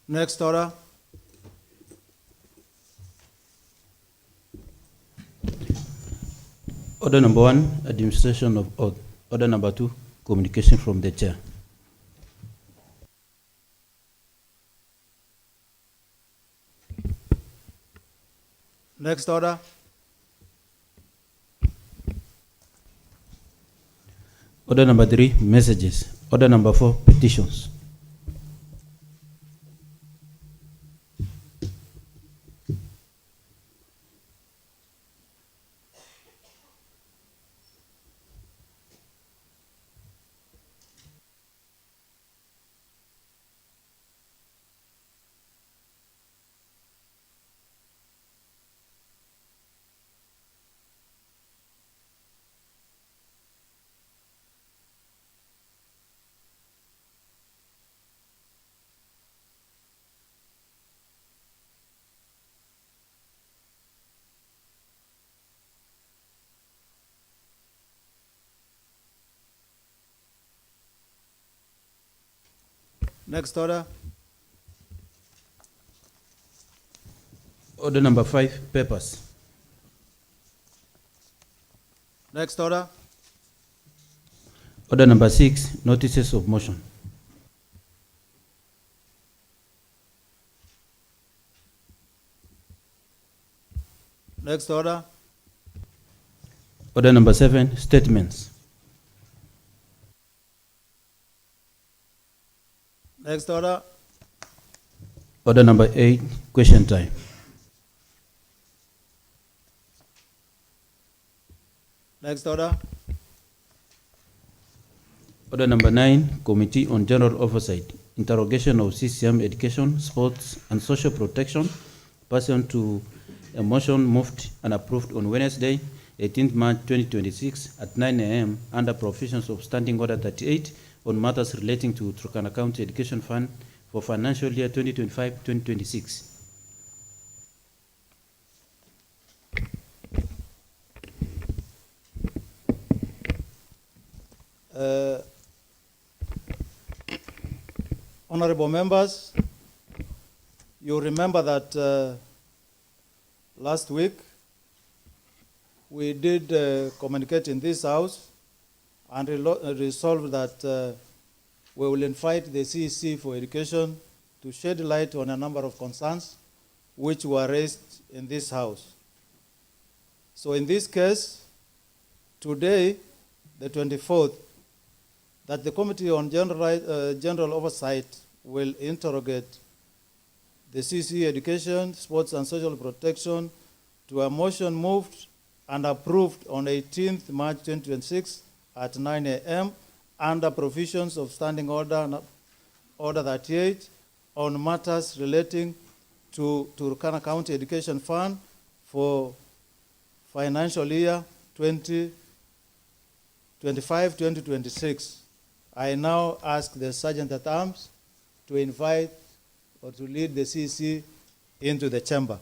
Next order. Order number 1, administration of oath. Order number 2, communication from the chair. Next order. Order number 3, messages. Order number 4, petitions. Next order. Order number 5, papers. Next order. Order number 6, notices of motion. Next order. Order number 7, statements. Next order. Order number 8, question time. Next order. Order number 9, Committee on General Oversight, interrogation of CCM Education, Sports and Social Protection, pursuant to a motion moved and approved on Wednesday, 18th March 2026 at 9 a.m. under provisions of Standing Order 38 on matters relating to Turkana County Education Fund for financial year 2025-2026. Honorable members, you remember that last week we did communicate in this house and resolved that we will invite the CEC for Education to shed light on a number of concerns which were raised in this house. So in this case, today, the 24th, that the Committee on General Oversight will interrogate the CC Education, Sports and Social Protection to a motion moved and approved on 18th March 2026 at 9 a.m. under provisions of Standing Order 38 on matters relating to Turkana County Education Fund for financial year 2025-2026. I now ask the Sergeant at Arms to invite or to lead the CC into the chamber.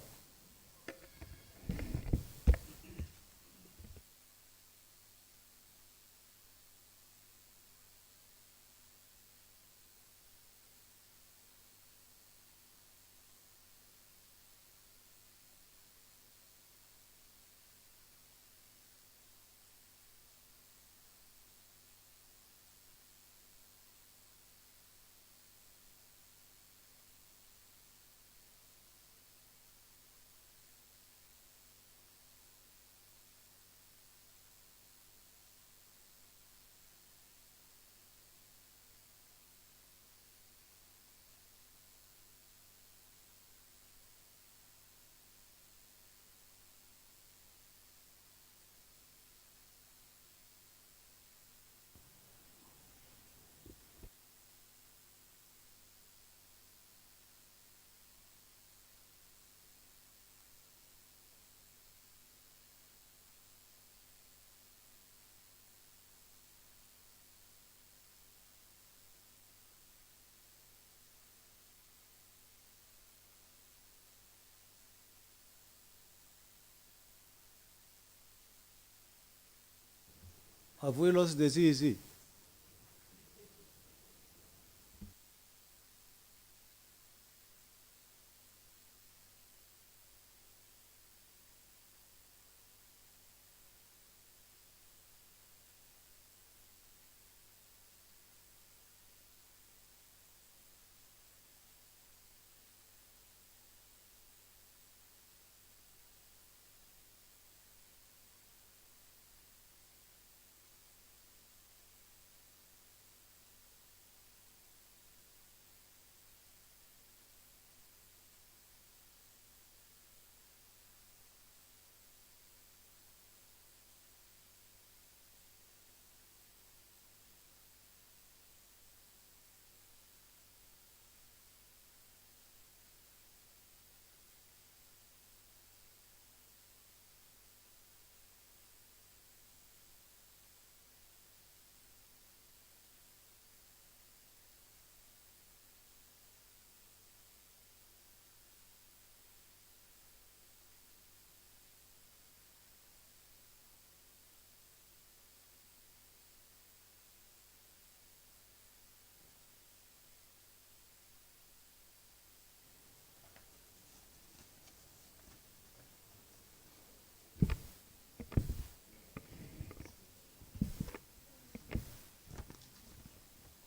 Have we lost the CEC?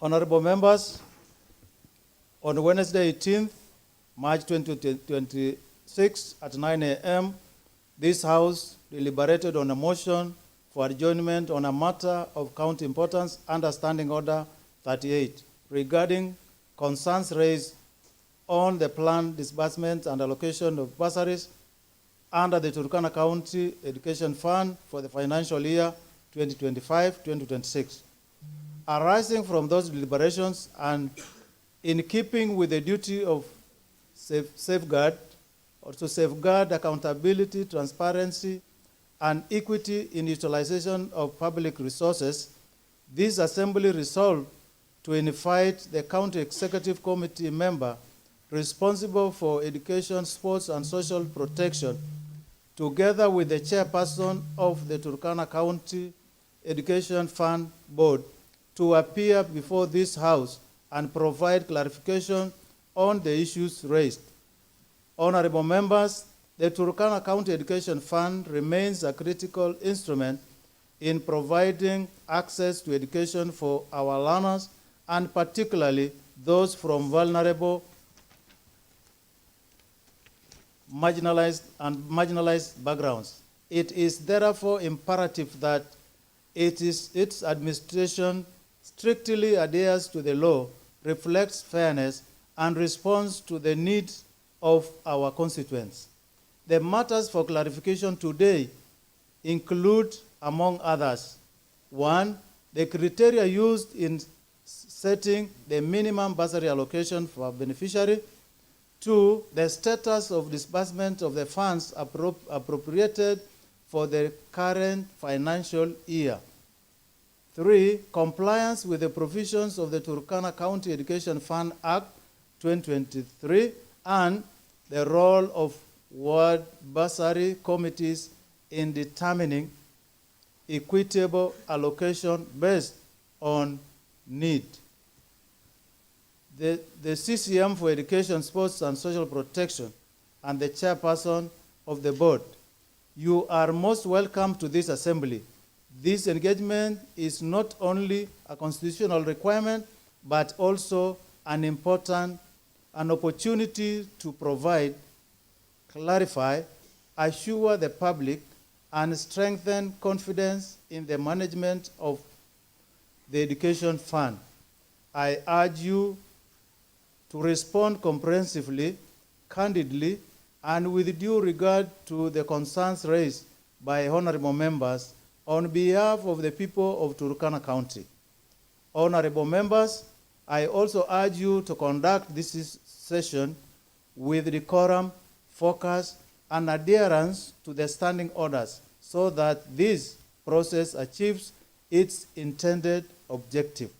Honorable members, on Wednesday 18th March 2026 at 9 a.m., this House deliberated on a motion for adjournment on a matter of county importance under Standing Order 38 regarding concerns raised on the planned disbursement and allocation of bursaries under the Turkana County Education Fund for the financial year 2025-2026. Arising from those deliberations and in keeping with the duty of safeguard accountability, transparency, and equity in utilization of public resources, this Assembly resolved to invite the County Executive Committee member responsible for education, sports, and social protection, together with the chairperson of the Turkana County Education Fund Board, to appear before this House and provide clarification on the issues raised. Honorable members, the Turkana County Education Fund remains a critical instrument in providing access to education for our learners, and particularly those from vulnerable, marginalized backgrounds. It is therefore imperative that its administration strictly adheres to the law, reflects fairness, and responds to the needs of our constituents. The matters for clarification today include, among others, 1, the criteria used in setting the minimum bursary allocation for a beneficiary; 2, the status of disbursement of the funds appropriated for the current financial year; 3, compliance with the provisions of the Turkana County Education Fund Act 2023, and the role of ward bursary committees in determining equitable allocation based on need. The CCM for Education, Sports, and Social Protection and the chairperson of the board, you are most welcome to this assembly. This engagement is not only a constitutional requirement, but also an opportunity to provide, clarify, assure the public, and strengthen confidence in the management of the education fund. I urge you to respond comprehensively, candidly, and with due regard to the concerns raised by honorable members on behalf of the people of Turkana County. Honorable members, I also urge you to conduct this session with decorum, focus, and adherence to the standing orders so that this process achieves its intended objective.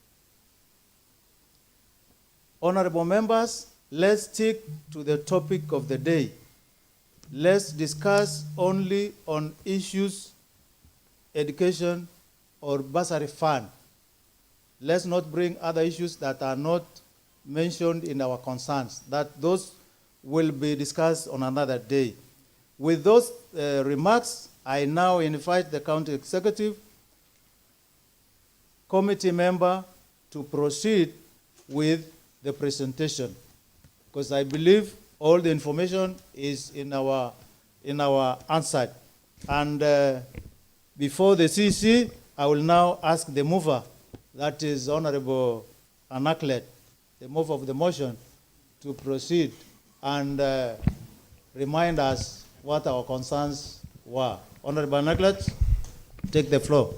Honorable members, let's stick to the topic of the day. Let's discuss only on issues, education, or bursary fund. Let's not bring other issues that are not mentioned in our concerns, that those will be discussed on another day. With those remarks, I now invite the County Executive Committee member to proceed with the presentation, because I believe all the information is in our answer. And before the CC, I will now ask the mover, that is Honorable Anaklet, the mover of the motion, to proceed and remind us what our concerns were. Honorable Anaklet, take the floor.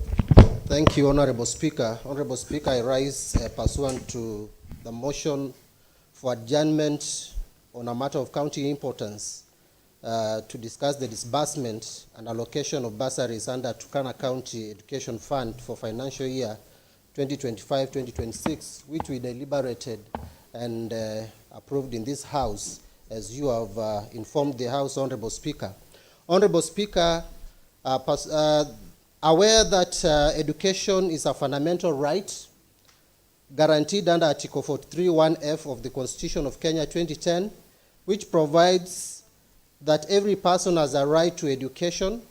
Thank you, Honorable Speaker. Honorable Speaker, I rise pursuant to the motion for adjournment on a matter of county importance to discuss the disbursement and allocation of bursaries under Turkana County Education Fund for financial year 2025-2026, which we deliberated and approved in this House, as you have informed the House, Honorable Speaker. Honorable Speaker, aware that education is a fundamental right guaranteed under Article 24𝐓 of the Constitution of Kenya 2010, which provides that every person has a right to education,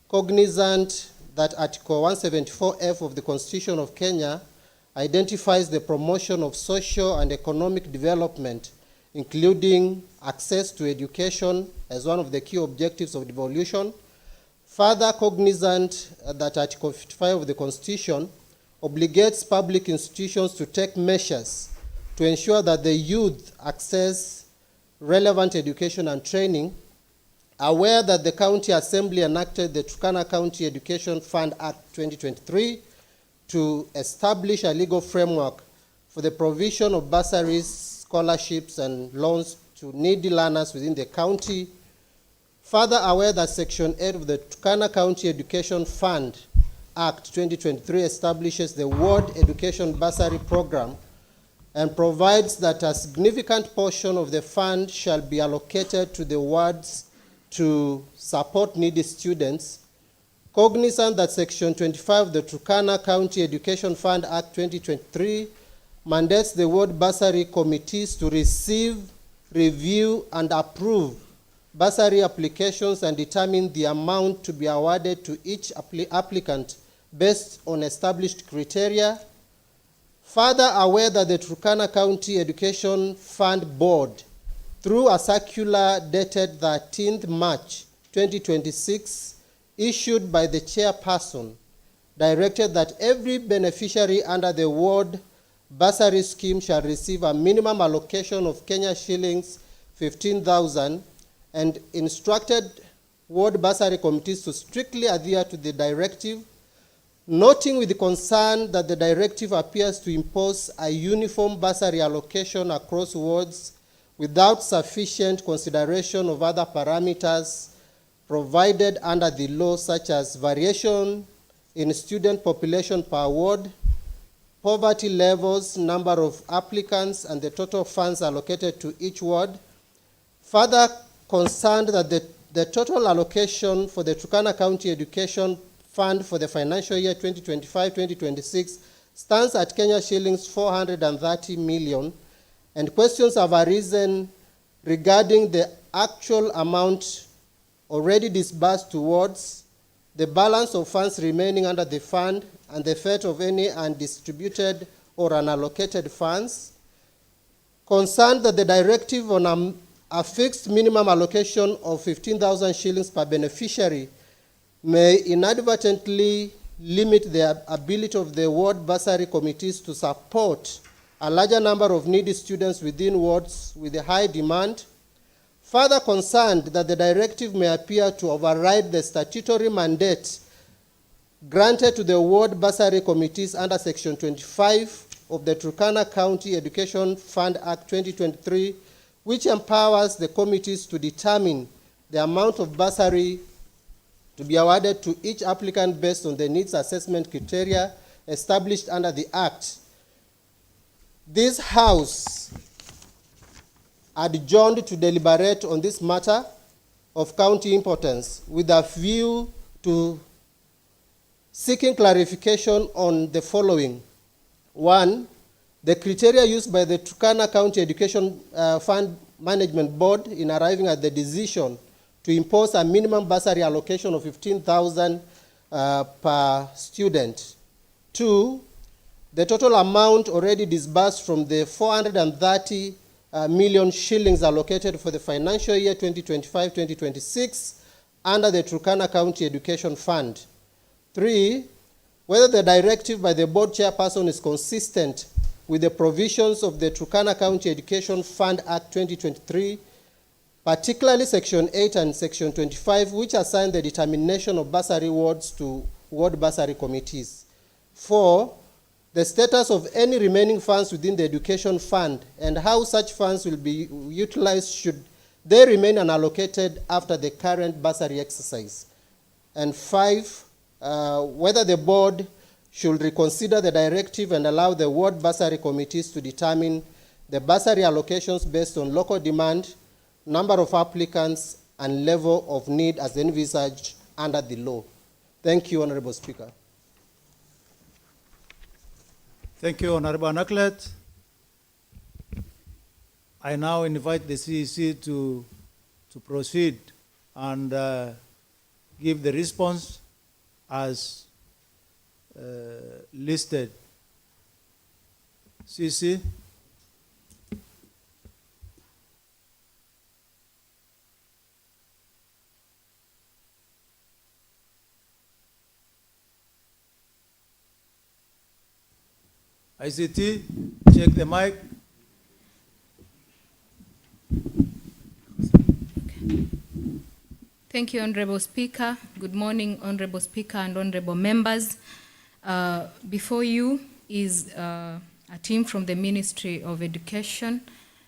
cognizant that Article 174F of the Constitution of Kenya identifies the promotion of social and economic development, including access to education as one of the key objectives of devolution. Further, cognizant that Article 55 of the Constitution obligates public institutions to take measures to ensure that the youth access relevant education and training, aware that the County Assembly enacted the Turkana County Education Fund Act 2023 to establish a legal framework for the provision of bursaries, scholarships, and loans to needy learners within the county. Further, aware that Section 8 of the Turkana County Education Fund Act 2023 establishes the Ward Education Bursary Program and provides that a significant portion of the fund shall be allocated to the wards to support needy students. Cognizant that Section 25 of the Turkana County Education Fund Act 2023 mandates the ward bursary committees to receive, review, and approve bursary applications and determine the amount to be awarded to each applicant based on established criteria. Further, aware that the Turkana County Education Fund Board, through a circular dated 13th March 2026, issued by the chairperson, directed that every beneficiary under the ward bursary scheme shall receive a minimum allocation of Kenya shillings 15,000 and instructed ward bursary committees to strictly adhere to the directive, noting with concern that the directive appears to impose a uniform bursary allocation across wards without sufficient consideration of other parameters provided under the law, such as variation in student population per ward, poverty levels, number of applicants, and the total funds allocated to each ward. Further, concerned that the total allocation for the Turkana County Education Fund for the financial year 2025-2026 stands at Kenya shillings 430 million, and questions have arisen regarding the actual amount already disbursed towards, the balance of funds remaining under the fund, and the fate of any undistributed or unallocated funds. Concerned that the directive on a fixed minimum allocation of 15,000 shillings per beneficiary may inadvertently limit the ability of the ward bursary committees to support a larger number of needy students within wards with a high demand. Further, concerned that the directive may appear to override the statutory mandate granted to the ward bursary committees under Section 25 of the Turkana County Education Fund Act 2023, which empowers the committees to determine the amount of bursary to be awarded to each applicant based on the needs assessment criteria established under the Act. This House adjourned to deliberate on this matter of county importance with a view to seeking clarification on the following. One, the criteria used by the Turkana County Education Fund Management Board in arriving at the decision to impose a minimum bursary allocation of 15,000 per student. Two, the total amount already disbursed from the 430 million shillings allocated for the financial year 2025-2026 under the Turkana County Education Fund. Three, whether the directive by the board chairperson is consistent with the provisions of the Turkana County Education Fund Act 2023, particularly Section 8 and Section 25, which assign the determination of bursary wards to ward bursary committees. Four, the status of any remaining funds within the education fund and how such funds will be utilized should they remain unallocated after the current bursary exercise. And five, whether the board should reconsider the directive and allow the ward bursary committees to determine the bursary allocations based on local demand, number of applicants, and level of need as envisaged under the law. Thank you, Honorable Speaker. Thank you, Honorable Anaklet. I now invite the CEC to proceed and give the response as listed CC. ICT, check the mic. Thank you, Honorable Speaker. Good morning, Honorable Speaker and Honorable members. Before you is a team from the Ministry of Education,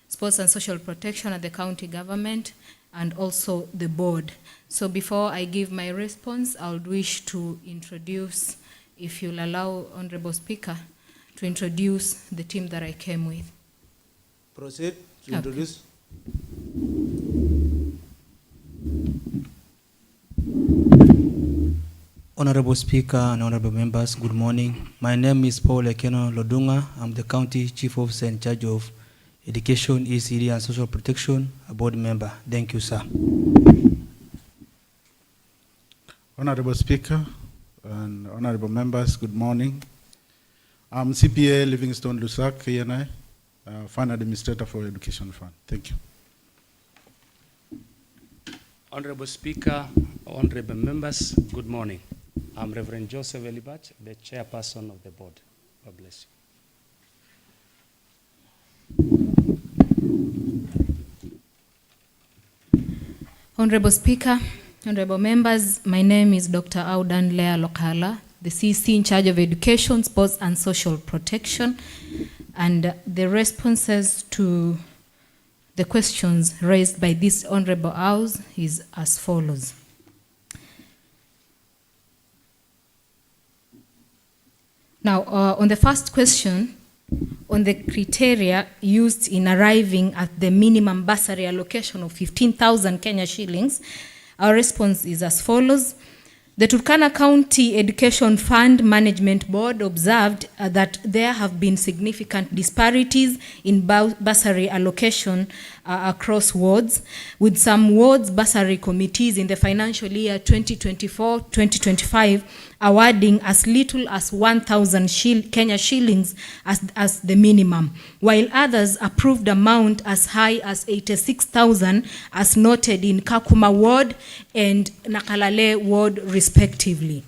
Sports and Social Protection at the county government, and also the board. So before I give my response, I would wish to introduce, if you'll allow, Honorable Speaker, to introduce the team that I came with. Proceed to introduce. Honorable Speaker and honorable members, good morning. My name is Paul Ekeno Lodunga. I'm the County Chief Officer in charge of Education, ECD and Social Protection, a board member. Thank you, sir. Honorable Speaker and honorable members, good morning. I'm CPA Livingstone Lusak, KNI, Fund Administrator for Education Fund. Thank you. Honorable Speaker, honorable members, good morning. I'm Reverend Joseph Elibat, the chairperson of the board. God bless you. Honorable Speaker, honorable members, my name is Dr. Audan Lea Lokala, the CC in charge of Education, Sports and Social Protection, and the responses to the questions raised by this Honorable House is as follows. Now, on the first question, on the criteria used in arriving at the minimum bursary allocation of 15,000 Kenya shillings, our response is as follows. The Turkana County Education Fund Management Board observed that there have been significant disparities in bursary allocation across wards, with some wards bursary committees in the financial year 2024-2025 awarding as little as 1,000 Kenya shillings as the minimum, while others approved amount as high as 86,000 as noted in Kakuma Ward and Nakalale Ward respectively.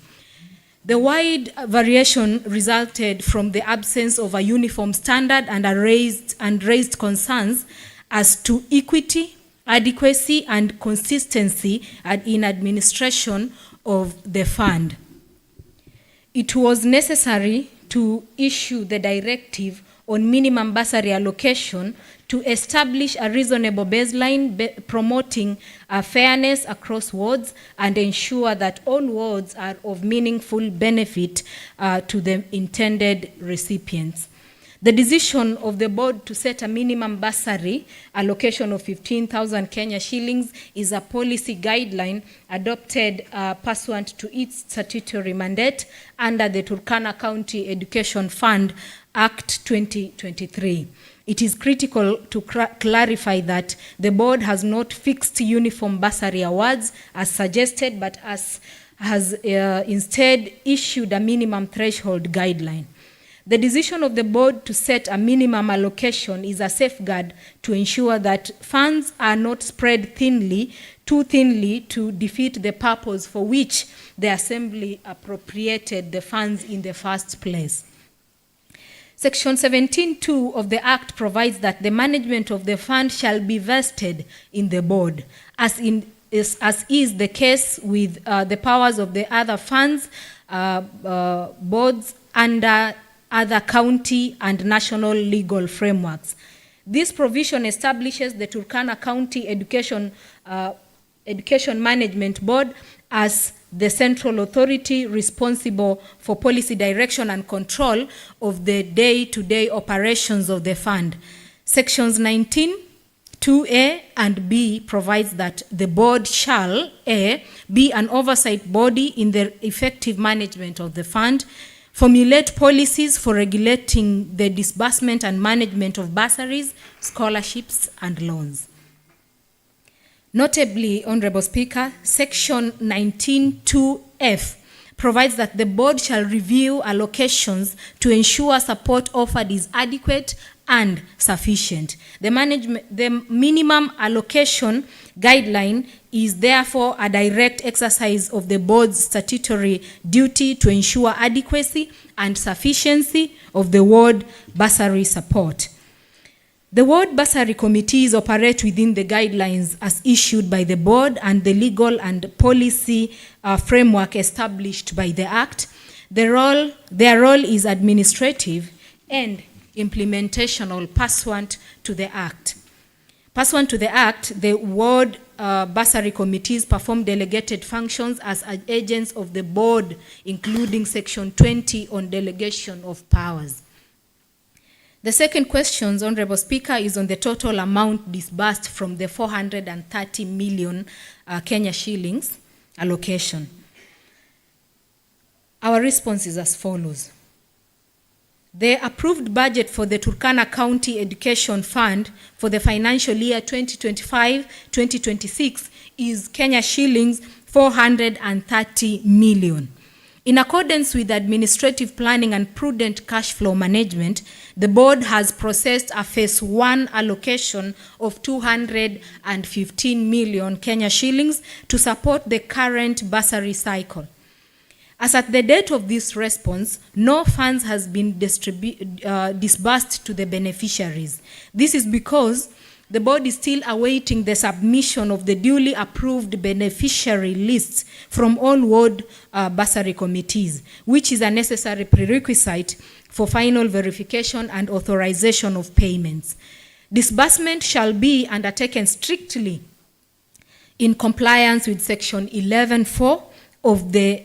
The wide variation resulted from the absence of a uniform standard and raised concerns as to equity, adequacy, and consistency in administration of the fund. It was necessary to issue the directive on minimum bursary allocation to establish a reasonable baseline promoting fairness across wards and ensure that all wards are of meaningful benefit to the intended recipients. The decision of the board to set a minimum bursary allocation of 15,000 Kenya shillings is a policy guideline adopted pursuant to its statutory mandate under the Turkana County Education Fund Act 2023. It is critical to clarify that the board has not fixed uniform bursary awards as suggested, but has instead issued a minimum threshold guideline. The decision of the board to set a minimum allocation is a safeguard to ensure that funds are not spread too thinly to defeat the purpose for which the Assembly appropriated the funds in the first place. Section 17(2) of the Act provides that the management of the fund shall be vested in the board, as is the case with the powers of the other funds, boards under other county and national legal frameworks. This provision establishes the Turkana County Education Management Board as the central authority responsible for policy direction and control of the day-to-day operations of the fund. Sections 19(2)(a) and (b) provides that the board shall, (a) be an oversight body in the effective management of the fund, formulate policies for regulating the disbursement and management of bursaries, scholarships, and loans. Notably, Honorable Speaker, Section 19(2)(f) provides that the board shall review allocations to ensure support offered is adequate and sufficient. The minimum allocation guideline is therefore a direct exercise of the board's statutory duty to ensure adequacy and sufficiency of the ward bursary support. The ward bursary committees operate within the guidelines as issued by the board and the legal and policy framework established by the Act. Their role is administrative and implementational pursuant to the Act. Pursuant to the Act, the ward bursary committees perform delegated functions as agents of the board, including Section 20 on delegation of powers. The second question, Honorable Speaker, is on the total amount disbursed from the 430 million Kenya shillings allocation. Our response is as follows. The approved budget for the Turkana County Education Fund for the financial year 2025-2026 is Kenya shillings 430 million. In accordance with administrative planning and prudent cash flow management, the board has processed a phase 1 allocation of 215 million Kenya shillings to support the current bursary cycle. As at the date of this response, no funds has been disbursed to the beneficiaries. This is because the board is still awaiting the submission of the duly approved beneficiary lists from all ward bursary committees, which is a necessary prerequisite for final verification and authorization of payments. Disbursement shall be undertaken strictly in compliance with Section 11(4) of the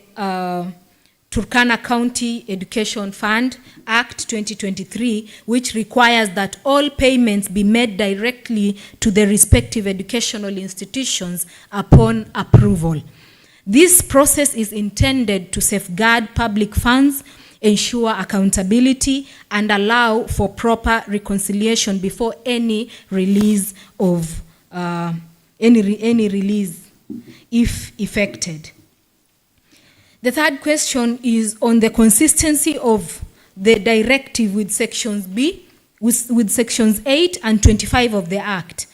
Turkana County Education Fund Act 2023, which requires that all payments be made directly to the respective educational institutions upon approval. This process is intended to safeguard public funds, ensure accountability, and allow for proper reconciliation before any release of any release, if effected. The third question is on the consistency of the directive with sections with sections 8 and 25 of the Act.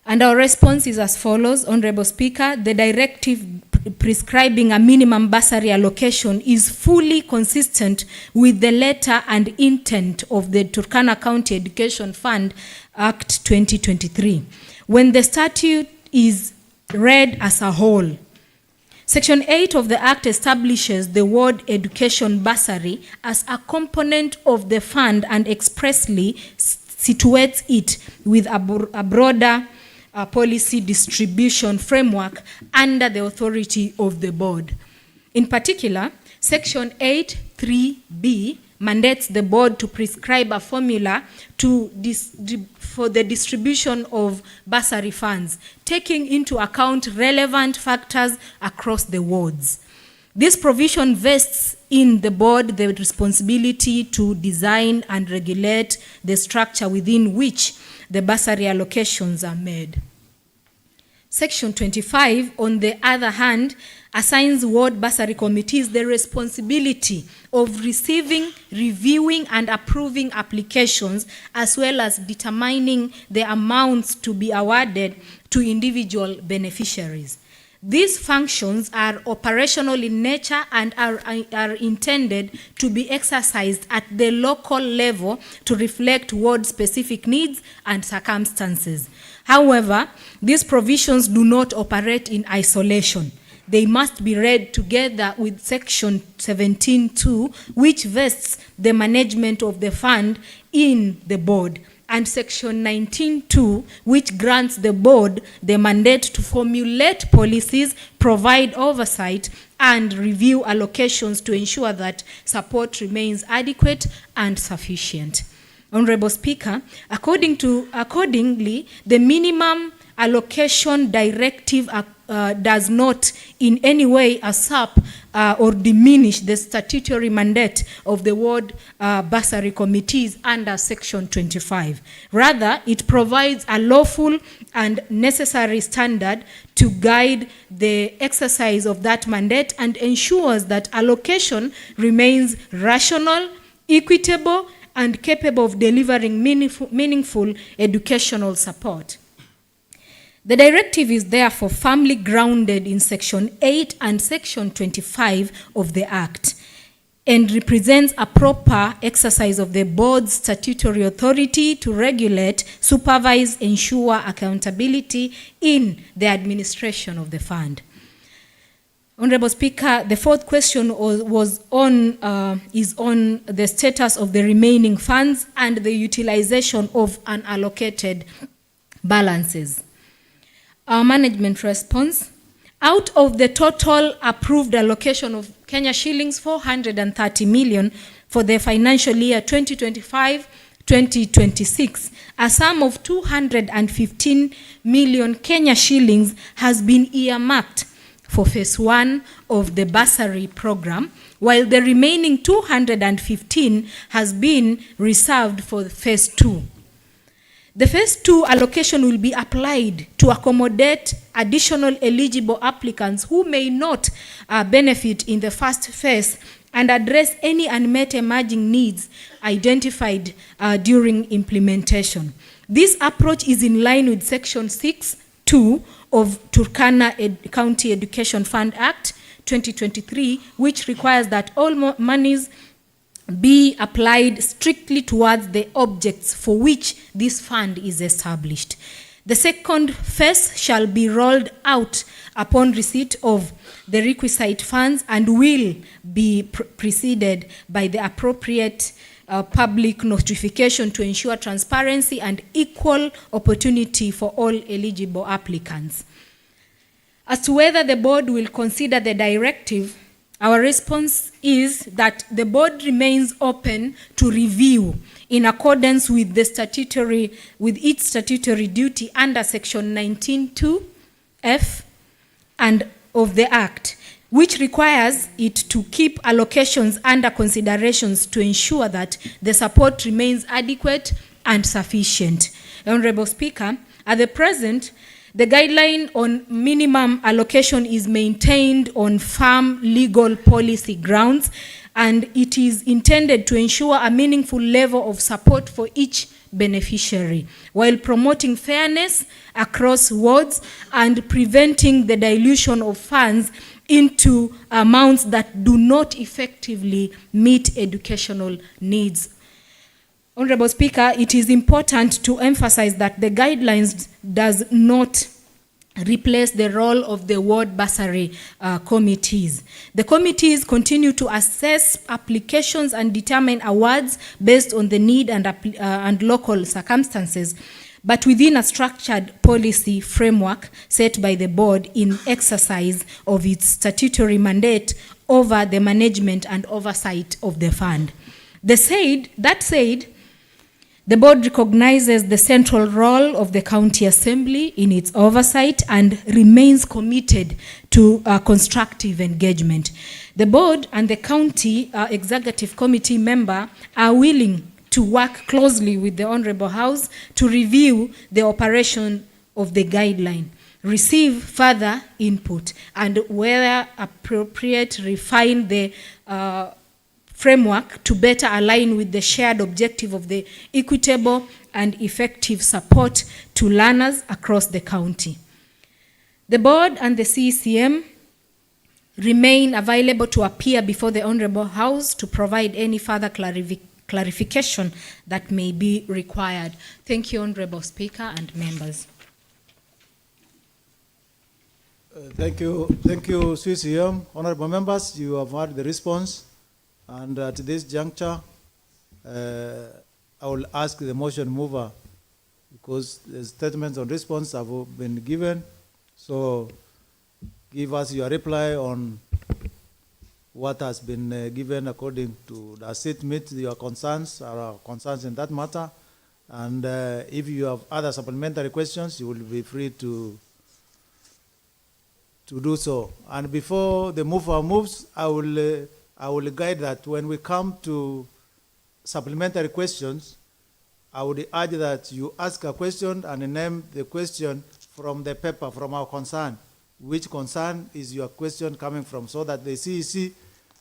And our response is as follows, Honorable Speaker. The directive prescribing a minimum bursary allocation is fully consistent with the letter and intent of the Turkana County Education Fund Act 2023. When the statute is read as a whole, Section 8 of the Act establishes the ward education bursary as a component of the fund and expressly situates it with a broader policy distribution framework under the authority of the board. In particular, Section 8(3)(b) mandates the board to prescribe a formula for the distribution of bursary funds, taking into account relevant factors across the wards. This provision vests in the board the responsibility to design and regulate the structure within which the bursary allocations are made. Section 25, on the other hand, assigns ward bursary committees the responsibility of receiving, reviewing, and approving applications, as well as determining the amounts to be awarded to individual beneficiaries. These functions are operational in nature and are intended to be exercised at the local level to reflect ward-specific needs and circumstances. However, these provisions do not operate in isolation. They must be read together with Section 17(2), which vests the management of the fund in the board, and Section 19(2), which grants the board the mandate to formulate policies, provide oversight, and review allocations to ensure that support remains adequate and sufficient. Honorable Speaker, accordingly, the minimum allocation directive does not in any way usurp or diminish the statutory mandate of the ward bursary committees under Section 25. Rather, it provides a lawful and necessary standard to guide the exercise of that mandate and ensures that allocation remains rational, equitable, and capable of delivering meaningful educational support. The directive is therefore firmly grounded in Section 8 and Section 25 of the Act and represents a proper exercise of the board's statutory authority to regulate, supervise, ensure accountability in the administration of the fund. Honorable Speaker, the fourth question is on the status of the remaining funds and the utilization of unallocated balances. Our management response: out of the total approved allocation of Kenya shillings 430 million for the financial year 2025-2026, a sum of 215 million Kenya shillings has been earmarked for phase 1 of the bursary program, while the remaining 215 has been reserved for phase 2. The phase 2 allocation will be applied to accommodate additional eligible applicants who may not benefit in the first phase and address any unmet emerging needs identified during implementation. This approach is in line with Section 6(2) of Turkana County Education Fund Act 2023, which requires that all monies be applied strictly towards the objects for which this fund is established. The second phase shall be rolled out upon receipt of the requisite funds and will be preceded by the appropriate public notification to ensure transparency and equal opportunity for all eligible applicants. As to whether the board will consider the directive, our response is that the board remains open to review in accordance with its statutory duty under Section 19(2)(f) and of the Act, which requires it to keep allocations under considerations to ensure that the support remains adequate and sufficient. Honorable Speaker, at the present, the guideline on minimum allocation is maintained on firm legal policy grounds, and it is intended to ensure a meaningful level of support for each beneficiary, while promoting fairness across wards and preventing the dilution of funds into amounts that do not effectively meet educational needs. Honorable Speaker, it is important to emphasize that the guidelines does not replace the role of the ward bursary committees. The committees continue to assess applications and determine awards based on the need and local circumstances, but within a structured policy framework set by the board in exercise of its statutory mandate over the management and oversight of the fund. That said, the board recognizes the central role of the County Assembly in its oversight and remains committed to constructive engagement. The board and the County Executive Committee member are willing to work closely with the Honorable House to review the operation of the guideline, receive further input, and where appropriate, refine the framework to better align with the shared objective of the equitable and effective support to learners across the county. The board and the CECM remain available to appear before the Honorable House to provide any further clarification that may be required. Thank you, Honorable Speaker and members. Thank you, CCM. Honorable members, you have heard the response. And at this juncture, I will ask the motion mover, because the statements on response have been given. So give us your reply on what has been given according to, does it meet your concerns or our concerns in that matter? And if you have other supplementary questions, you will be free to do so. And before the mover moves, I will guide that when we come to supplementary questions, I would urge that you ask a question and name the question from the paper, from our concern. Which concern is your question coming from, so that the CEC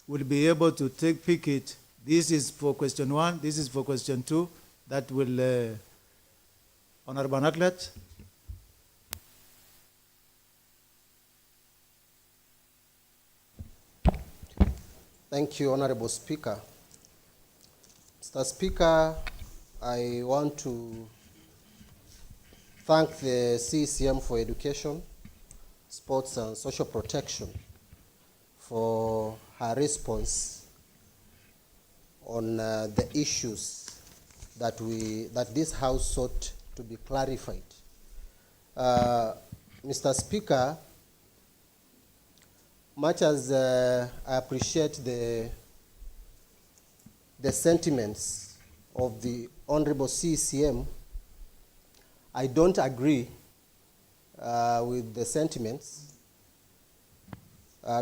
will be able to pick it. This is for question 1, this is for question 2. That will, Honorable Anaklet. Thank you, Honorable Speaker. Mr. Speaker, I want to thank the CCM for Education, Sports and Social Protection for her response on the issues that this House sought to be clarified. Mr. Speaker, much as I appreciate the sentiments of the Honorable CCM, I don't agree with the sentiments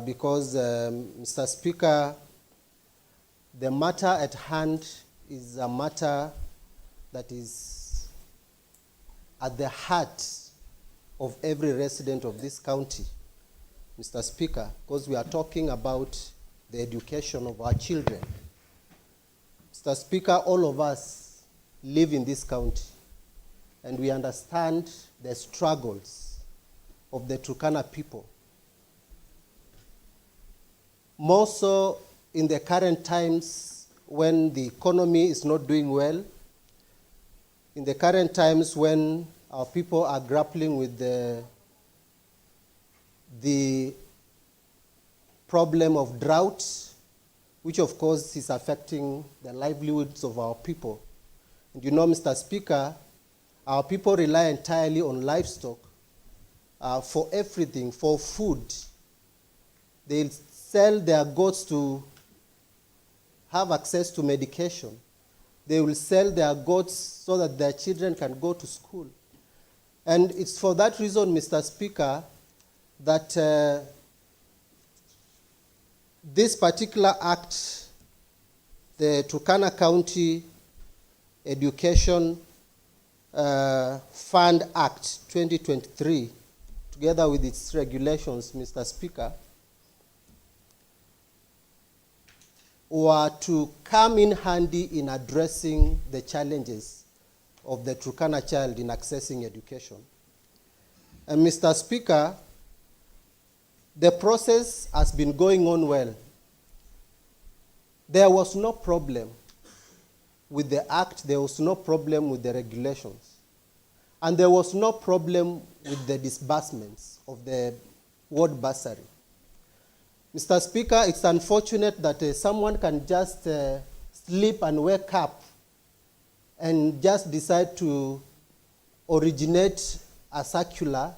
because, Mr. Speaker, the matter at hand is a matter that is at the heart of every resident of this county, Mr. Speaker, because we are talking about the education of our children. Mr. Speaker, all of us live in this county, and we understand the struggles of the Turkana people. More so in the current times when the economy is not doing well, in the current times when our people are grappling with the problem of drought, which of course is affecting the livelihoods of our people. And you know, Mr. Speaker, our people rely entirely on livestock for everything, for food. They sell their goats to have access to medication. They will sell their goats so that their children can go to school. And it's for that reason, Mr. Speaker, that this particular act, the Turkana County Education Fund Act 2023, together with its regulations, Mr. Speaker, were to come in handy in addressing the challenges of the Turkana child in accessing education. And Mr. Speaker, the process has been going on well. There was no problem with the act, there was no problem with the regulations, and there was no problem with the disbursements of the ward bursary. Mr. Speaker, it's unfortunate that someone can just sleep and wake up and just decide to originate a circular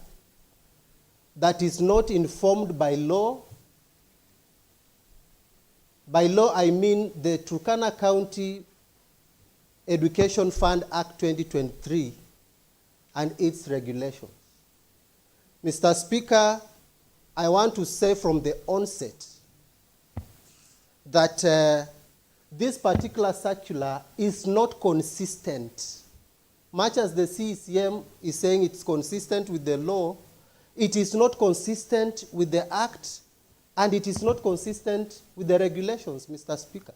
that is not informed by law. By law, I mean the Turkana County Education Fund Act 2023 and its regulations. Mr. Speaker, I want to say from the onset that this particular circular is not consistent. Much as the CCM is saying it's consistent with the law, it is not consistent with the act, and it is not consistent with the regulations, Mr. Speaker.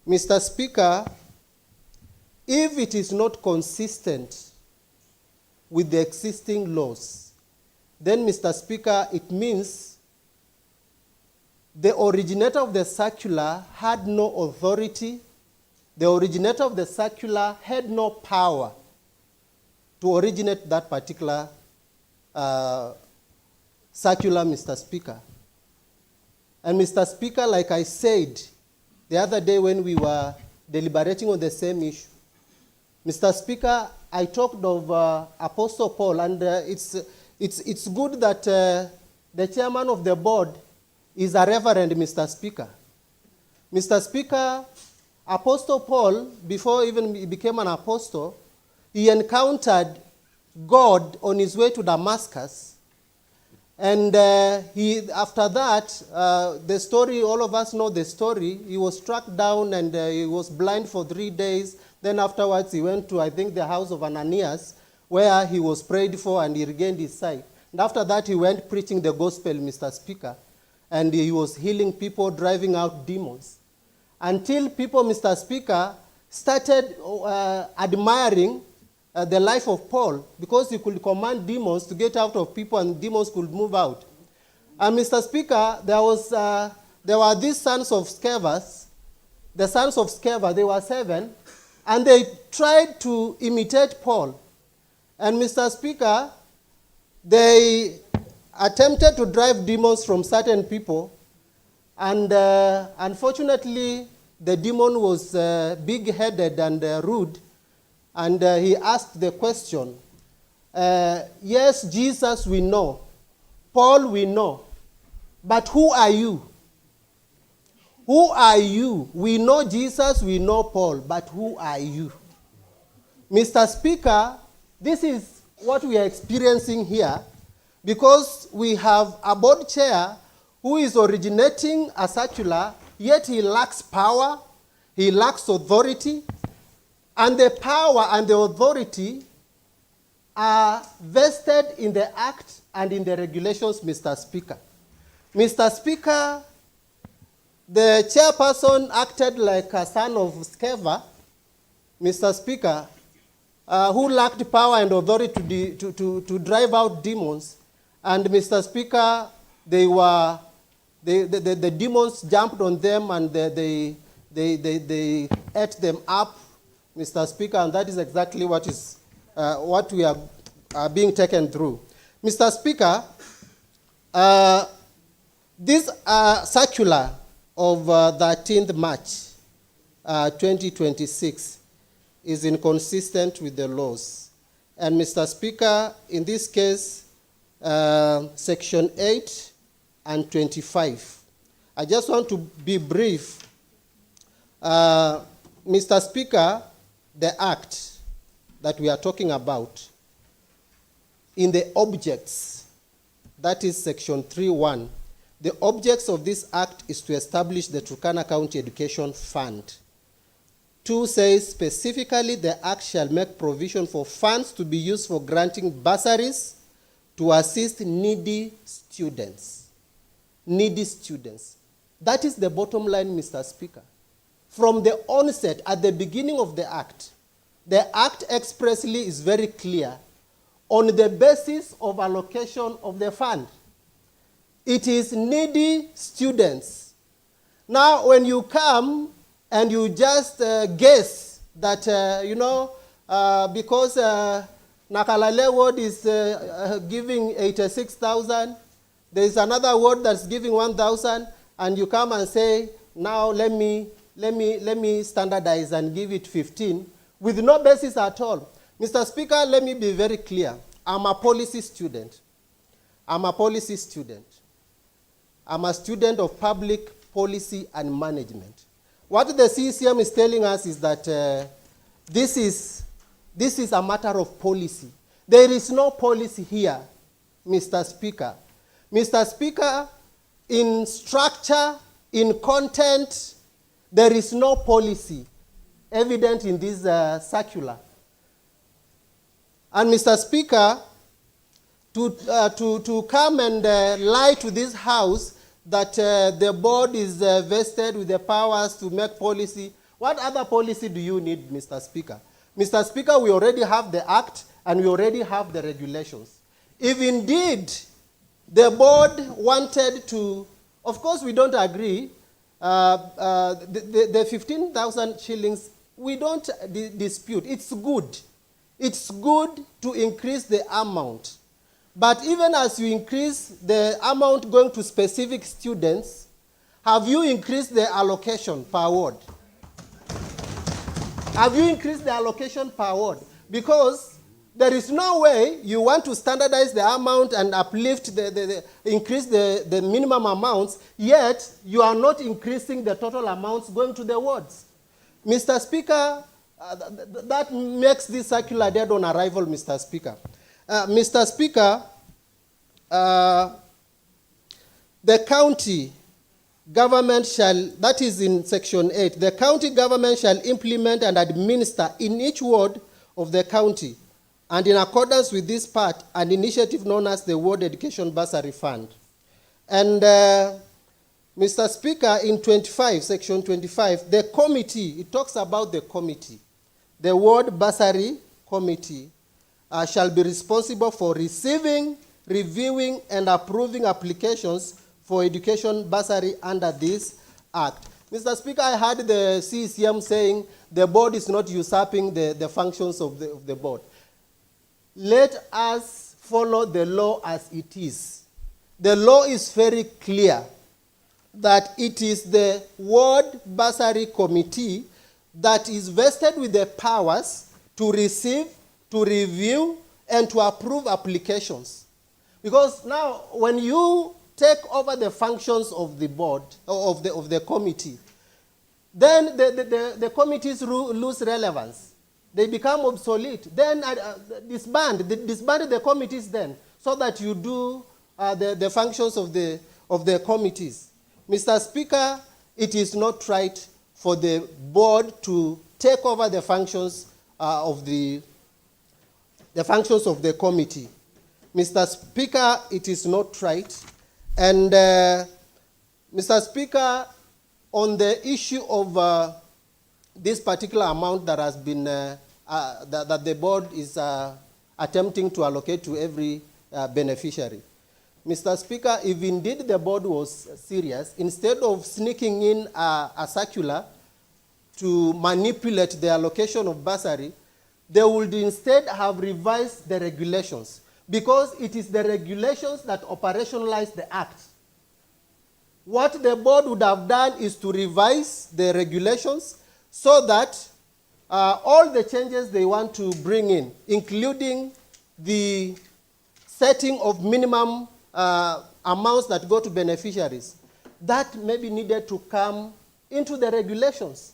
Mr. Speaker, if it is not consistent with the existing laws, then, Mr. Speaker, it means the originator of the circular had no authority, the originator of the circular had no power to originate that particular circular, Mr. Speaker. And Mr. Speaker, like I said the other day when we were deliberating on the same issue, Mr. Speaker, I talked of Apostle Paul, and it's good that the chairman of the board is a reverend, Mr. Speaker. Mr. Speaker, Apostle Paul, before even he became an apostle, he encountered God on his way to Damascus. And after that, the story, all of us know the story. He was struck down and he was blind for 3 days. Then afterwards, he went to, I think, the house of Ananias, where he was prayed for and he regained his sight. And after that, he went preaching the gospel, Mr. Speaker. And he was healing people, driving out demons. Until people, Mr. Speaker, started admiring the life of Paul, because he could command demons to get out of people and demons could move out. And Mr. Speaker, there were these sons of Sceva. The sons of Sceva, they were 7, and they tried to imitate Paul. And Mr. Speaker, they attempted to drive demons from certain people, and unfortunately, the demon was big-headed and rude. And he asked the question, yes, Jesus we know, Paul we know, but who are you? Who are you? We know Jesus, we know Paul, but who are you? Mr. Speaker, this is what we are experiencing here, because we have a board chair who is originating a circular, yet he lacks power, he lacks authority. And the power and the authority are vested in the act and in the regulations, Mr. Speaker. Mr. Speaker, the chairperson acted like a son of Sceva, Mr. Speaker, who lacked power and authority to drive out demons. And Mr. Speaker, the demons jumped on them and they ate them up, Mr. Speaker, and that is exactly what we are being taken through. Mr. Speaker, this circular of 13th March 2026 is inconsistent with the laws. And Mr. Speaker, in this case, Section 8 and 25. I just want to be brief. Mr. Speaker, the act that we are talking about, in the objects, that is Section 3.1, the objects of this act is to establish the Turkana County Education Fund. 2 says, specifically, the act shall make provision for funds to be used for granting bursaries to assist needy students. Needy students. That is the bottom line, Mr. Speaker. From the onset, at the beginning of the act expressly is very clear on the basis of allocation of the fund. It is needy students. Now, when you come and you just guess that, because Nakalale ward is giving 86,000, there is another ward that's giving 1,000, and you come and say, now let me standardize and give it 15, with no basis at all. Mr. Speaker, let me be very clear. I'm a policy student. I'm a policy student. I'm a student of public policy and management. What the CCM is telling us is that this is a matter of policy. There is no policy here, Mr. Speaker. Mr. Speaker, in structure, in content, there is no policy evident in this circular. And Mr. Speaker, to come and lie to this House that the board is vested with the powers to make policy, what other policy do you need, Mr. Speaker? Mr. Speaker, we already have the act and we already have the regulations. If indeed the board wanted to, of course we don't agree, the 15,000 shillings, we don't dispute. It's good. It's good to increase the amount. But even as you increase the amount going to specific students, have you increased the allocation per ward? Have you increased the allocation per ward? Because there is no way you want to standardize the amount and uplift increase the minimum amounts, yet you are not increasing the total amounts going to the wards. Mr. Speaker, that makes this circular dead on arrival, Mr. Speaker. Mr. Speaker, the county government shall, that is in section 8, the county government shall implement and administer in each ward of the county, and in accordance with this part, an initiative known as the Ward Education Bursary Fund. And Mr. Speaker, in 25, section 25, the committee, it talks about the committee. The Ward Bursary Committee shall be responsible for receiving, reviewing, and approving applications for education bursary under this act. Mr. Speaker, I heard the CCM saying the board is not usurping the functions of the board. Let us follow the law as it is. The law is very clear that it is the Ward Bursary Committee that is vested with the powers to receive, to review, and to approve applications. Because now, when you take over the functions of the board, of the committee, then the committees lose relevance. They become obsolete. Then disband the committees then, so that you do the functions of the committees. Mr. Speaker, it is not right for the board to take over the functions of the functions of the committee. Mr. Speaker, it is not right. And Mr. Speaker, on the issue of this particular amount that has been, that the board is attempting to allocate to every beneficiary. Mr. Speaker, if indeed the board was serious, instead of sneaking in a circular to manipulate the allocation of bursary, they would instead have revised the regulations, because it is the regulations that operationalize the act. What the board would have done is to revise the regulations so that all the changes they want to bring in, including the setting of minimum amounts that go to beneficiaries, that may be needed to come into the regulations,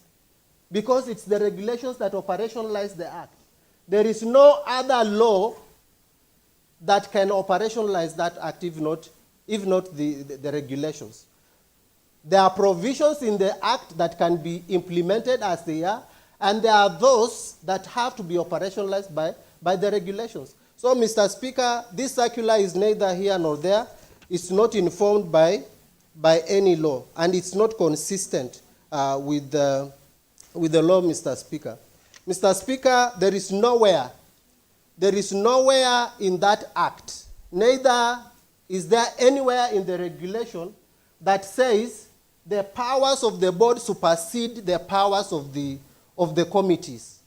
because it's the regulations that operationalize the act. There is no other law that can operationalize that act if not the regulations. There are provisions in the act that can be implemented as they are, and there are those that have to be operationalized by the regulations. So, Mr. Speaker, this circular is neither here nor there. It's not informed by any law, and it's not consistent with the law, Mr. Speaker. Mr. Speaker, there is nowhere in that act, neither is there anywhere in the regulation that says the powers of the board supersede the powers of the committees.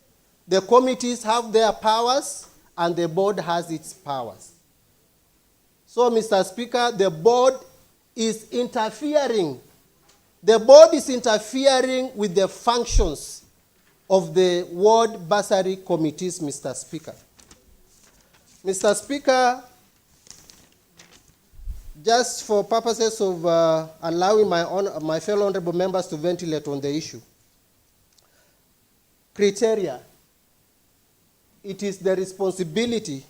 The committees have their powers, and the board has its powers. So, Mr. Speaker, the board is interfering. The board is interfering with the functions of the ward bursary committees, Mr. Speaker. Mr. Speaker, just for purposes of allowing my fellow honorable members to ventilate on the issue, criteria. It is the responsibility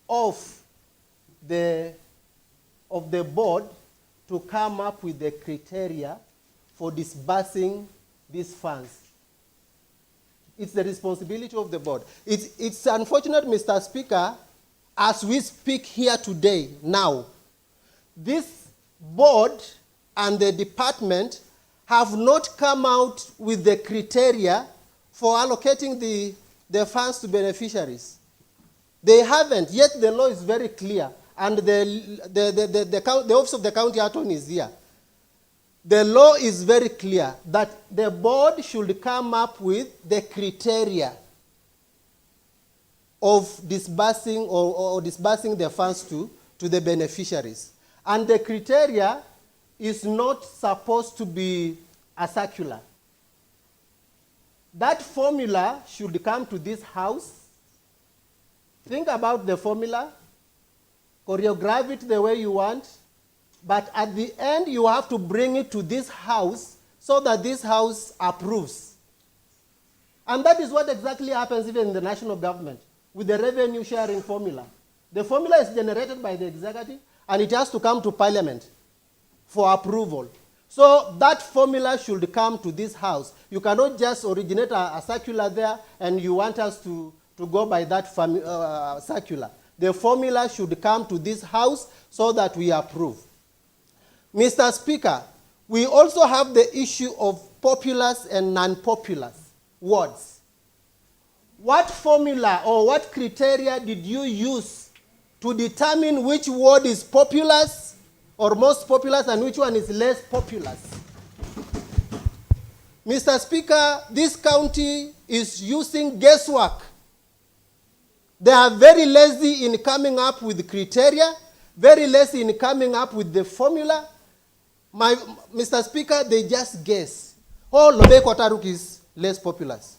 of the board to come up with the criteria for disbursing these funds. It's the responsibility of the board. It's unfortunate, Mr. Speaker, as we speak here today, now, this board and the department have not come out with the criteria for allocating the funds to beneficiaries. They haven't, yet the law is very clear, and the office of the county attorney is here. The law is very clear that the board should come up with the criteria of disbursing or disbursing the funds to the beneficiaries. And the criteria is not supposed to be a circular. That formula should come to this house. Think about the formula, choreograph it the way you want, but at the end you have to bring it to this house so that this house approves. And that is what exactly happens even in the national government with the revenue sharing formula. The formula is generated by the executive and it has to come to parliament for approval. So that formula should come to this house. You cannot just originate a circular there and you want us to go by that circular. The formula should come to this house so that we approve. Mr. Speaker, we also have the issue of populous and non-populous wards. What formula or what criteria did you use to determine which ward is populous or most populous and which one is less populous? Mr. Speaker, this county is using guesswork. They are very lazy in coming up with criteria, very lazy in coming up with the formula. Mr. Speaker, they just guess. Oh, Lobe Kotaruk is less populous.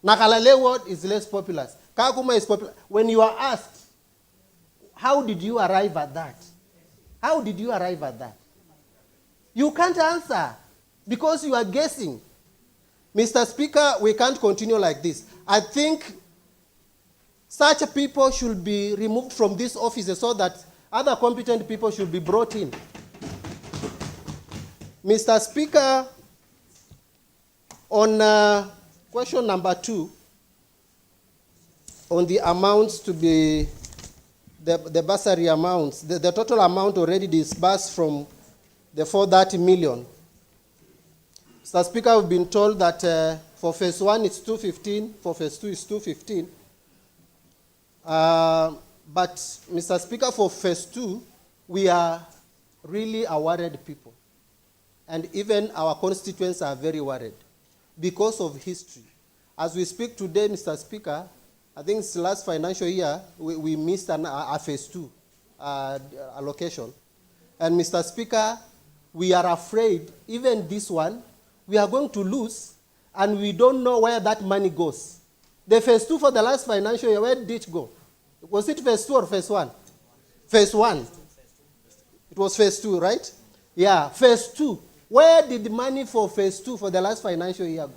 Nakalale ward is less populous. Kakuma is popular. When you are asked, how did you arrive at that? How did you arrive at that? You can't answer because you are guessing. Mr. Speaker, we can't continue like this. I think such people should be removed from this office so that other competent people should be brought in. Mr. Speaker, on question number 2, on the amounts to be, the bursary amounts, the total amount already disbursed from the 430 million. Mr. Speaker, we've been told that for phase 1 it's 215, for phase 2 it's 215. But Mr. Speaker, for phase 2, we are really a worried people. And even our constituents are very worried because of history. As we speak today, Mr. Speaker, I think it's the last financial year, we missed a phase 2 allocation. And Mr. Speaker, we are afraid, even this one, we are going to lose, and we don't know where that money goes. The phase 2 for the last financial year, where did it go? Was it phase 2 or phase 1? Phase 1. It was phase 2, right? Yeah, phase 2. Where did the money for phase 2 for the last financial year go?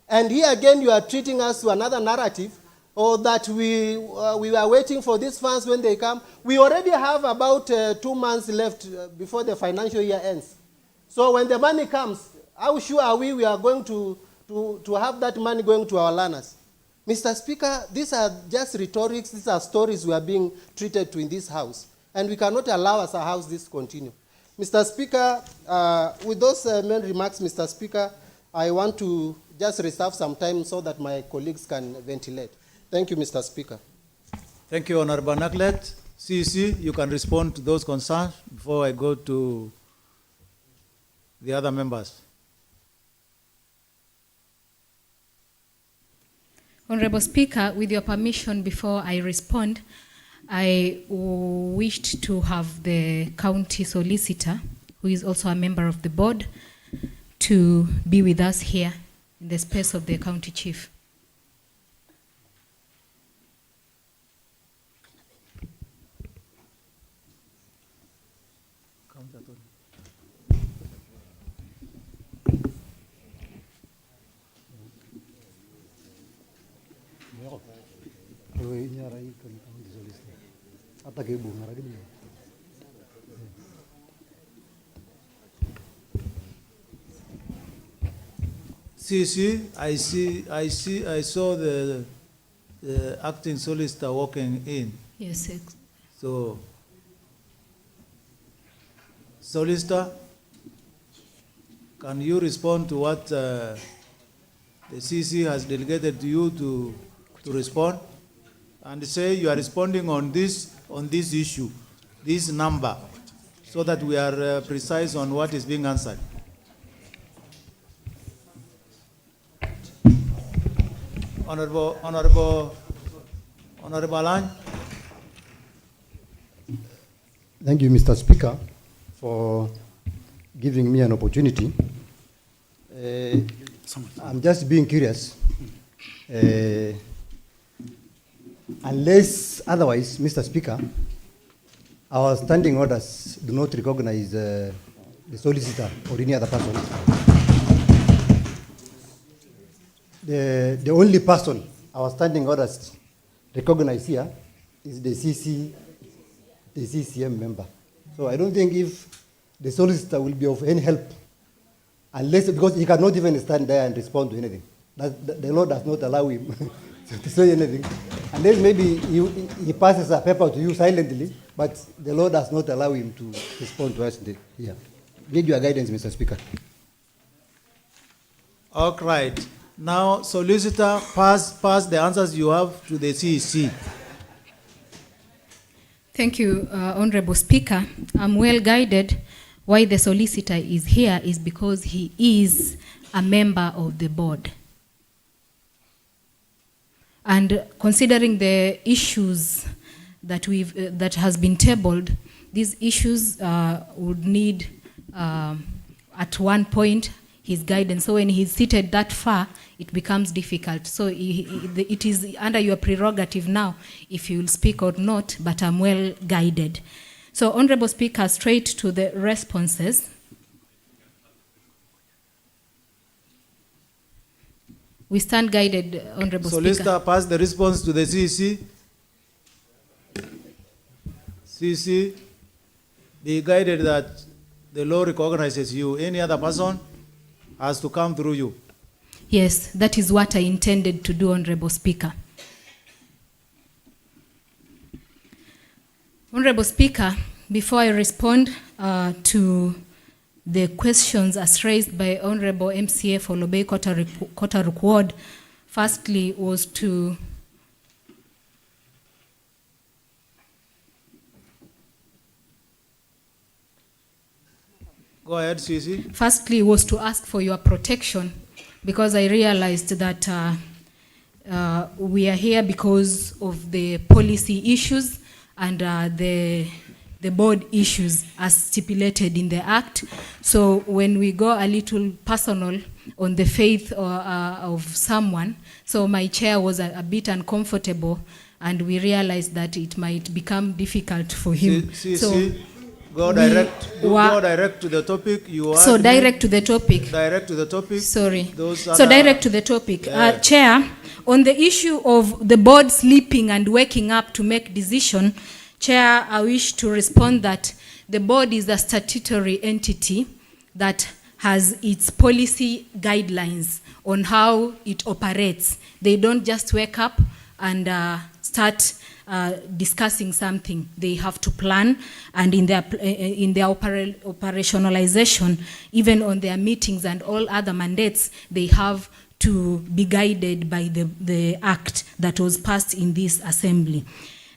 And here again, you are treating us to another narrative, or that we were waiting for these funds when they come. We already have about 2 months left before the financial year ends. So when the money comes, how sure are we are going to have that money going to our learners? Mr. Speaker, these are just rhetorics, these are stories we are being treated to in this house. And we cannot allow as a house this to continue. Mr. Speaker, with those main remarks, Mr. Speaker, I want to just reserve some time so that my colleagues can ventilate. Thank you, Mr. Speaker. Thank you, Honorable Naklet. CEC, you can respond to those concerns before I go to the other members. Honorable Speaker, with your permission, before I respond, I wished to have the county solicitor, who is also a member of the board, to be with us here in the space of the county chief. CC, I saw the acting solicitor walking in. Yes, So, solicitor, can you respond to what the CC has delegated to you to respond? And say you are responding on this issue, this number, so that we are precise on what is being answered. Honorable Alan. Thank you, Mr. Speaker, for giving me an opportunity. I'm just being curious. Unless otherwise, Mr. Speaker, our standing orders do not recognize the solicitor or any other person. the only person our standing orders recognize here is the CCM member. So I don't think if the solicitor will be of any help, unless, because he cannot even stand there and respond to anything. The law does not allow him to say anything. Unless maybe he passes a paper to you silently, but the law does not allow him to respond to us here. Need your guidance, Mr. Speaker. All right. Now, solicitor, pass the answers you have to the CEC. Thank you, Honorable Speaker. I'm well guided. Why the solicitor is here is because he is a member of the board. And considering the issues that that has been tabled, these issues would need at one point his guidance. So when he's seated that far, it becomes difficult. So it is under your prerogative now if you will speak or not, but I'm well guided. So, Honorable Speaker, straight to the responses. We stand guided, Honorable Solicitor, Speaker. pass the response to the CEC. CEC, be guided that the law recognizes you. Any other person has to come through you. Yes, that is what I intended to do, Honorable Speaker. Honorable Speaker, before I respond to the questions as raised by Honorable MCA for Lobey Kotaruk Ward, firstly was to Go ahead, CC. Firstly was to ask for your protection, because I realized that we are here because of the policy issues and the board issues as stipulated in the Act. So when we go a little personal on the faith of someone, so my chair was a bit uncomfortable, and we realized that it might become difficult for him. Go direct to the topic. So direct to the topic. Direct to the topic. Sorry. So direct to the topic. Yeah. Chair, on the issue of the board sleeping and waking up to make decision, Chair, I wish to respond that the board is a statutory entity that has its policy guidelines on how it operates. They don't just wake up and start discussing something. They have to plan, and in their operationalization, even on their meetings and all other mandates, they have to be guided by the Act that was passed in this assembly.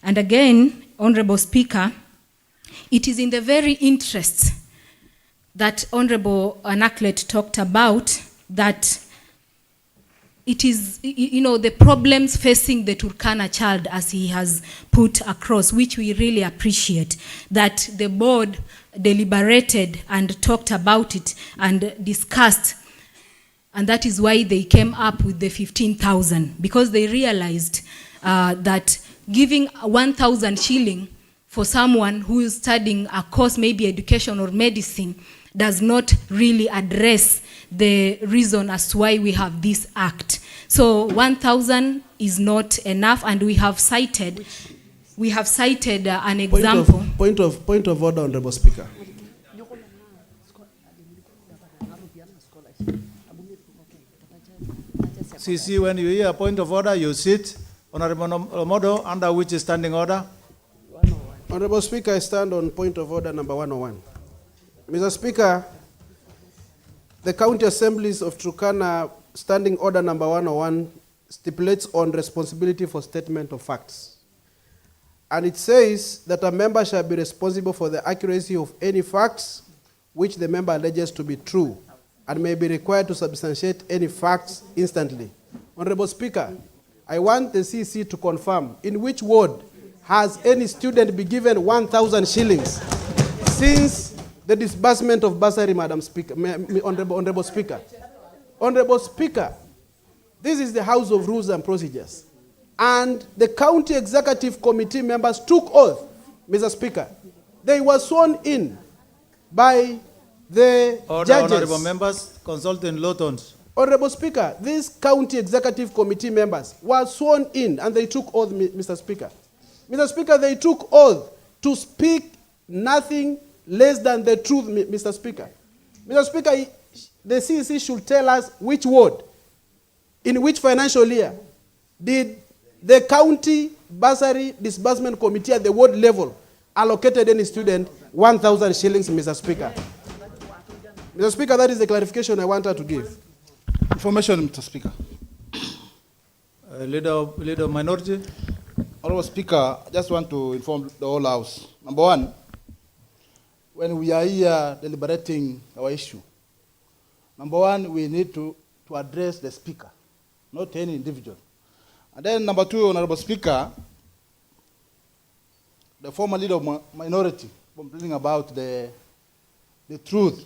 And again, Honorable Speaker, it is in the very interest that Honorable Anaklet talked about, that it is, you know, the problems facing the Turkana child, as he has put across, which we really appreciate, that the board deliberated and talked about it and discussed, and that is why they came up with the 15,000, because they realized that giving 1,000 shilling for someone who is studying a course, maybe education or medicine, does not really address the reason as to why we have this Act. So 1,000 is not enough, and we have cited an example. Point of order, Honorable Speaker. CC, when you hear a point of order, you sit. Honorable Omodo, under which is standing order? Honorable Speaker, I stand on point of order number 101. Mr. Speaker, the County Assemblies of Turkana standing order number 101 stipulates on responsibility for statement of facts. And it says that a member shall be responsible for the accuracy of any facts which the member alleges to be true, and may be required to substantiate any facts instantly. Honorable Speaker, I want the CC to confirm in which ward has any student been given 1,000 shillings since the disbursement of bursary, Madam Speaker, Honorable Speaker. Honorable Speaker, this is the House of Rules and Procedures. And the County Executive Committee members took oath, Mr. Speaker. They were sworn in by the judges. Honorable members, consult in low tones. Honorable Speaker, these county executive committee members were sworn in and they took oath, Mr. Speaker. Mr. Speaker, they took oath to speak nothing less than the truth, Mr. Speaker. Mr. Speaker, the CEC should tell us which ward, in which financial year, did the county bursary disbursement committee at the ward level allocated any student 1,000 shillings, Mr. Speaker. Mr. Speaker, that is the clarification I wanted to give. Information, Mr. Speaker. Leader of Minority. Honorable Speaker, I just want to inform the whole House. Number one, when we are here deliberating our issue, number one, we need to address the Speaker, not any individual. And then number two, Honorable Speaker, the former leader of Minority complaining about the truth.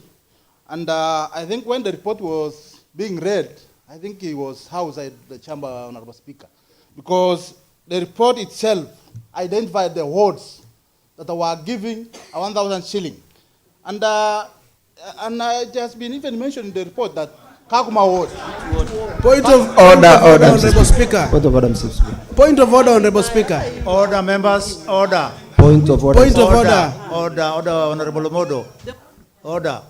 And I think when the report was being read, I think he was outside the chamber, Honorable Speaker, because the report itself identified the wards that were giving a 1,000 shilling. And it has been even mentioned in the report that Kakuma ward. Point of order, Honorable Speaker. Point of order, Mr. Speaker. Point of order, Honorable Speaker. Order, members, order. Point of order. Point of order. Order, Honorable Modo. Order.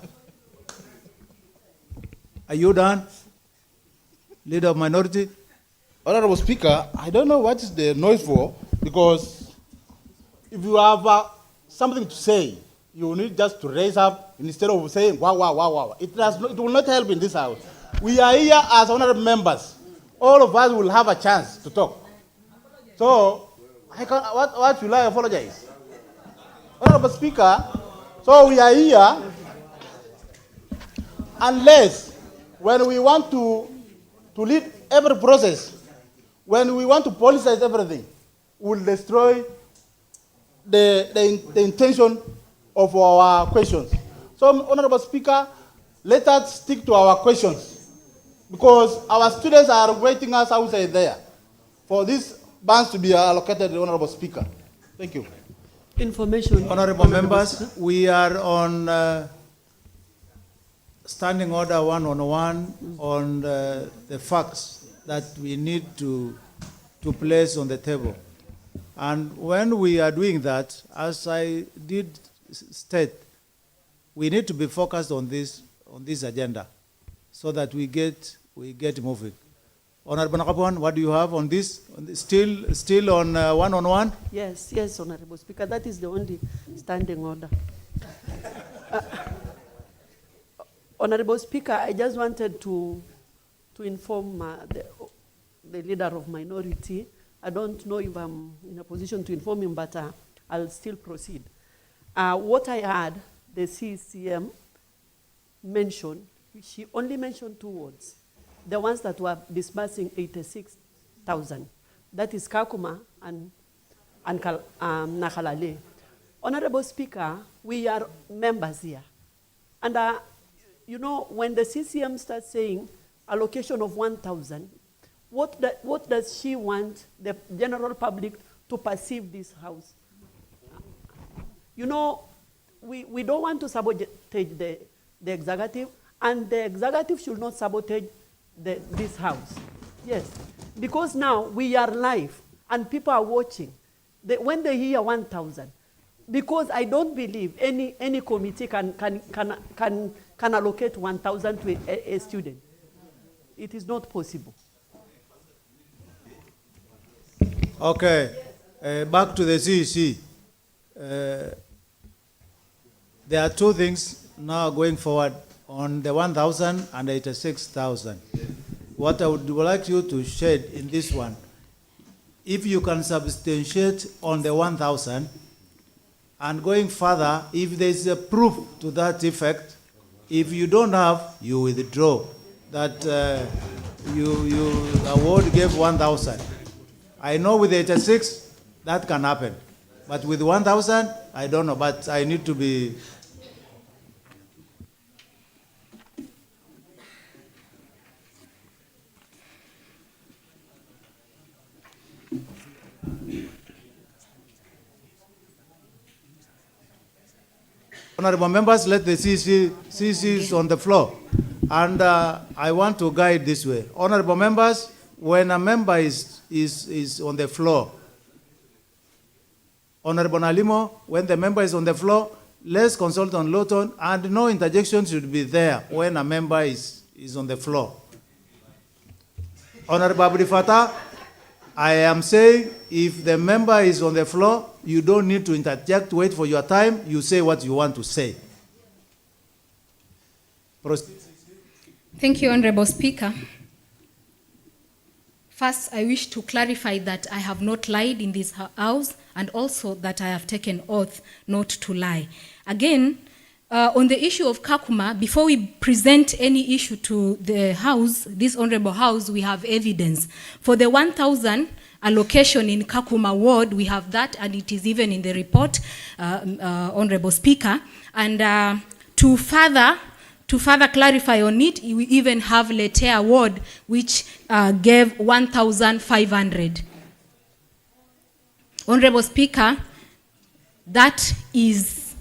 Are you done? Leader of Minority. Honorable Speaker, I don't know what is the noise for, because if you have something to say, you need just to raise up instead of saying wow, wow, wow, wow. It will not help in this House. We are here as honorable members. All of us will have a chance to talk. So, what will I apologize? Honorable Speaker, so we are here unless when we want to lead every process, when we want to politicize everything, we'll destroy the intention of our questions. So, Honorable Speaker, let us stick to our questions, because our students are waiting us outside there for these funds to be allocated, Honorable Speaker. Thank you. Information. Honorable members, we are on standing order 111 on the facts that we need to place on the table. And when we are doing that, as I did state, we need to be focused on this agenda so that we get moving. Honorable Nakapuan, what do you have on this? Still on one-on-one? Yes, Honorable Speaker, that is the only standing order. Honorable Speaker, I just wanted to inform the leader of Minority. I don't know if I'm in a position to inform him, but I'll still proceed. What I had, the CCM mentioned, she only mentioned two words. The ones that were disbursing 86,000. That is Kakuma and Nakalale. Honorable Speaker, we are members here. And you know, when the CCM starts saying allocation of 1,000, what does she want the general public to perceive this House? You know, we don't want to sabotage the executive, and the executive should not sabotage this House. Yes, because now we are live and people are watching. When they hear 1,000, because I don't believe any committee can allocate 1,000 to a student. It is not possible. Okay, back to the CEC. There are two things now going forward on the 1,000 and 86,000. What I would like you to shed in this one, if you can substantiate on the 1,000, and going further, if there is a proof to that effect, if you don't have, you withdraw that award gave 1,000. I know with 86, that can happen. But with 1,000, I don't know, but I need to be... Honorable members, let the CC is on the floor. And I want to guide this way. Honorable members, when a member is on the floor, Honorable Nalimo, when the member is on the floor, let's consult on Lawton, and no interjection should be there when a member is on the floor. Honorable Abdi Fattah, I am saying if the member is on the floor, you don't need to interject, wait for your time, you say what you want to say. Proceed. Thank you, Honorable Speaker. First, I wish to clarify that I have not lied in this house, and also that I have taken oath not to lie. Again, on the issue of Kakuma, before we present any issue to the House, this Honorable House, we have evidence. For the 1,000 allocation in Kakuma ward, we have that, and it is even in the report, Honorable Speaker. And to further clarify on it, we even have Letea ward, which gave 1,500. Honorable Speaker, that is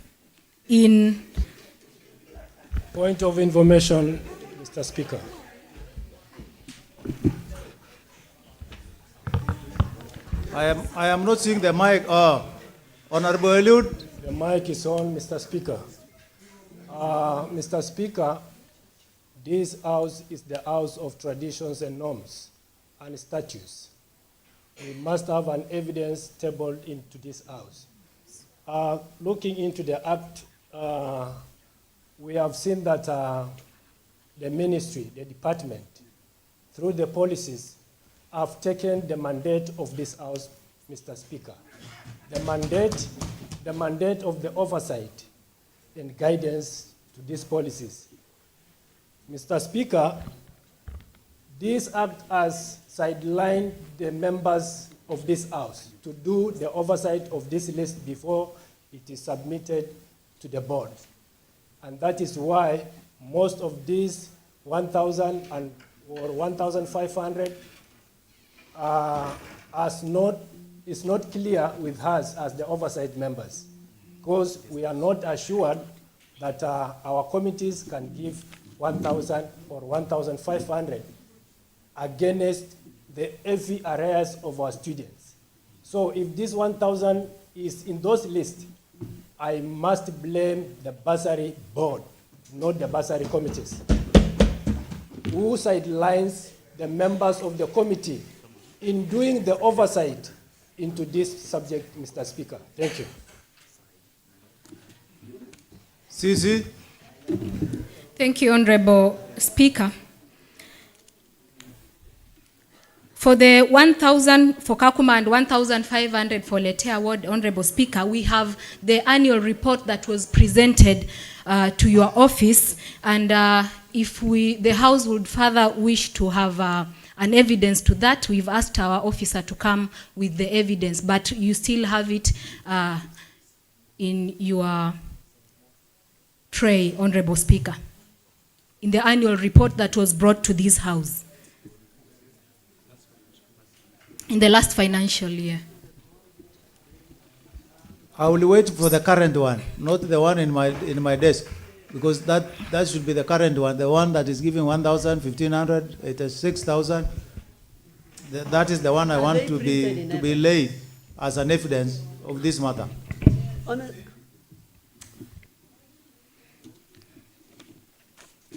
in... Point of information, Mr. Speaker. I am not seeing the mic. Honorable Eliud. The mic is on, Mr. Speaker. Mr. Speaker, this house is the house of traditions and norms and statutes. We must have an evidence tabled into this house. Looking into the act, we have seen that the ministry, the department, through the policies, have taken the mandate of this house, Mr. Speaker. The mandate of the oversight and guidance to these policies. Mr. Speaker, this act has sidelined the members of this house to do the oversight of this list before it is submitted to the board. And that is why most of these 1,000 or 1,500 is not clear with us as the oversight members, because we are not assured that our committees can give 1,000 or 1,500 against the heavy arrears of our students. So if this 1,000 is in those lists, I must blame the bursary board, not the bursary committees, who sidelines the members of the committee in doing the oversight into this subject, Mr. Speaker. Thank you. Sisi. Thank you, Honorable Speaker. For the 1,000 for Kakuma and 1,500 for Letea Ward, Honorable Speaker, we have the annual report that was presented to your office, and if the House would further wish to have an evidence to that, we've asked our officer to come with the evidence, but you still have it in your tray, Honorable Speaker, in the annual report that was brought to this House in the last financial year. I will wait for the current one, not the one in my desk, because that should be the current one, the one that is giving 1,000, 1,500, 86,000. That is the one I want to be laid as an evidence of this matter.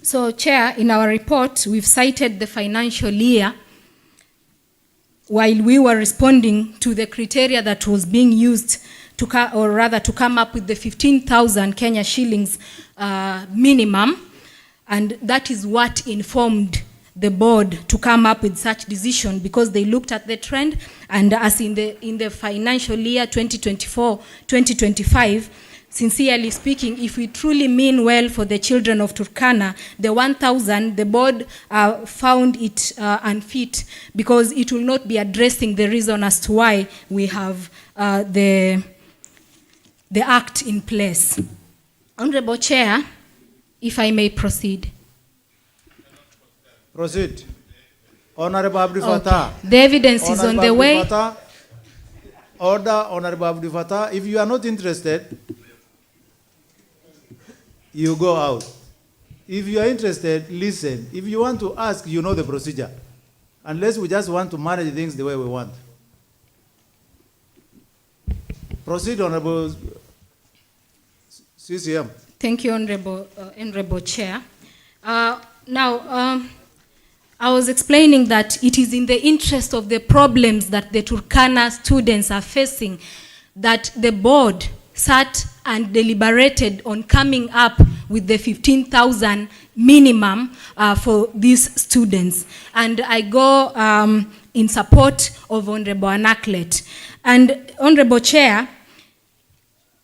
So, Chair, in our report, we've cited the financial year while we were responding to the criteria that was being used to come up with the 15,000 Kenya shillings minimum, and that is what informed the board to come up with such decision, because they looked at the trend, and as in the financial year 2024-2025, sincerely speaking, if we truly mean well for the children of Turkana, the 1,000, the board found it unfit, because it will not be addressing the reason as to why we have the act in place. Honorable Chair, if I may proceed. Proceed. Honorable Abdi Fattah. The evidence is on the way. Order, Honorable Abdi Fattah. If you are not interested, you go out. If you are interested, listen. If you want to ask, you know the procedure. Unless we just want to manage things the way we want. Proceed, Honorable CCM. Thank you, Honorable Chair. Now, I was explaining that it is in the interest of the problems that the Turkana students are facing that the board sat and deliberated on coming up with the 15,000 minimum for these students. And I go in support of Honorable Anacklet. And Honorable Chair,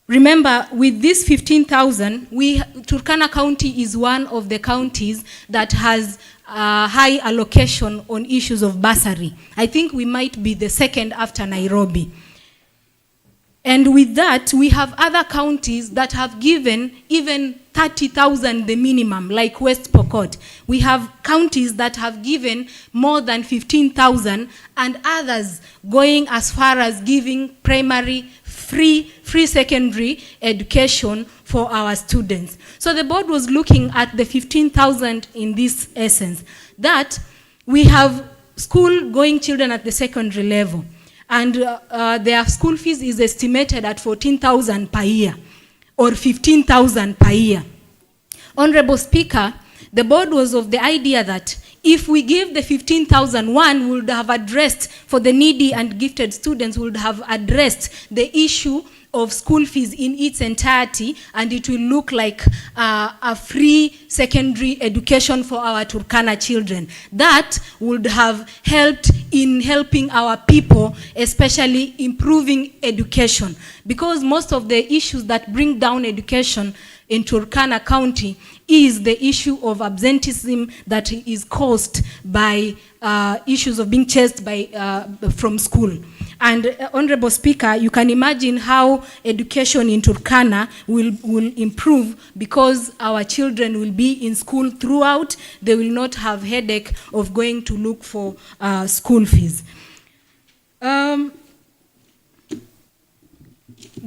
remember, with this 15,000, Turkana County is one of the counties that has high allocation on issues of bursary. I think we might be the second after Nairobi. And with that, we have other counties that have given even 30,000 the minimum, like West Pokot. We have counties that have given more than 15,000, and others going as far as giving primary free secondary education for our students. So the board was looking at the 15,000 in this essence, that we have school-going children at the secondary level, and their school fees is estimated at 14,000 per year, or 15,000 per year. Honorable Speaker, the board was of the idea that if we give the 15,000, one would have addressed, for the needy and gifted students, would have addressed the issue of school fees in its entirety, and it will look like a free secondary education for our Turkana children. That would have helped in helping our people, especially improving education, because most of the issues that bring down education in Turkana County is the issue of absenteeism that is caused by issues of being chased from school. And Honorable Speaker, you can imagine how education in Turkana will improve, because our children will be in school throughout. They will not have headache of going to look for school fees.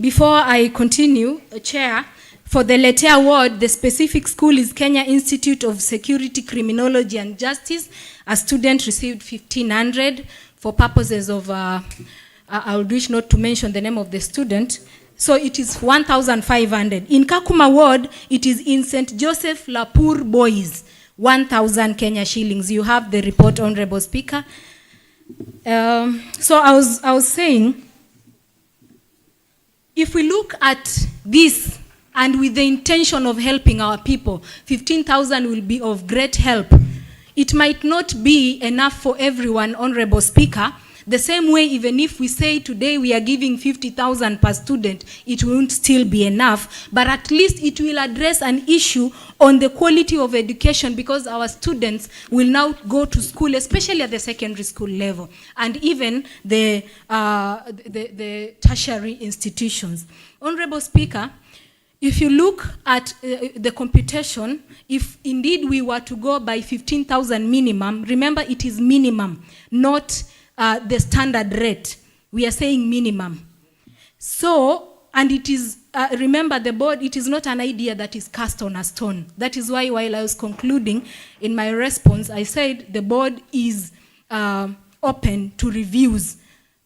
Before I continue, Chair, for the Lete Award, the specific school is Kenya Institute of Security, Criminology and Justice. A student received 1,500 for purposes of, I would wish not to mention the name of the student. So it is 1,500. In Kakuma Ward, it is in St. Joseph Lapur Boys, 1,000 Kenya shillings. You have the report, Honorable Speaker. So I was saying, if we look at this, and with the intention of helping our people, 15,000 will be of great help. It might not be enough for everyone, Honorable Speaker. The same way, even if we say today we are giving 50,000 per student, it won't still be enough, but at least it will address an issue on the quality of education, because our students will now go to school, especially at the secondary school level, and even the tertiary institutions. Honorable Speaker, if you look at the computation, if indeed we were to go by 15,000 minimum, remember it is minimum, not the standard rate. We are saying minimum. So, and it is, remember the board, it is not an idea that is cast on a stone. That is why while I was concluding in my response, I said the board is open to reviews,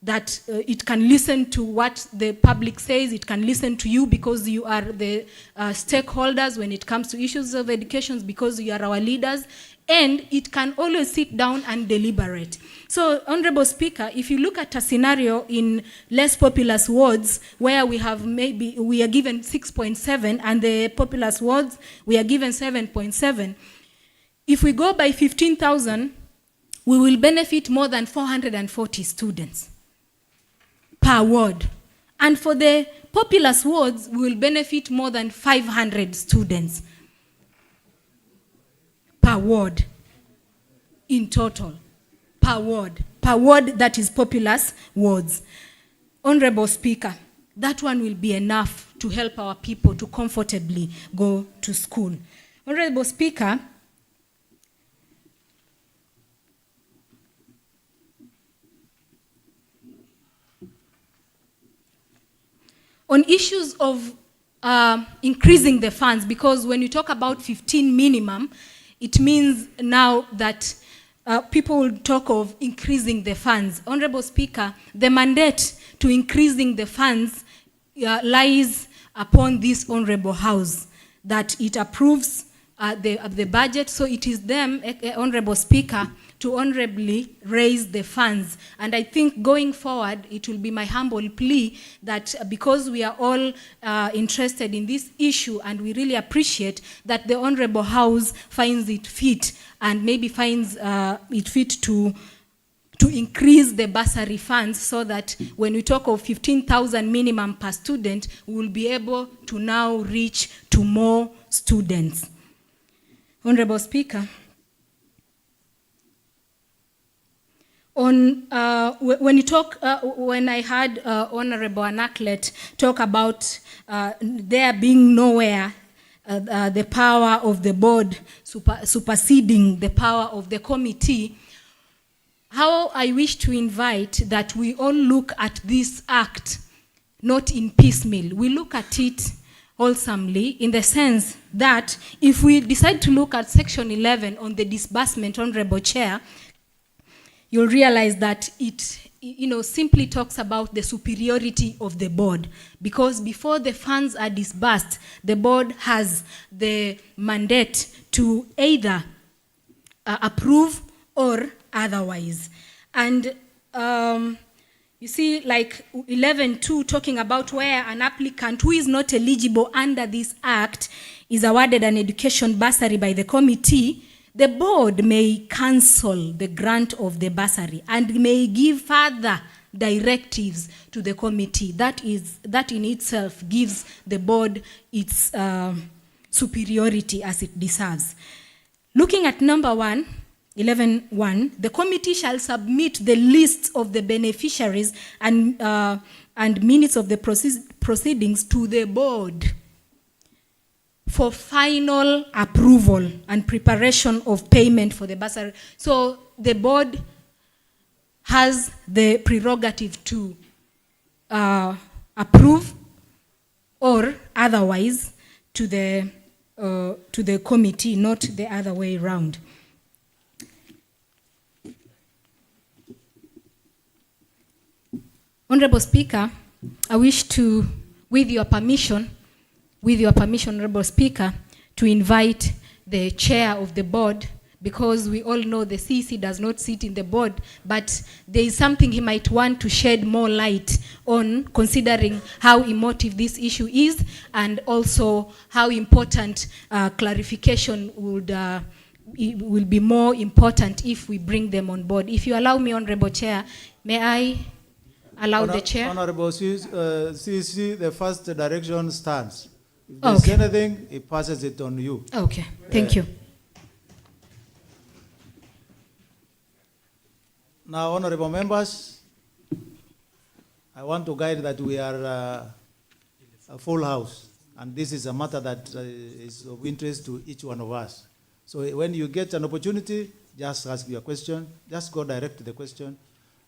that it can listen to what the public says, it can listen to you because you are the stakeholders when it comes to issues of education, because you are our leaders, and it can always sit down and deliberate. So, Honorable Speaker, if you look at a scenario in less populous wards where we have maybe, we are given 6.7 and the populous wards, we are given 7.7, if we go by 15,000, we will benefit more than 440 students per ward. And for the populous wards, we will benefit more than 500 students per ward in total, per ward that is populous wards. Honorable Speaker, that one will be enough to help our people to comfortably go to school. Honorable Speaker, on issues of increasing the funds, because when you talk about 15 minimum, it means now that people will talk of increasing the funds. Honorable Speaker, the mandate to increasing the funds lies upon this Honorable House, that it approves the budget, so it is them, Honorable Speaker, to honorably raise the funds. And I think going forward, it will be my humble plea that because we are all interested in this issue and we really appreciate that the Honorable House finds it fit and maybe finds it fit to increase the bursary funds, so that when we talk of 15,000 minimum per student, we will be able to now reach to more students. Honorable Speaker, on when I heard Honorable Anaklet talk about there being nowhere the power of the board superseding the power of the committee, how I wish to invite that we all look at this act not in piecemeal. We look at it wholesomely, in the sense that if we decide to look at section 11 on the disbursement, Honorable Chair, you'll realize that it simply talks about the superiority of the board, because before the funds are disbursed, the board has the mandate to either approve or otherwise. And you see, like 11.2 talking about where an applicant who is not eligible under this act is awarded an education bursary by the committee, the board may cancel the grant of the bursary and may give further directives to the committee. That in itself gives the board its superiority as it deserves. Looking at number 1, 11.1, the committee shall submit the list of the beneficiaries and minutes of the proceedings to the board for final approval and preparation of payment for the bursary. So the board has the prerogative to approve or otherwise to the committee, not the other way around. Honorable Speaker, I wish to, with your permission, Honorable Speaker, to invite the chair of the board, because we all know the CC does not sit in the board, but there is something he might want to shed more light on, considering how emotive this issue is, and also how important clarification will be more important if we bring them on board. If you allow me, Honorable Chair, may I allow the chair? Honorable CC, the first direction stands. If there's anything, he passes it on you. Okay, thank you. Now, honorable members, I want to guide that we are a full house, and this is a matter that is of interest to each one of us. So when you get an opportunity, just ask your question, just go direct to the question,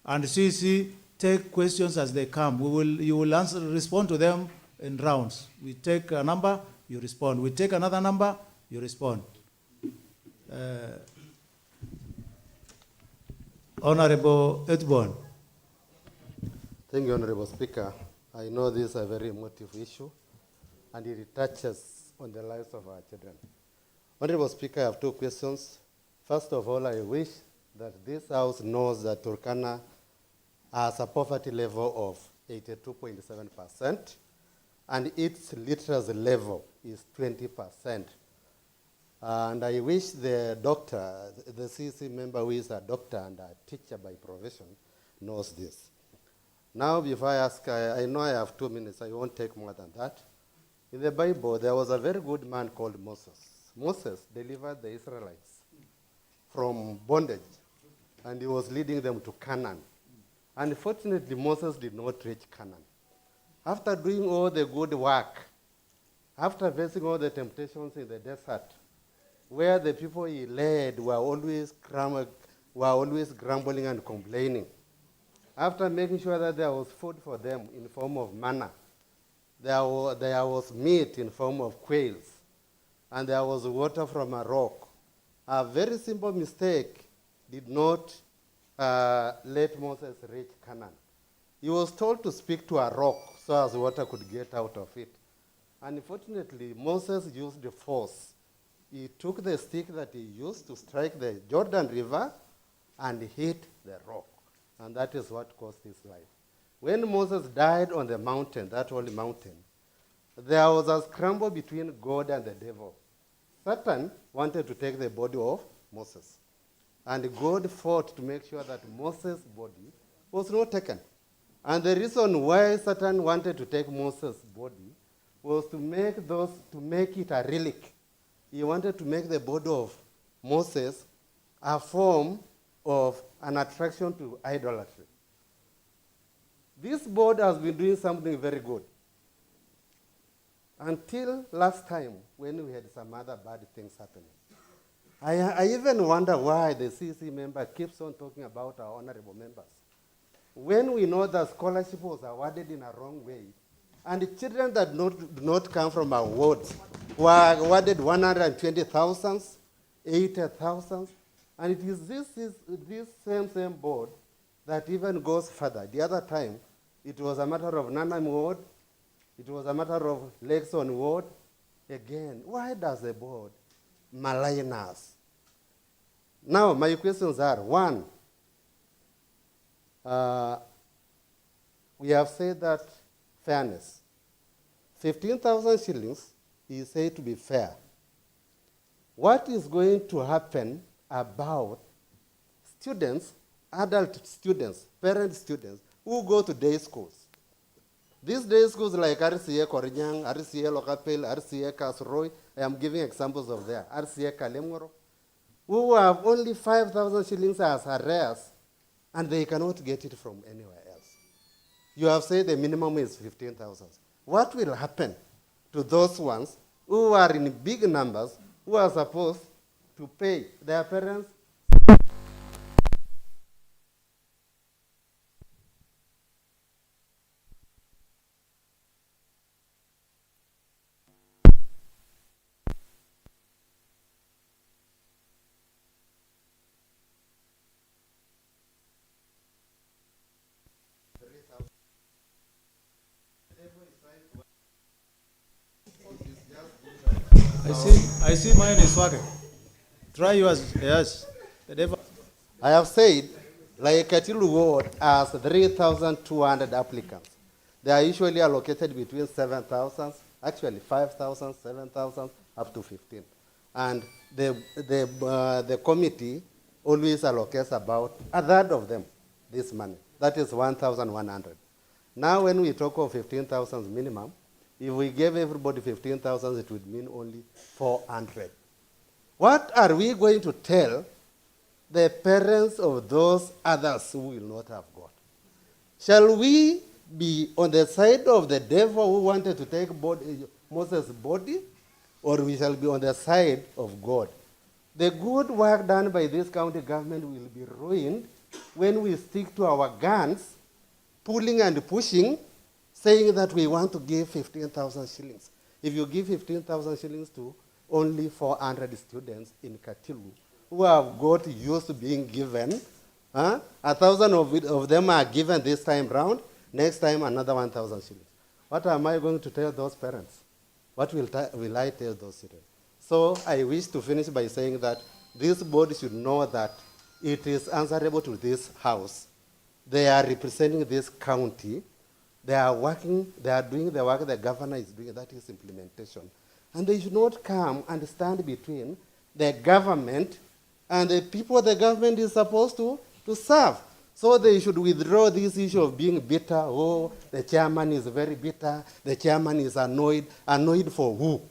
and CC, take questions as they come. You will respond to them in rounds. We take a number, you respond. We take another number, you respond. Honorable Edborn. Thank you, Honorable Speaker. I know this is a very emotive issue, and it touches on the lives of our children. Honorable Speaker, I have 2 questions. First of all, I wish that this House knows that Turkana has a poverty level of 82.7%, and its literacy level is 20%. And I wish the doctor, the CC member who is a doctor and a teacher by profession, knows this. Now, before I ask, I know I have 2 minutes, I won't take more than that. In the Bible, there was a very good man called Moses. Moses delivered the Israelites from bondage, and he was leading them to Canaan. Unfortunately, Moses did not reach Canaan. After doing all the good work, after facing all the temptations in the desert, where the people he led were always grumbling and complaining, after making sure that there was food for them in the form of manna, there was meat in form of quails, and there was water from a rock. A very simple mistake did not let Moses reach Canaan. He was told to speak to a rock so as water could get out of it. Unfortunately, Moses used the force. He took the stick that he used to strike the Jordan River and hit the rock. And that is what cost his life. When Moses died on the mountain, that holy mountain, there was a scramble between God and the devil. Satan wanted to take the body of Moses. And God fought to make sure that Moses' body was not taken. And the reason why Satan wanted to take Moses' body was to make it a relic. He wanted to make the body of Moses a form of an attraction to idolatry. This board has been doing something very good. Until last time, when we had some other bad things happening. I even wonder why the CC member keeps on talking about our honorable members. When we know that scholarship was awarded in a wrong way, and the children that do not come from our wards were awarded 120,000, 80,000, and it is this same board that even goes further. The other time, it was a matter of Nanam ward, it was a matter of Lexon ward. Again, why does the board malign us? Now, my questions are, one, we have said that fairness. 15,000 shillings is said to be fair. What is going to happen about students, adult students, parent students, who go to day schools? These day schools like RCA Korinyang, RCA Lokapel, RCA Kasroi, I am giving examples of there, RCA Kalemgoro, who have only 5,000 shillings as arrears, and they cannot get it from anywhere else. You have said the minimum is 15,000. What will happen to those ones who are in big numbers, who are supposed to pay their parents? I see mine is working. Try yours, yes. The devil. I have said, like Katilu Ward has 3,200 applicants. They are usually allocated between 7,000, actually 5,000, 7,000, up to 15. And the committee always allocates about a third of them this money. That is 1,100. Now when we talk of 15,000 minimum, if we gave everybody 15,000, it would mean only 400. What are we going to tell the parents of those others who will not have God? Shall we be on the side of the devil who wanted to take Moses' body, or we shall be on the side of God? The good work done by this county government will be ruined when we stick to our guns, pulling and pushing, saying that we want to give 15,000 shillings. If you give 15,000 shillings to only 400 students in Katilu, who have got used to being given, 1,000 of them are given this time round, next time another 1,000 shillings. What am I going to tell those parents? What will I tell those students? So I wish to finish by saying that this board should know that it is answerable to this house. They are representing this county. They are working, they are doing the work the governor is doing, that is implementation. And they should not come and stand between the government and the people the government is supposed to serve. So they should withdraw this issue of being bitter. Oh, the chairman is very bitter, the chairman is annoyed. Annoyed for who?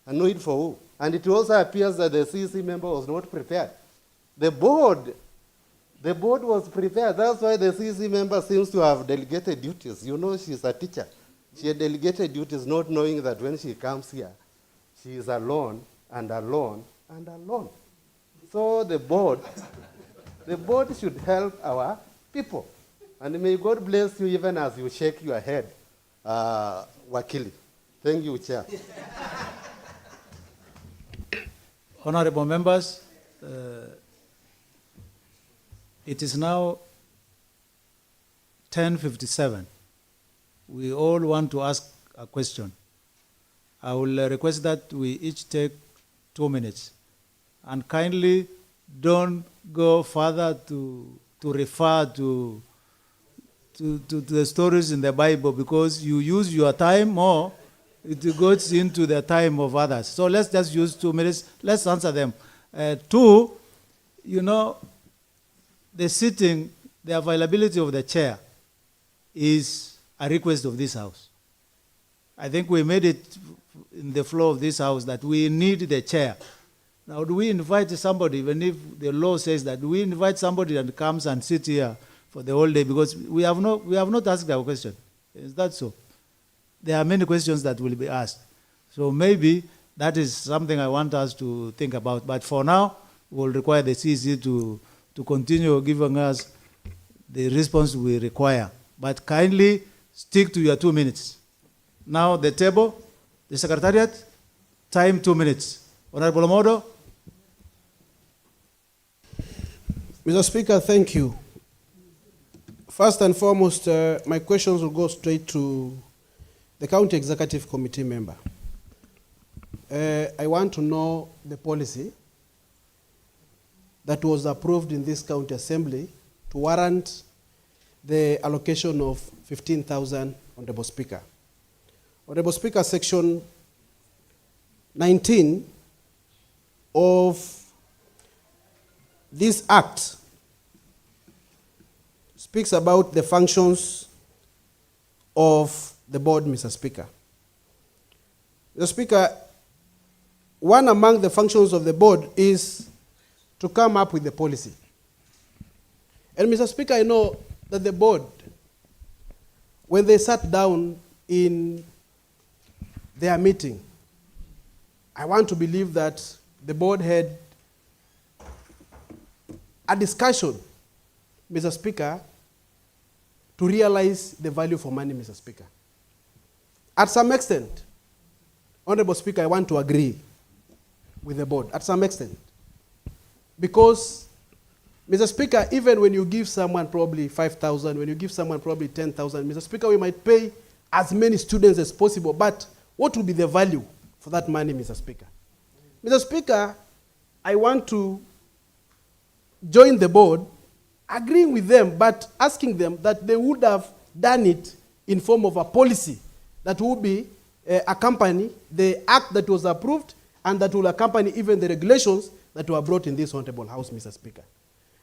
Annoyed for who? And it also appears that the CC member was not prepared. The board was prepared. That's why the CC member seems to have delegated duties. You know, she's a teacher. She had delegated duties not knowing that when she comes here, she is alone and alone and alone. So the board should help our people. And may God bless you even as you shake your head. wakili. Thank you, Chair. Honorable members, it is now 10:57. We all want to ask a question. I will request that we each take 2 minutes. And kindly don't go further to refer to the stories in the Bible, because you use your time more, it goes into the time of others. So let's just use 2 minutes. Let's answer them. Two, the sitting, the availability of the chair is a request of this house. I think we made it in the flow of this house that we need the chair. Now, do we invite somebody, even if the law says that, do we invite somebody that comes and sit here for the whole day? Because we have not asked our question. Is that so? There are many questions that will be asked. So maybe that is something I want us to think about. But for now, we'll require the CEC to continue giving us the response we require. But kindly stick to your 2 minutes. Now the table, the Secretariat, time 2 minutes. Honorable Omodo. Mr. Speaker, thank you. First and foremost, my questions will go straight to the County Executive Committee member. I want to know the policy that was approved in this county assembly to warrant the allocation of 15,000, Honorable Speaker. Honorable Speaker, Section 19 of this Act speaks about the functions of the board, Mr. Speaker. Mr. Speaker, one among the functions of the board is to come up with the policy. And Mr. Speaker, I know that the board, when they sat down in their meeting, I want to believe that the board had a discussion, Mr. Speaker, to realize the value for money, Mr. Speaker. At some extent, Honorable Speaker, I want to agree with the board, at some extent. Because, Mr. Speaker, even when you give someone probably 5,000, when you give someone probably 10,000, Mr. Speaker, we might pay as many students as possible, but what will be the value for that money, Mr. Speaker? Mr. Speaker, I want to join the board, agreeing with them, but asking them that they would have done it in form of a policy that would be accompany the act that was approved and that will accompany even the regulations that were brought in this honorable house, Mr. Speaker.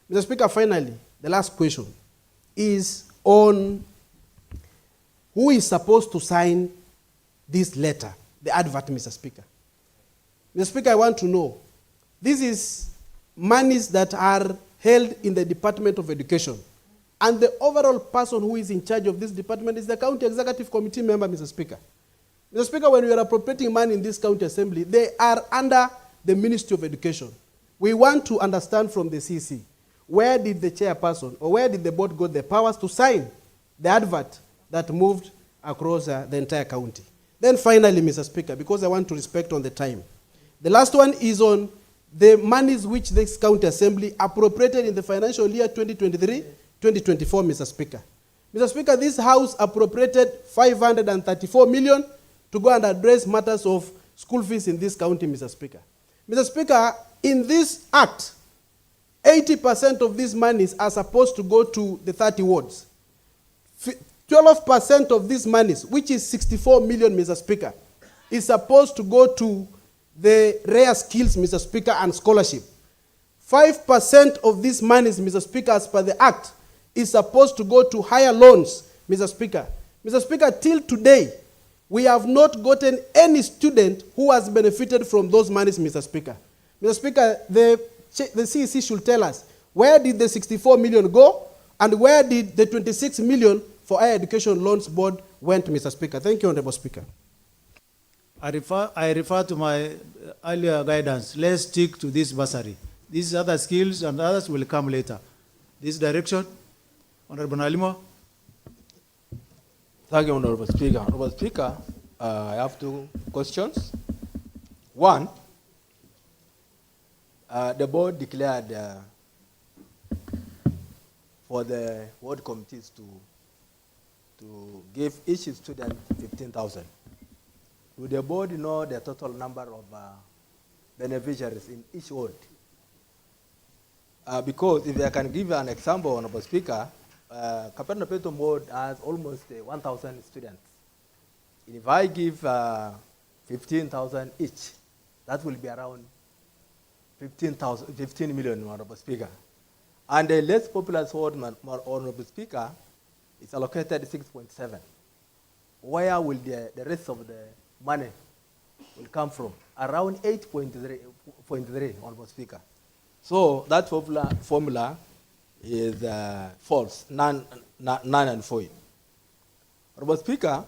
Mr. Speaker, finally, the last question is on who is supposed to sign this letter, the advert, Mr. Speaker. Mr. Speaker, I want to know, this is monies that are held in the Department of Education, and the overall person who is in charge of this department is the County Executive Committee member, Mr. Speaker. Mr. Speaker, when we are appropriating money in this county assembly, they are under the Ministry of Education. We want to understand from the CC, where did the chairperson or where did the board get the powers to sign the advert that moved across the entire county? Then finally, Mr. Speaker, because I want to respect on the time, the last one is on the monies which this county assembly appropriated in the financial year 2023-2024, Mr. Speaker. Mr. Speaker, this house appropriated 534 million to go and address matters of school fees in this county, Mr. Speaker. Mr. Speaker, in this act, 80% of these monies are supposed to go to the 30 wards. 12% of these monies, which is 64 million, Mr. Speaker, is supposed to go to the rare skills, Mr. Speaker, and scholarship. 5% of these monies, Mr. Speaker, as per the act, is supposed to go to higher loans, Mr. Speaker. Mr. Speaker, till today, we have not gotten any student who has benefited from those monies, Mr. Speaker. Mr. Speaker, the CEC should tell us, where did the 64 million go, and where did the 26 million for higher education loans board went, Mr. Speaker? Thank you, Honorable Speaker. I refer to my earlier guidance. Let's stick to this bursary. These other skills and others will come later. This direction, Honorable Nalimo. Thank you, Honorable Speaker. Honorable Speaker, I have two questions. One, the board declared for the ward committees to give each student 15,000. Do the board know the total number of beneficiaries in each ward? Because if I can give you an example, Honorable Speaker, Kaperna Peto ward has almost 1,000 students. If I give 15,000 each, that will be around 15 million, Honorable Speaker. And the less populous ward, Honorable Speaker, is allocated 6.7. Where will the rest of the money will come from? Around 8.3, Honorable Speaker. So that formula is false, none and void. Honorable Speaker,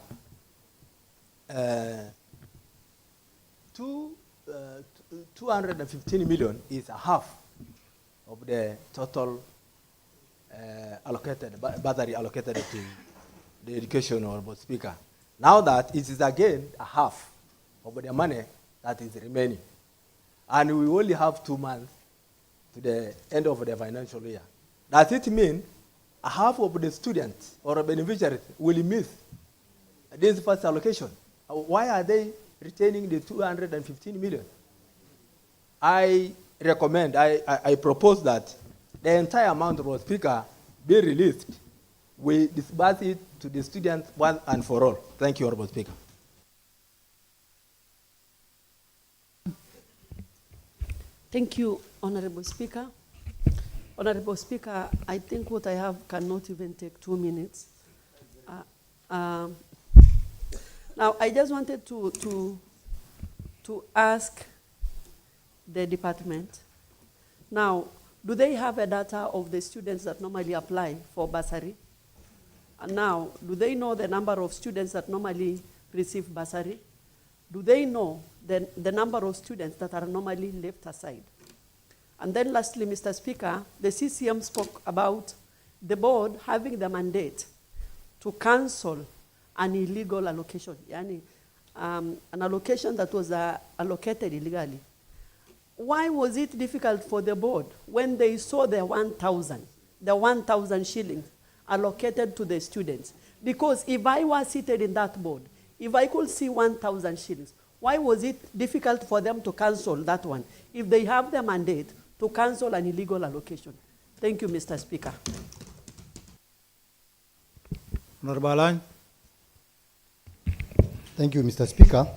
215 million is a half of the total allocated, battery allocated to the education, Honorable Speaker. Now that it is again a half of the money that is remaining. And we only have 2 months to the end of the financial year. Does it mean a half of the students or beneficiaries will miss this first allocation? Why are they retaining the 215 million? I recommend, I propose that the entire amount, Honorable Speaker, be released. We disburse it to the students once and for all. Thank you, Honorable Speaker. Thank you, Honorable Speaker. Honorable Speaker, I think what I have cannot even take 2 minutes. Now, I just wanted to ask the department. Now, do they have a data of the students that normally apply for bursary? And now, do they know the number of students that normally receive bursary? Do they know the number of students that are normally left aside? And then lastly, Mr. Speaker, the CCM spoke about the board having the mandate to cancel an illegal allocation, yani, an allocation that was allocated illegally. Why was it difficult for the board when they saw the 1,000 shillings allocated to the students? Because if I was seated in that board, if I could see 1,000 shillings, why was it difficult for them to cancel that one if they have the mandate to cancel an illegal allocation? Thank you, Mr. Speaker. Honorable Alany. Thank you, Mr. Speaker.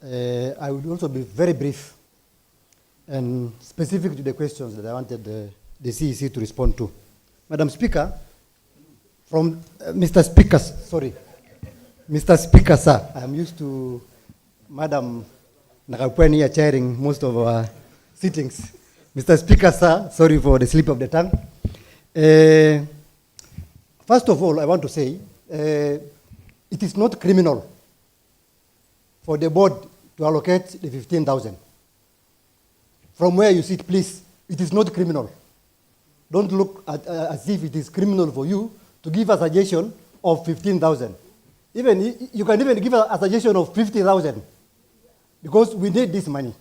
I would also be very brief and specific to the questions that I wanted the CEC to respond to. Madam Speaker, from Mr. Speaker, Mr. Speaker, sir, I am used to Madam Nakapweni chairing most of our sittings. Mr. Speaker, sir, sorry for the slip of the tongue. First of all, I want to say, it is not criminal for the board to allocate the 15,000. From where you sit, please, it is not criminal. Don't look at as if it is criminal for you to give a suggestion of 15,000. Even you can even give a suggestion of 50,000 because we need this money.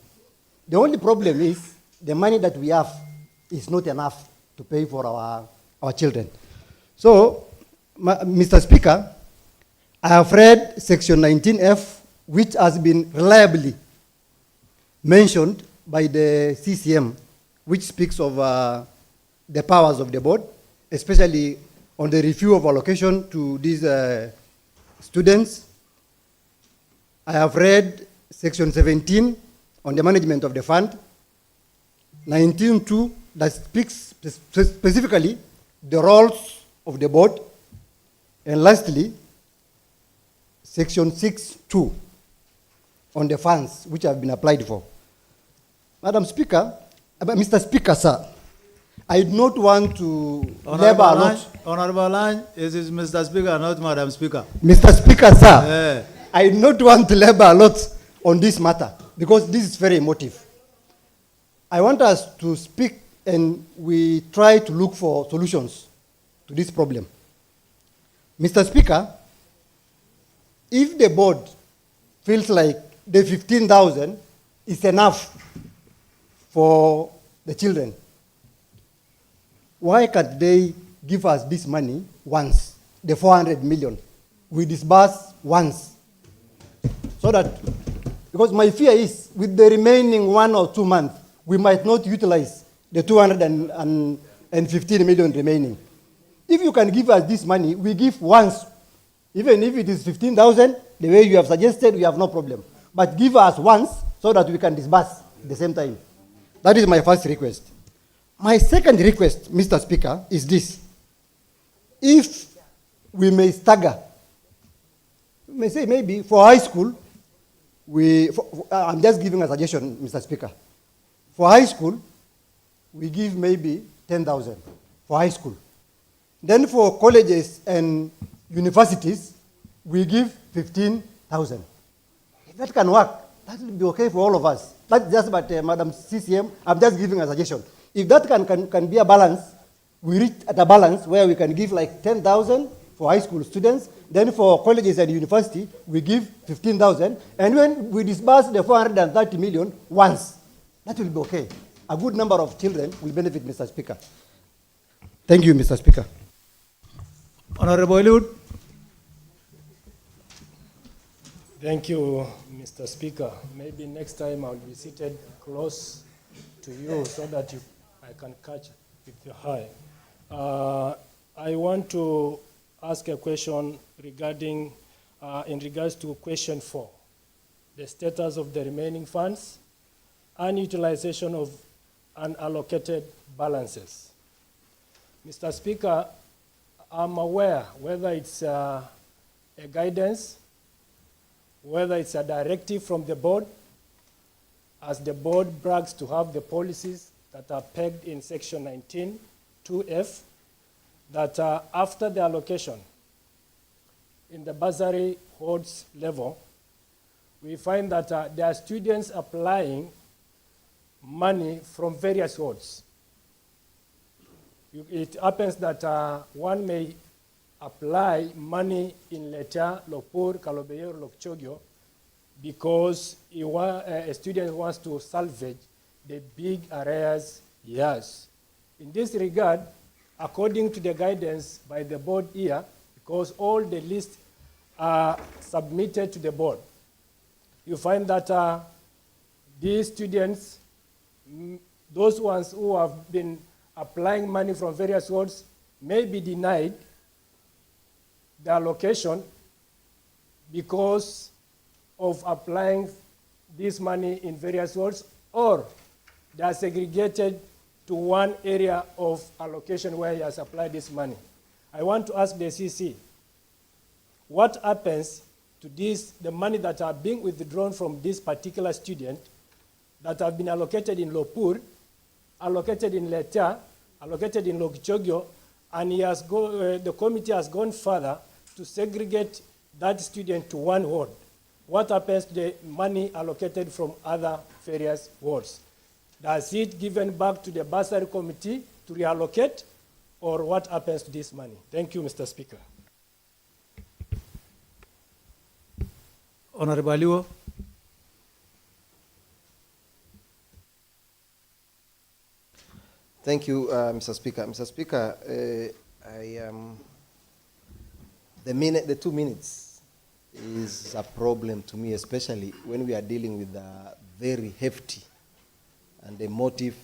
The only problem is the money that we have is not enough to pay for our children. So, Mr. Speaker, I have read Section 19F, which has been reliably mentioned by the CCM, which speaks of the powers of the board, especially on the review of allocation to these students. I have read Section 17 on the management of the fund, 19.2 that speaks specifically the roles of the board, and lastly, Section 6.2 on the funds which have been applied for. Madam Speaker, Mr. Speaker, sir, I do not want to labor a lot. Honorable Alany, it is Mr. Speaker, not Madam Speaker. Mr. Speaker, sir, I do not want to labor a lot on this matter because this is very emotive. I want us to speak and we try to look for solutions to this problem. Mr. Speaker, if the board feels like the 15,000 is enough for the children, why can't they give us this money once, the 400 million? We disburse once. So that, because my fear is with the remaining 1 or 2 months, we might not utilize the 215 million remaining. If you can give us this money, we give once. Even if it is 15,000, the way you have suggested, we have no problem. But give us once so that we can disburse at the same time. That is my first request. My second request, Mr. Speaker, is this. If we may stagger, we may say maybe for high school, I'm just giving a suggestion, Mr. Speaker. For high school, we give maybe 10,000 for high school. Then for colleges and universities, we give 15,000. If that can work, that will be okay for all of us. That's just about Madam CCM, I'm just giving a suggestion. If that can be a balance, we reach at a balance where we can give like 10,000 for high school students, then for colleges and university, we give 15,000, and when we disburse the 430 million once, that will be okay. A good number of children will benefit, Mr. Speaker. Thank you, Mr. Speaker. Honorable Eliud. Thank you, Mr. Speaker. Maybe next time I'll be seated close to you so that I can catch with your eye. I want to ask a question regarding, in regards to question 4, the status of the remaining funds and utilization of unallocated balances. Mr. Speaker, I'm aware whether it's a guidance, whether it's a directive from the board, as the board brags to have the policies that are pegged in section 19(2)(f), that after the allocation in the bursary wards level, we find that there are students applying money from various wards. It happens that one may apply money in Leta, Lopur, Kalobeyo, Lokchogyo, because a student wants to salvage the big arrears he has. In this regard, according to the guidance by the board here, because all the lists are submitted to the board, you find that these students, those ones who have been applying money from various wards, may be denied the allocation because of applying this money in various wards, or they are segregated to one area of allocation where he has applied this money. I want to ask the CC, what happens to the money that are being withdrawn from this particular student that have been allocated in Lopur, allocated in Leta, allocated in Lokchogyo, and the committee has gone further to segregate that student to one ward? What happens to the money allocated from other various wards? Does it given back to the bursary committee to reallocate, or what happens to this money? Thank you, Mr. Speaker. Honorable Aliwo. Thank you, Mr. Speaker. Mr. Speaker, the 2 minutes is a problem to me, especially when we are dealing with a very hefty and emotive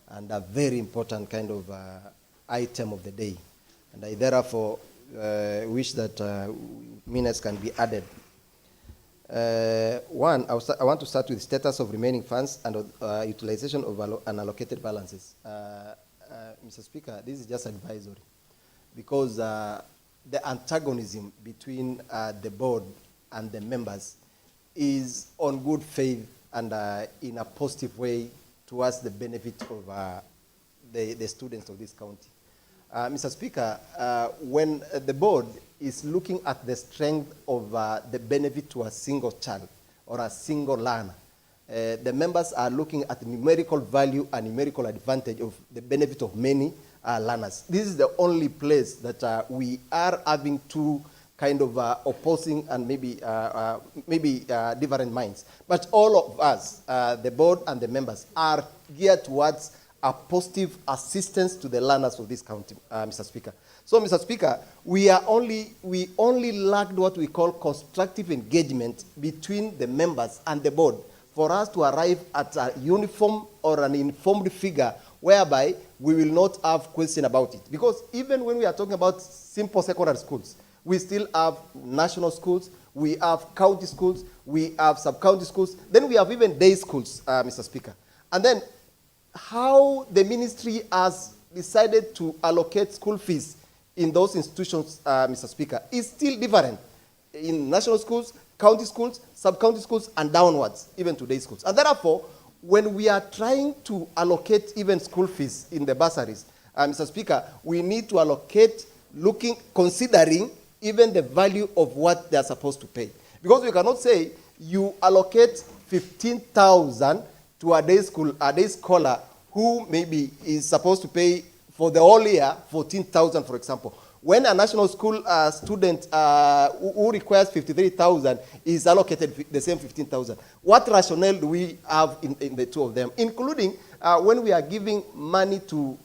and a very important kind of item of the day. And I therefore wish that minutes can be added. One, I want to start with status of remaining funds and utilization of unallocated balances. Mr. Speaker, this is just advisory, because the antagonism between the board and the members is on good faith and in a positive way towards the benefit of the students of this county. Mr. Speaker, when the board is looking at the strength of the benefit to a single child or a single learner, the members are looking at numerical value and numerical advantage of the benefit of many learners. This is the only place that we are having two kind of opposing and maybe different minds. But all of us, the board and the members, are geared towards a positive assistance to the learners of this county, Mr. Speaker. So, Mr. Speaker, we only lacked what we call constructive engagement between the members and the board for us to arrive at a uniform or an informed figure whereby we will not have question about it. Because even when we are talking about simple secondary schools, we still have national schools, we have county schools, we have sub-county schools, then we have even day schools, Mr. Speaker. And then how the ministry has decided to allocate school fees in those institutions, Mr. Speaker, is still different in national schools, county schools, sub-county schools, and downwards, even to day schools. And therefore, when we are trying to allocate even school fees in the bursaries, Mr. Speaker, we need to allocate considering even the value of what they are supposed to pay. Because we cannot say you allocate 15,000 to a day scholar who maybe is supposed to pay for the whole year 14,000, for example. When a national school student who requires 53,000 is allocated the same 15,000, what rationale do we have in the two of them? Including when we are giving money to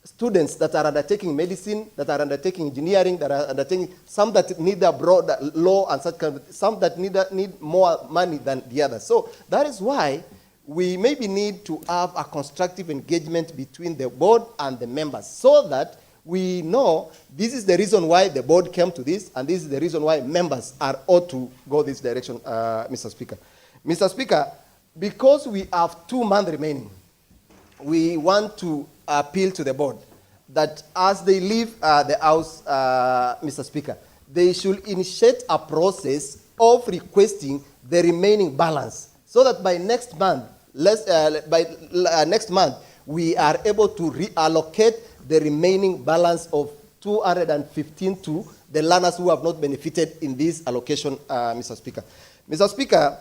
students that are undertaking medicine, that are undertaking engineering, that are undertaking, some that need a broad law and such kind of, some that need more money than the others. So that is why we maybe need to have a constructive engagement between the board and the members so that we know this is the reason why the board came to this, and this is the reason why members ought to go this direction, Mr. Speaker. Mr. Speaker, because we have 2 months remaining, we want to appeal to the board that as they leave the House, Mr. Speaker, they should initiate a process of requesting the remaining balance so that by next month, next month, we are able to reallocate the remaining balance of 215 to the learners who have not benefited in this allocation, Mr. Speaker. Mr. Speaker,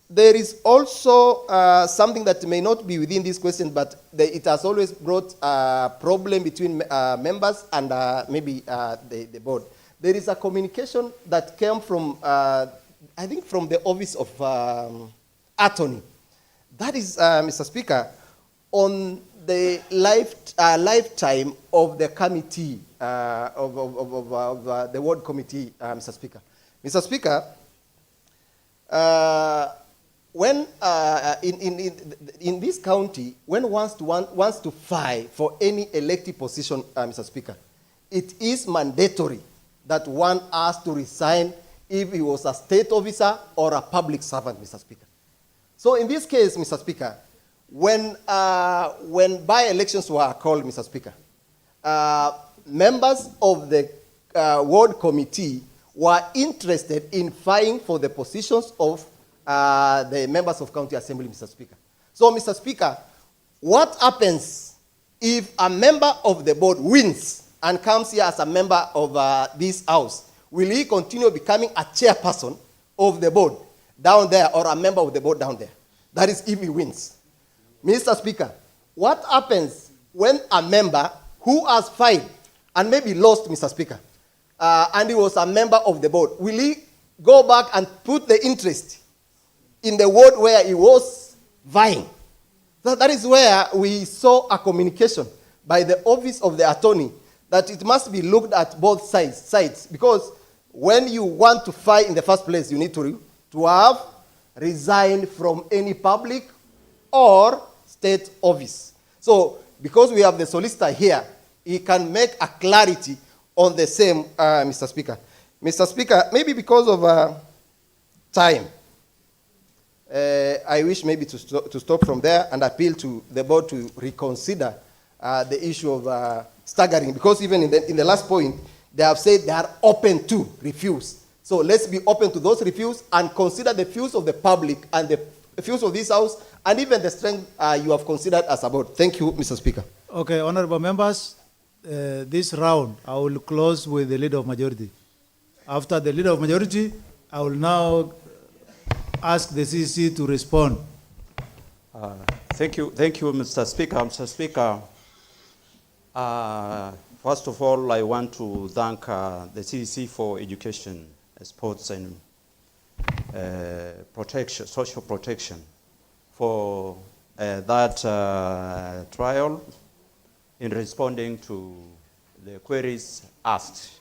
there is also something that may not be within this question, but it has always brought a problem between members and maybe the board. There is a communication that came from, I think, from the office of attorney. That is, Mr. Speaker, on the lifetime of the committee, of the ward committee, Mr. Speaker. Mr. Speaker, when in this county, when one wants to file for any elected position, Mr. Speaker, it is mandatory that one has to resign if he was a state officer or a public servant, Mr. Speaker. So in this case, Mr. Speaker, when by-elections were called, Mr. Speaker, members of the ward committee were interested in vying for the positions of the members of county assembly, Mr. Speaker. So, Mr. Speaker, what happens if a member of the board wins and comes here as a member of this house? Will he continue becoming a chairperson of the board down there or a member of the board down there? That is if he wins. Mr. Speaker, what happens when a member who has filed and maybe lost, Mr. Speaker, and he was a member of the board, will he go back and put the interest in the ward where he was vying? So that is where we saw a communication by the office of the attorney that it must be looked at both sides, because when you want to fight in the first place, you need to have resigned from any public or state office. So, because we have the solicitor here, he can make a clarity on the same, Mr. Speaker. Mr. Speaker, maybe because of time, I wish maybe to stop from there and appeal to the board to reconsider the issue of staggering, because even in the last point, they have said they are open to refuse. So let's be open to those refuse and consider the views of the public and the views of this house and even the strength you have considered as a board. Thank you, Mr. Speaker. Okay, honorable members, this round, I will close with the leader of majority. After the leader of majority, I will now ask the CC to respond. Thank you, Mr. Speaker. Mr. Speaker, first of all, I want to thank the CDC for education, sports, and protection, social protection, for that trial in responding to the queries asked.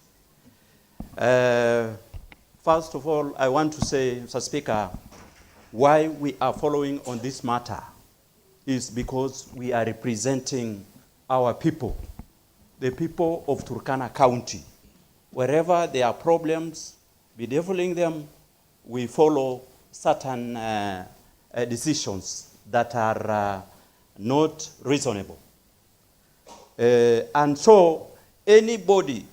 First of all, I want to say, Mr. Speaker, why we are following on this matter is because we are representing our people, the people of Turkana County. Wherever there are problems, bedeviling them, we follow certain decisions that are not reasonable. And so anybody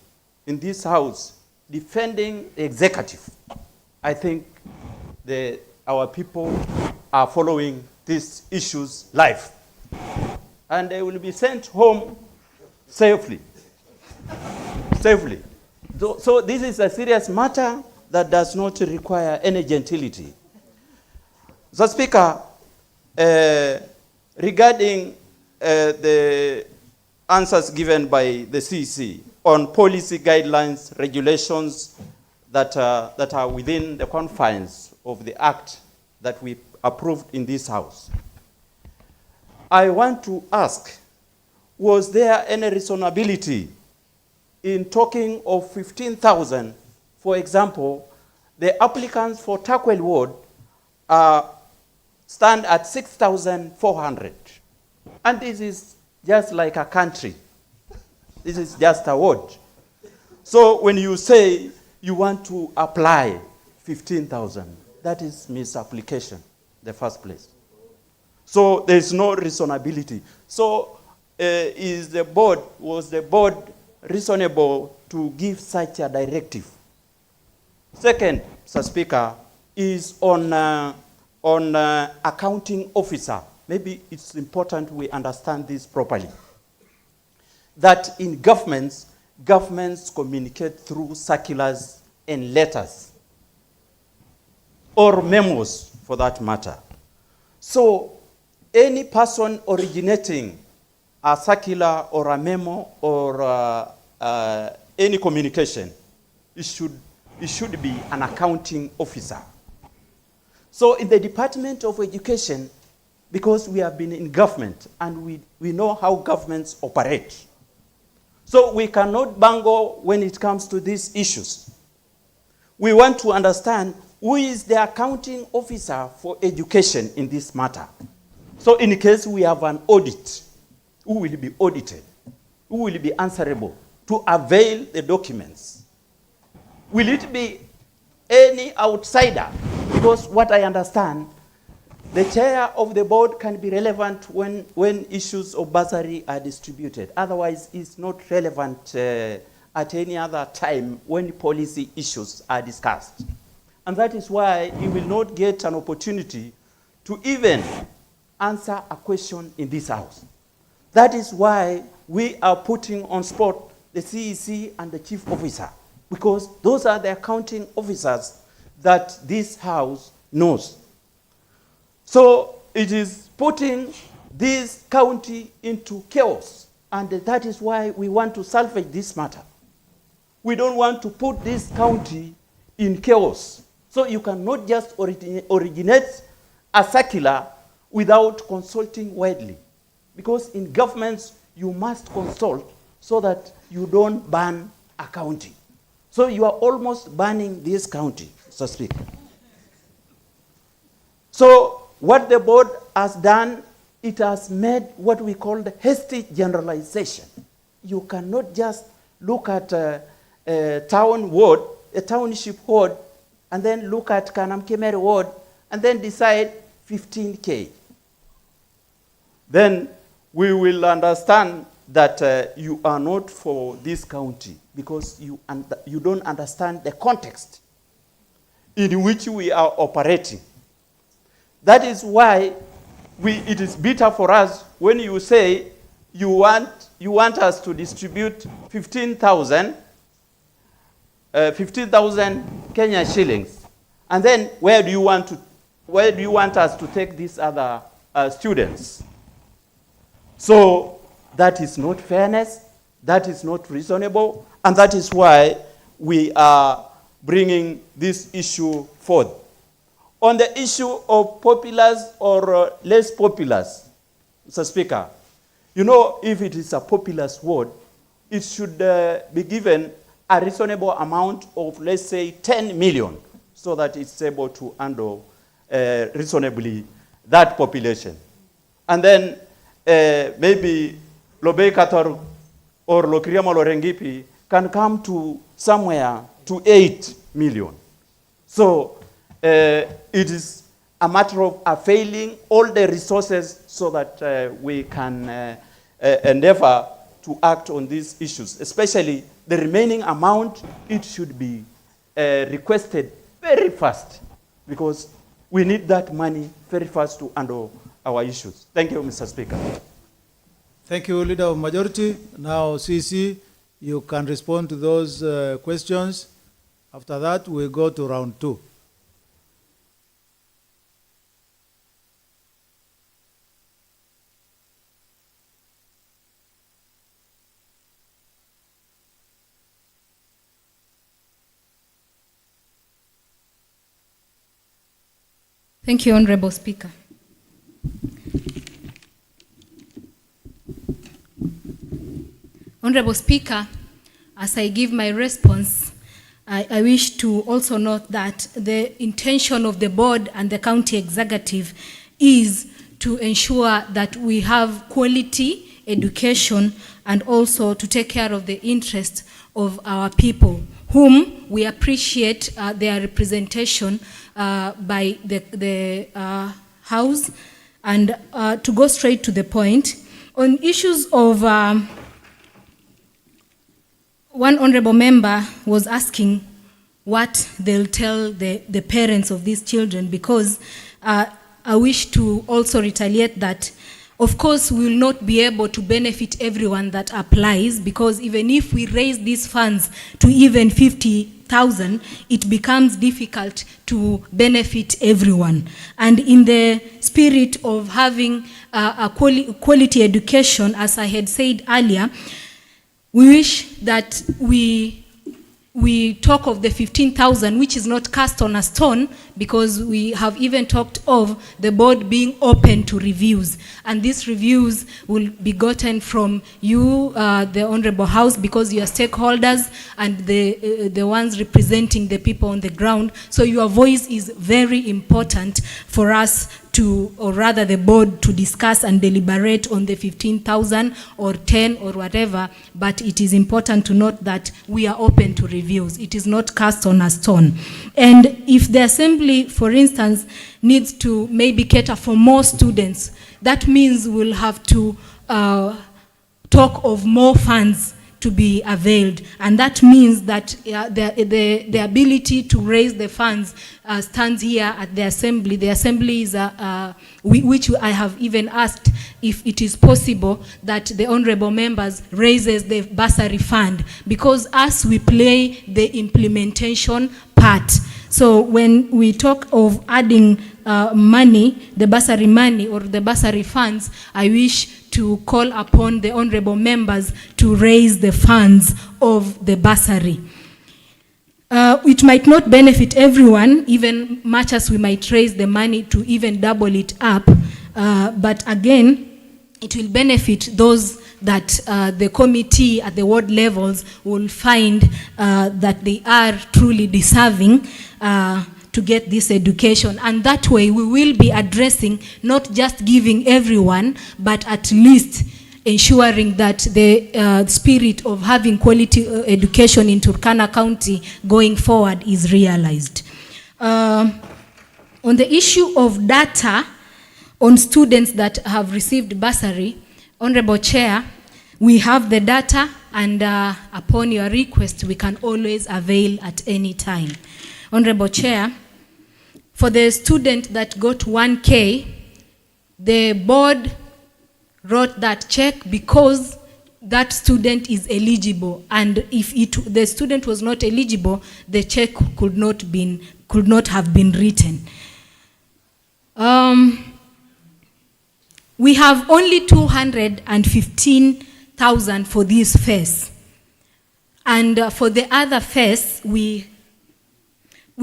in this house defending the executive, I think our people are following these issues live. And they will be sent home safely. So this is a serious matter that does not require any gentility. So, Speaker, regarding the answers given by the CEC on policy guidelines, regulations that are within the confines of the act that we approved in this house, I want to ask, was there any reasonability in talking of 15,000? For example, the applicants for Takwel Ward stand at 6,400. And this is just like a country. This is just a ward. So when you say you want to apply 15,000, that is misapplication in the first place. So there is no reasonability. So was the board reasonable to give such a directive? Second, Mr. Speaker, is on accounting officer. Maybe it's important we understand this properly. That in governments communicate through circulars and letters, or memos for that matter. So any person originating a circular or a memo or any communication, it should be an accounting officer. So in the Department of Education, because we have been in government and we know how governments operate, so we cannot bungle when it comes to these issues. We want to understand who is the accounting officer for education in this matter. So in case we have an audit, who will be audited? Who will be answerable to avail the documents? Will it be any outsider? Because what I understand, the chair of the board can be relevant when issues of bursary are distributed. Otherwise, it's not relevant at any other time when policy issues are discussed. And that is why you will not get an opportunity to even answer a question in this house. That is why we are putting on spot the CEC and the chief officer, because those are the accounting officers that this house knows. So it is putting this county into chaos, and that is why we want to salvage this matter. We don't want to put this county in chaos. So you cannot just originate a circular without consulting widely. Because in governments, you must consult so that you don't ban a county. So you are almost banning this county, Mr. Speaker. So what the board has done, it has made what we call the hasty generalization. You cannot just look at a town ward, a township ward, and then look at Kanamkemere ward, and then decide 15K. Then we will understand that you are not for this county because you don't understand the context in which we are operating. That is why it is bitter for us when you say you want us to distribute 15,000 Kenya shillings, and then where do you want where do you want us to take these other students? So that is not fairness, that is not reasonable, and that is why we are bringing this issue forth. On the issue of populars or less populars, Mr. Speaker, you know, if it is a populous ward, it should be given a reasonable amount of, let's say, 10 million, so that it's able to handle reasonably that population. And then maybe Lobekator or Lokriamo Lorengipi can come to somewhere to 8 million. So it is a matter of availing all the resources so that we can endeavor to act on these issues, especially the remaining amount. It should be requested very fast, because we need that money very fast to handle our issues. Thank you, Mr. Speaker. Thank you, Leader of Majority. Now, CC, you can respond to those questions. After that, we go to round 2. Thank you, Honorable Speaker. Honorable Speaker, as I give my response, I wish to also note that the intention of the board and the county executive is to ensure that we have quality education and also to take care of the interests of our people, whom we appreciate their representation by the House. And to go straight to the point, on issues of one honorable member was asking what they'll tell the parents of these children, because I wish to also retaliate that, of course, we will not be able to benefit everyone that applies, because even if we raise these funds to even 50,000, it becomes difficult to benefit everyone. And in the spirit of having a quality education, as I had said earlier, we wish that we talk of the 15,000, which is not cast on a stone, because we have even talked of the board being open to reviews. And these reviews will be gotten from you, the Honorable House, because you are stakeholders and the ones representing the people on the ground. So your voice is very important for us to, or rather the board, to discuss and deliberate on the 15,000 or 10 or whatever, but it is important to note that we are open to reviews. It is not cast on a stone. And if the assembly, for instance, needs to maybe cater for more students, that means we'll have to talk of more funds to be availed, and that means that the ability to raise the funds stands here at the assembly. The assembly is which I have even asked if it is possible that the honorable members raises the bursary fund, because as we play the implementation part. So when we talk of adding money, the bursary money or the bursary funds, I wish to call upon the honorable members to raise the funds of the bursary. It might not benefit everyone, even much as we might raise the money to even double it up, but again, it will benefit those that the committee at the ward levels will find that they are truly deserving to get this education. And that way we will be addressing, not just giving everyone, but at least ensuring that the spirit of having quality education in Turkana County going forward is realized. On the issue of data on students that have received bursary, Honorable Chair, we have the data, and upon your request, we can always avail at any time. Honorable Chair, for the student that got 1K, the board wrote that check because that student is eligible, and if the student was not eligible, the check could not have been written. We have only 215,000 for this phase. And for the other phase, we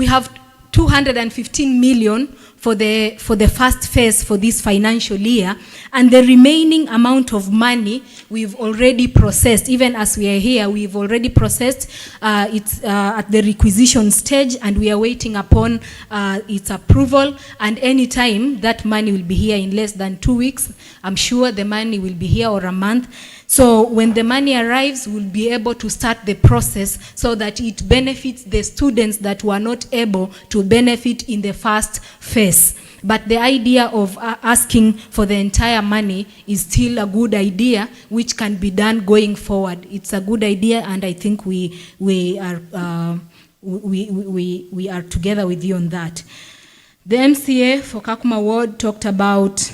have 215 million for the first phase for this financial year, and the remaining amount of money we've already processed. Even as we are here, we've already processed. It's at the requisition stage, and we are waiting upon its approval. And anytime that money will be here in less than 2 weeks, I'm sure the money will be here, or a month. So when the money arrives, we'll be able to start the process so that it benefits the students that were not able to benefit in the first phase. But the idea of asking for the entire money is still a good idea, which can be done going forward. It's a good idea, and I think we are together with you on that. The MCA for Kakuma Ward talked about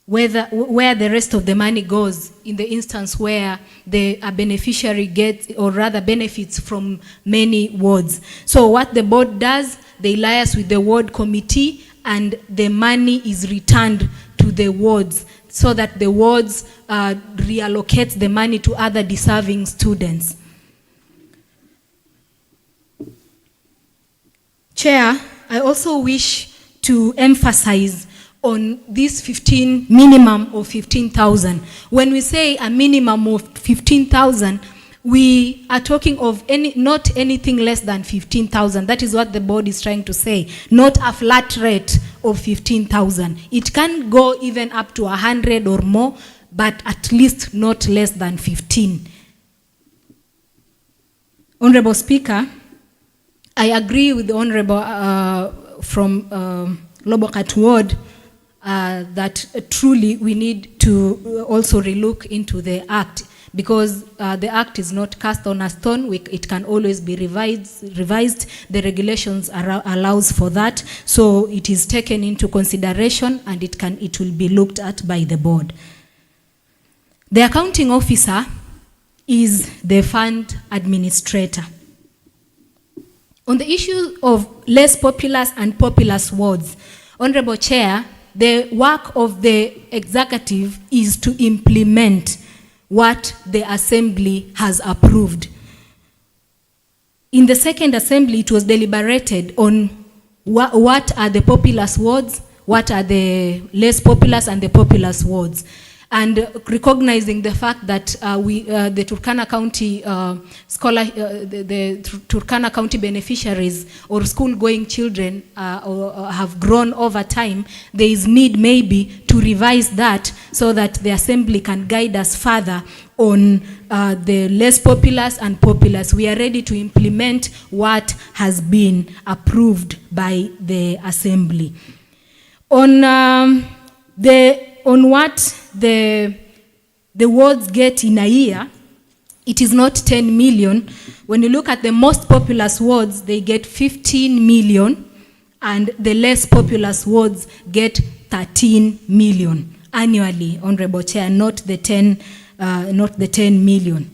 where the rest of the money goes in the instance where a beneficiary gets, or rather benefits from many wards. So what the board does, they liaise with the ward committee, and the money is returned to the wards so that the wards reallocate the money to other deserving students. Chair, I also wish to emphasize on this minimum of 15,000. When we say a minimum of 15,000, we are talking of not anything less than 15,000. That is what the board is trying to say, not a flat rate of 15,000. It can go even up to 100 or more, but at least not less than 15. Honorable Speaker, I agree with the Honorable from Lobokat Ward that truly we need to also relook into the Act, because the Act is not cast on a stone. It can always be revised. The regulations allows for that, so it is taken into consideration, and it will be looked at by the board. The accounting officer is the fund administrator. On the issue of less populous and populous wards, Honorable Chair, the work of the executive is to implement what the assembly has approved. In the second assembly, it was deliberated on what are the populous wards, what are the less populous and the populous wards. And recognizing the fact that the Turkana County the Turkana County beneficiaries or school-going children have grown over time, there is need maybe to revise that so that the assembly can guide us further on the less populous and populous. We are ready to implement what has been approved by the assembly. On what the wards get in a year, it is not 10 million. When you look at the most populous wards, they get 15 million, and the less populous wards get 13 million annually, Honorable Chair, not the 10 million.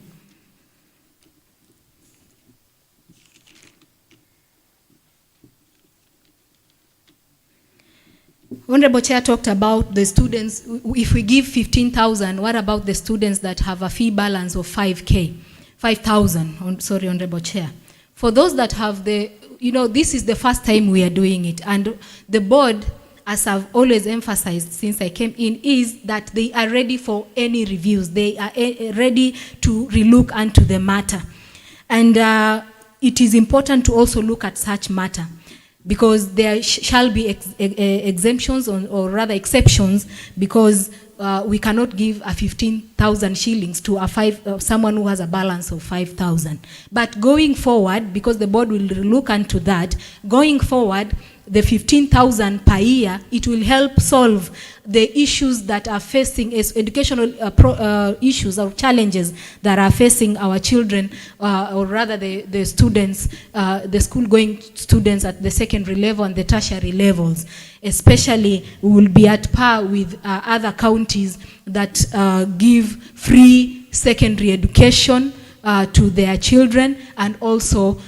Honorable Chair talked about the students. If we give 15,000, what about the students that have a fee balance of 5,000? Sorry, Honorable Chair. For those that have this is the first time we are doing it, and the board, as I've always emphasized since I came in, is that they are ready for any reviews. They are ready to relook into the matter. And it is important to also look at such matter, because there shall be exemptions or rather exceptions, because we cannot give a 15,000 shillings to someone who has a balance of 5,000. But going forward, because the board will look into that, going forward, the 15,000 per year, it will help solve the issues that are facing educational issues or challenges that are facing our children, or rather the students, the school-going students at the secondary level and the tertiary levels. Especially, we will be at par with other counties that give free secondary education to their children, and also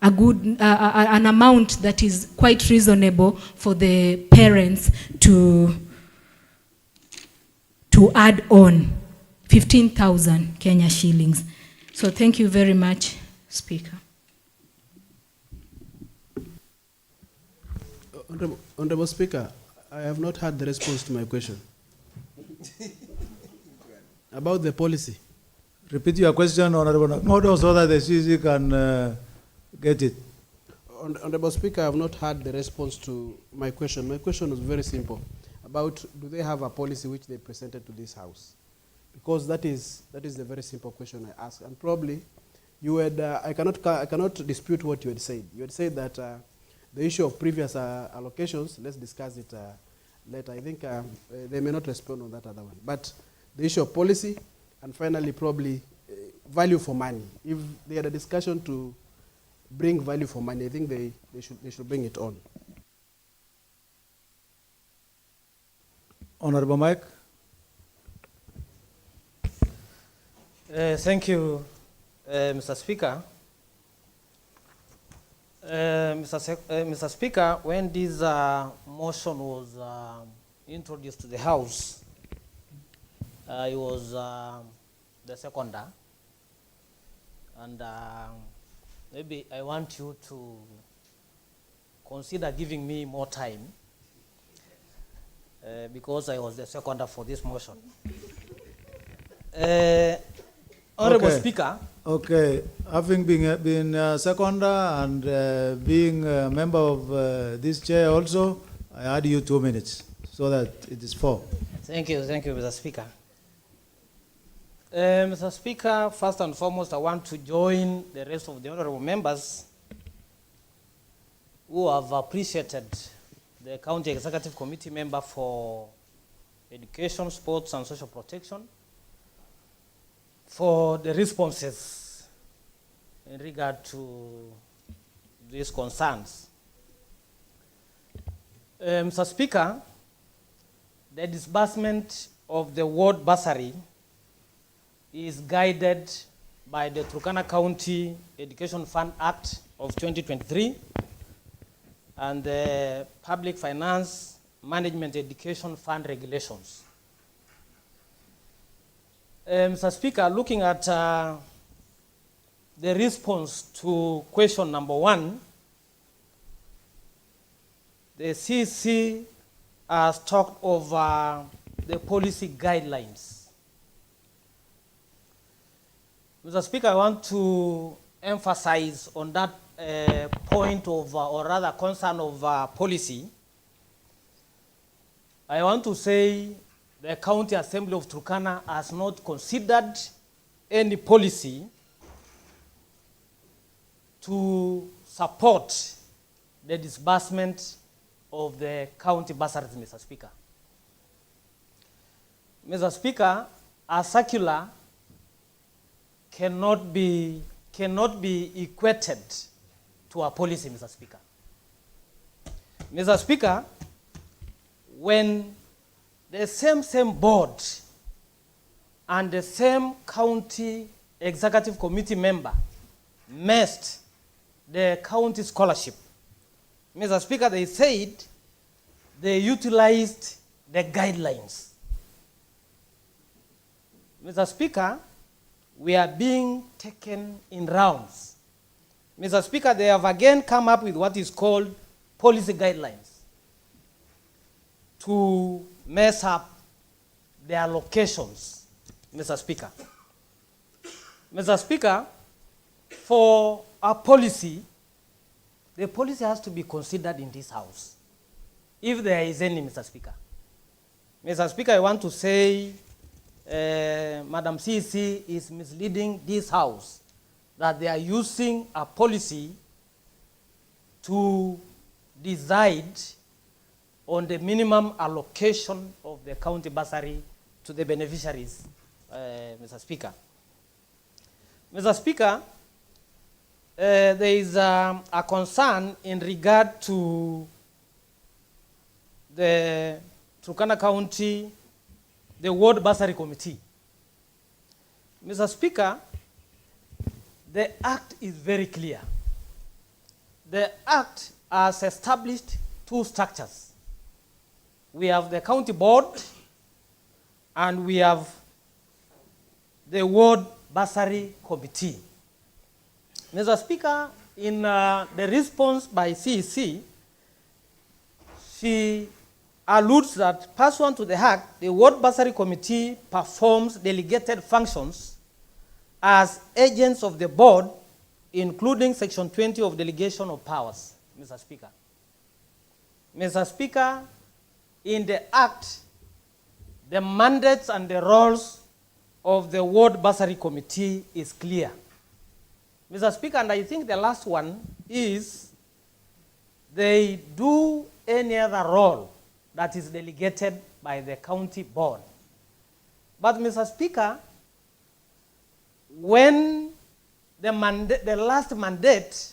a good an amount that is quite reasonable for the parents to add on 15,000 Kenya shillings. So thank you very much, Speaker. Honorable Speaker, I have not had the response to my question. About the policy. Repeat your question, Honorable Nagmodo, so that the CC can get it. Honorable Speaker, I have not had the response to my question. My question was very simple. About do they have a policy which they presented to this House? Because that is the very simple question I asked. And probably you had, I cannot dispute what you had said. You had said that the issue of previous allocations, let's discuss it later. I think they may not respond on that other one. But the issue of policy, and finally probably value for money. If they had a discussion to bring value for money, I think they should bring it on. Honorable Mike. Thank you, Mr. Speaker. Mr. Speaker, when this motion was introduced to the House, I was the seconder, and maybe I want you to consider giving me more time because I was the seconder for this motion. Honorable Speaker. Okay, having been a seconder and being a member of this chair also, I add you 2 minutes so that it is 4. Thank you, Mr. Speaker. Mr. Speaker, first and foremost, I want to join the rest of the honorable members who have appreciated the County Executive Committee member for Education, Sports and Social Protection for the responses in regard to these concerns. Mr. Speaker, the disbursement of the ward bursary is guided by the Turkana County Education Fund Act of 2023 and the Public Finance Management Education Fund regulations. Mr. Speaker, looking at the response to question number 1, the CC has talked over the policy guidelines. Mr. Speaker, I want to emphasize on that point of, or rather concern of policy. I want to say the County Assembly of Turkana has not considered any policy to support the disbursement of the county bursaries, Mr. Speaker. Mr. Speaker, a circular cannot be equated to a policy, Mr. Speaker. Mr. Speaker, when the same board and the same county executive committee member missed the county scholarship, Mr. Speaker, they said they utilized the guidelines. Mr. Speaker, we are being taken in rounds. Mr. Speaker, they have again come up with what is called policy guidelines to mess up the allocations, Mr. Speaker. Mr. Speaker, for a policy, the policy has to be considered in this House, if there is any, Mr. Speaker. Mr. Speaker, I want to say Madam CC is misleading this House that they are using a policy to decide on the minimum allocation of the county bursary to the beneficiaries, Mr. Speaker. Mr. Speaker, there is a concern in regard to the Turkana County, the Ward Bursary Committee. Mr. Speaker, the act is very clear. the Act has established two structures. We have the county board and we have the ward bursary committee. Mr. Speaker, in the response by CEC, she alludes that pursuant to the Act, the ward bursary committee performs delegated functions as agents of the board, including Section 20 of Delegation of Powers, Mr. Speaker. Mr. Speaker, in the Act, the mandates and the roles of the ward bursary committee is clear. Mr. Speaker, and I think the last one is they do any other role that is delegated by the county board. But Mr. Speaker, when the last mandate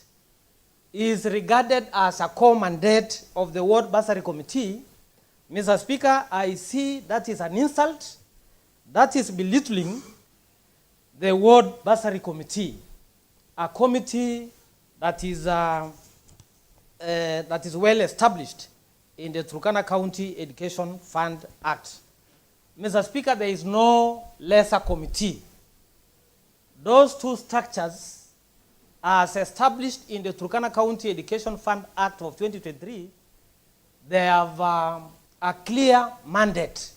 is regarded as a core mandate of the ward bursary committee, Mr. Speaker, I see that is an insult, that is belittling the ward bursary committee, a committee that is well established in the Turkana County Education Fund Act. Mr. Speaker, there is no lesser committee. Those two structures, as established in the Turkana County Education Fund Act of 2023, they have a clear mandate.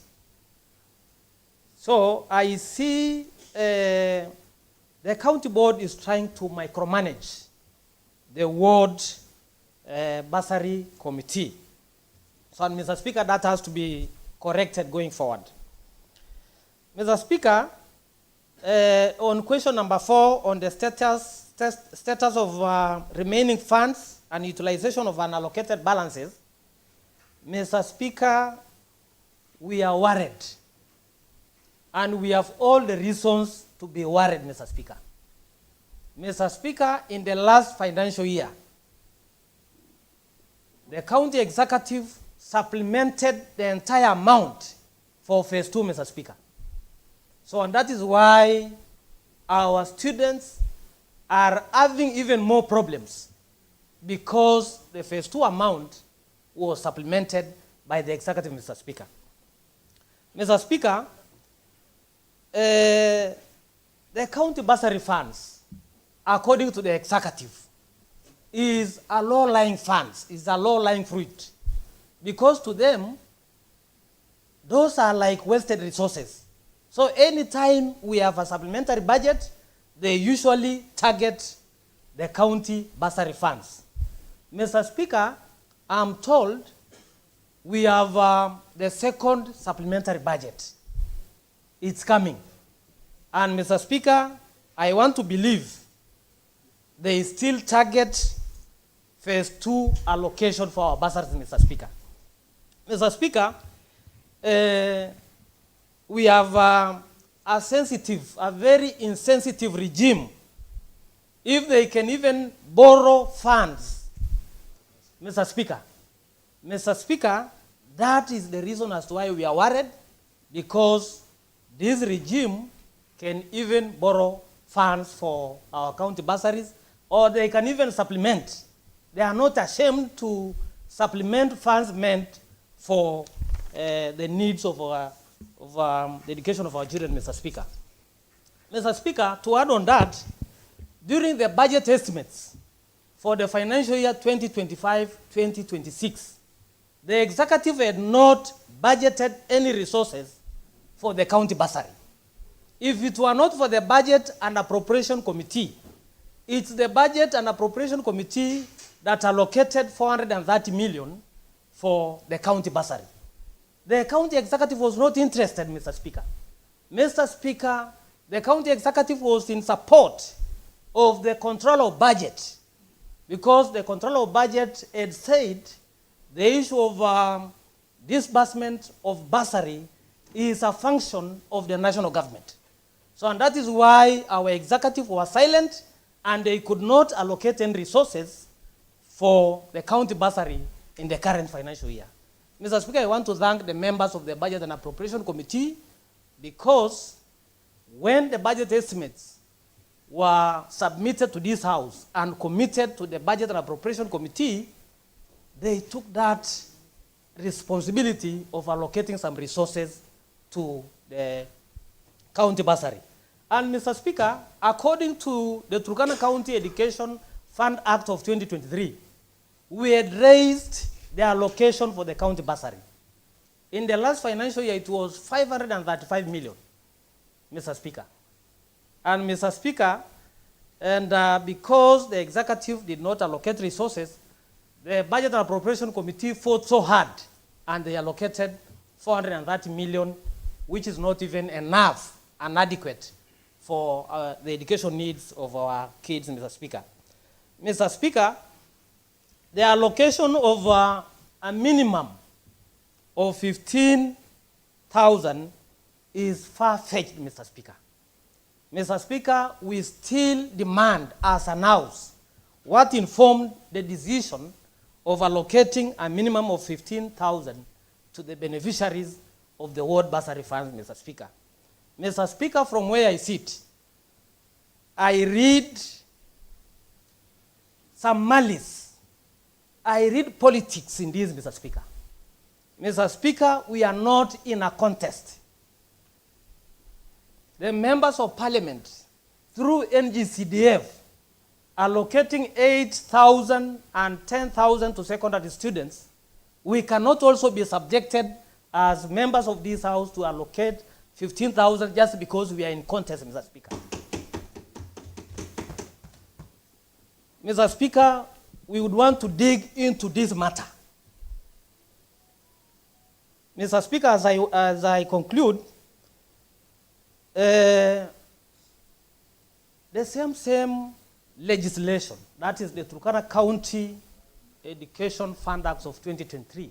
So I see the county board is trying to micromanage the ward bursary committee. So, Mr. Speaker, that has to be corrected going forward. Mr. Speaker, on question number 4 on the status of remaining funds and utilization of unallocated balances, Mr. Speaker, we are worried. And we have all the reasons to be worried, Mr. Speaker. Mr. Speaker, in the last financial year, the county executive supplemented the entire amount for phase 2, Mr. Speaker. So, and that is why our students are having even more problems, because the phase 2 amount was supplemented by the executive, Mr. Speaker. Mr. Speaker, the county bursary funds, according to the executive, is a low-lying funds, is a low-lying fruit. Because to them, those are like wasted resources. So anytime we have a supplementary budget, they usually target the county bursary funds. Mr. Speaker, I'm told we have the second supplementary budget. It's coming. And Mr. Speaker, I want to believe they still target phase 2 allocation for our bursaries, Mr. Speaker. Mr. Speaker, we have a very insensitive regime. If they can even borrow funds, Mr. Speaker, that is the reason as to why we are worried, because this regime can even borrow funds for our county bursaries, or they can even supplement. They are not ashamed to supplement funds meant for the needs of the education of our children, Mr. Speaker. Mr. Speaker, to add on that, during the budget estimates for the financial year 2025-2026, the executive had not budgeted any resources for the county bursary. If it were not for the Budget and Appropriation Committee, it's the Budget and Appropriation Committee that allocated 430 million for the county bursary. The county executive was not interested, Mr. Speaker. Mr. Speaker, the county executive was in support of the control of budget, because the control of budget had said the issue of disbursement of bursary is a function of the national government. So, and that is why our executive was silent and they could not allocate any resources for the county bursary in the current financial year. Mr. Speaker, I want to thank the members of the Budget and Appropriation Committee, because when the budget estimates were submitted to this House and committed to the Budget and Appropriation Committee, they took that responsibility of allocating some resources to the county bursary. And Mr. Speaker, according to the Turkana County Education Fund Act of 2023, we had raised the allocation for the county bursary. In the last financial year, it was 535 million, Mr. Speaker. And Mr. Speaker, and because the executive did not allocate resources, the Budget and Appropriation Committee fought so hard, and they allocated 430 million, which is not even enough and adequate for the education needs of our kids, Mr. Speaker. Mr. Speaker, the allocation of a minimum of 15,000 is far-fetched, Mr. Speaker. Mr. Speaker, we still demand as an House what informed the decision of allocating a minimum of 15,000 to the beneficiaries of the ward bursary funds, Mr. Speaker. Mr. Speaker, from where I sit, I read some malice. I read politics in this, Mr. Speaker. Mr. Speaker, we are not in a contest. The members of parliament, through NGCDF, allocating 8,000 and 10,000 to secondary students, we cannot also be subjected as members of this House to allocate 15,000 just because we are in contest, Mr. Speaker. Mr. Speaker, we would want to dig into this matter. Mr. Speaker, as I conclude, the same legislation, that is the Turkana County Education Fund Act of 2023,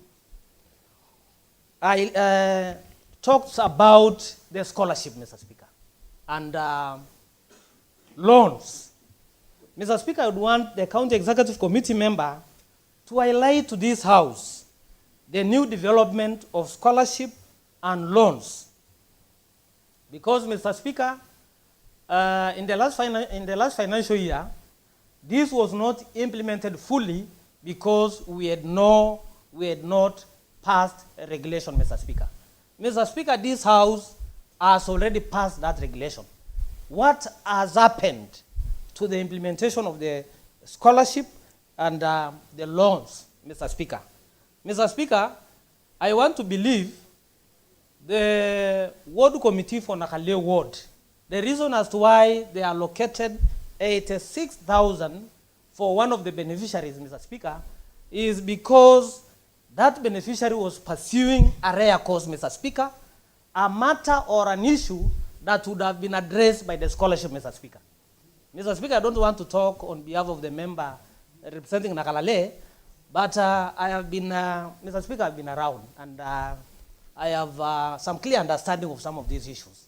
I talked about the scholarship, Mr. Speaker, and loans. Mr. Speaker, I would want the County Executive Committee member to highlight to this House the new development of scholarship and loans. Because, Mr. Speaker, in the last financial year, this was not implemented fully because we had not passed a regulation, Mr. Speaker. Mr. Speaker, this House has already passed that regulation. What has happened to the implementation of the scholarship and the loans, Mr. Speaker? Mr. Speaker, I want to believe the ward committee for Nakale ward, the reason as to why they allocated 86,000 for one of the beneficiaries, Mr. Speaker, is because that beneficiary was pursuing a rare cause, Mr. Speaker, a matter or an issue that would have been addressed by the scholarship, Mr. Speaker. Mr. Speaker, I don't want to talk on behalf of the member representing Nakalale, but I have been, Mr. Speaker, I've been around, and I have some clear understanding of some of these issues.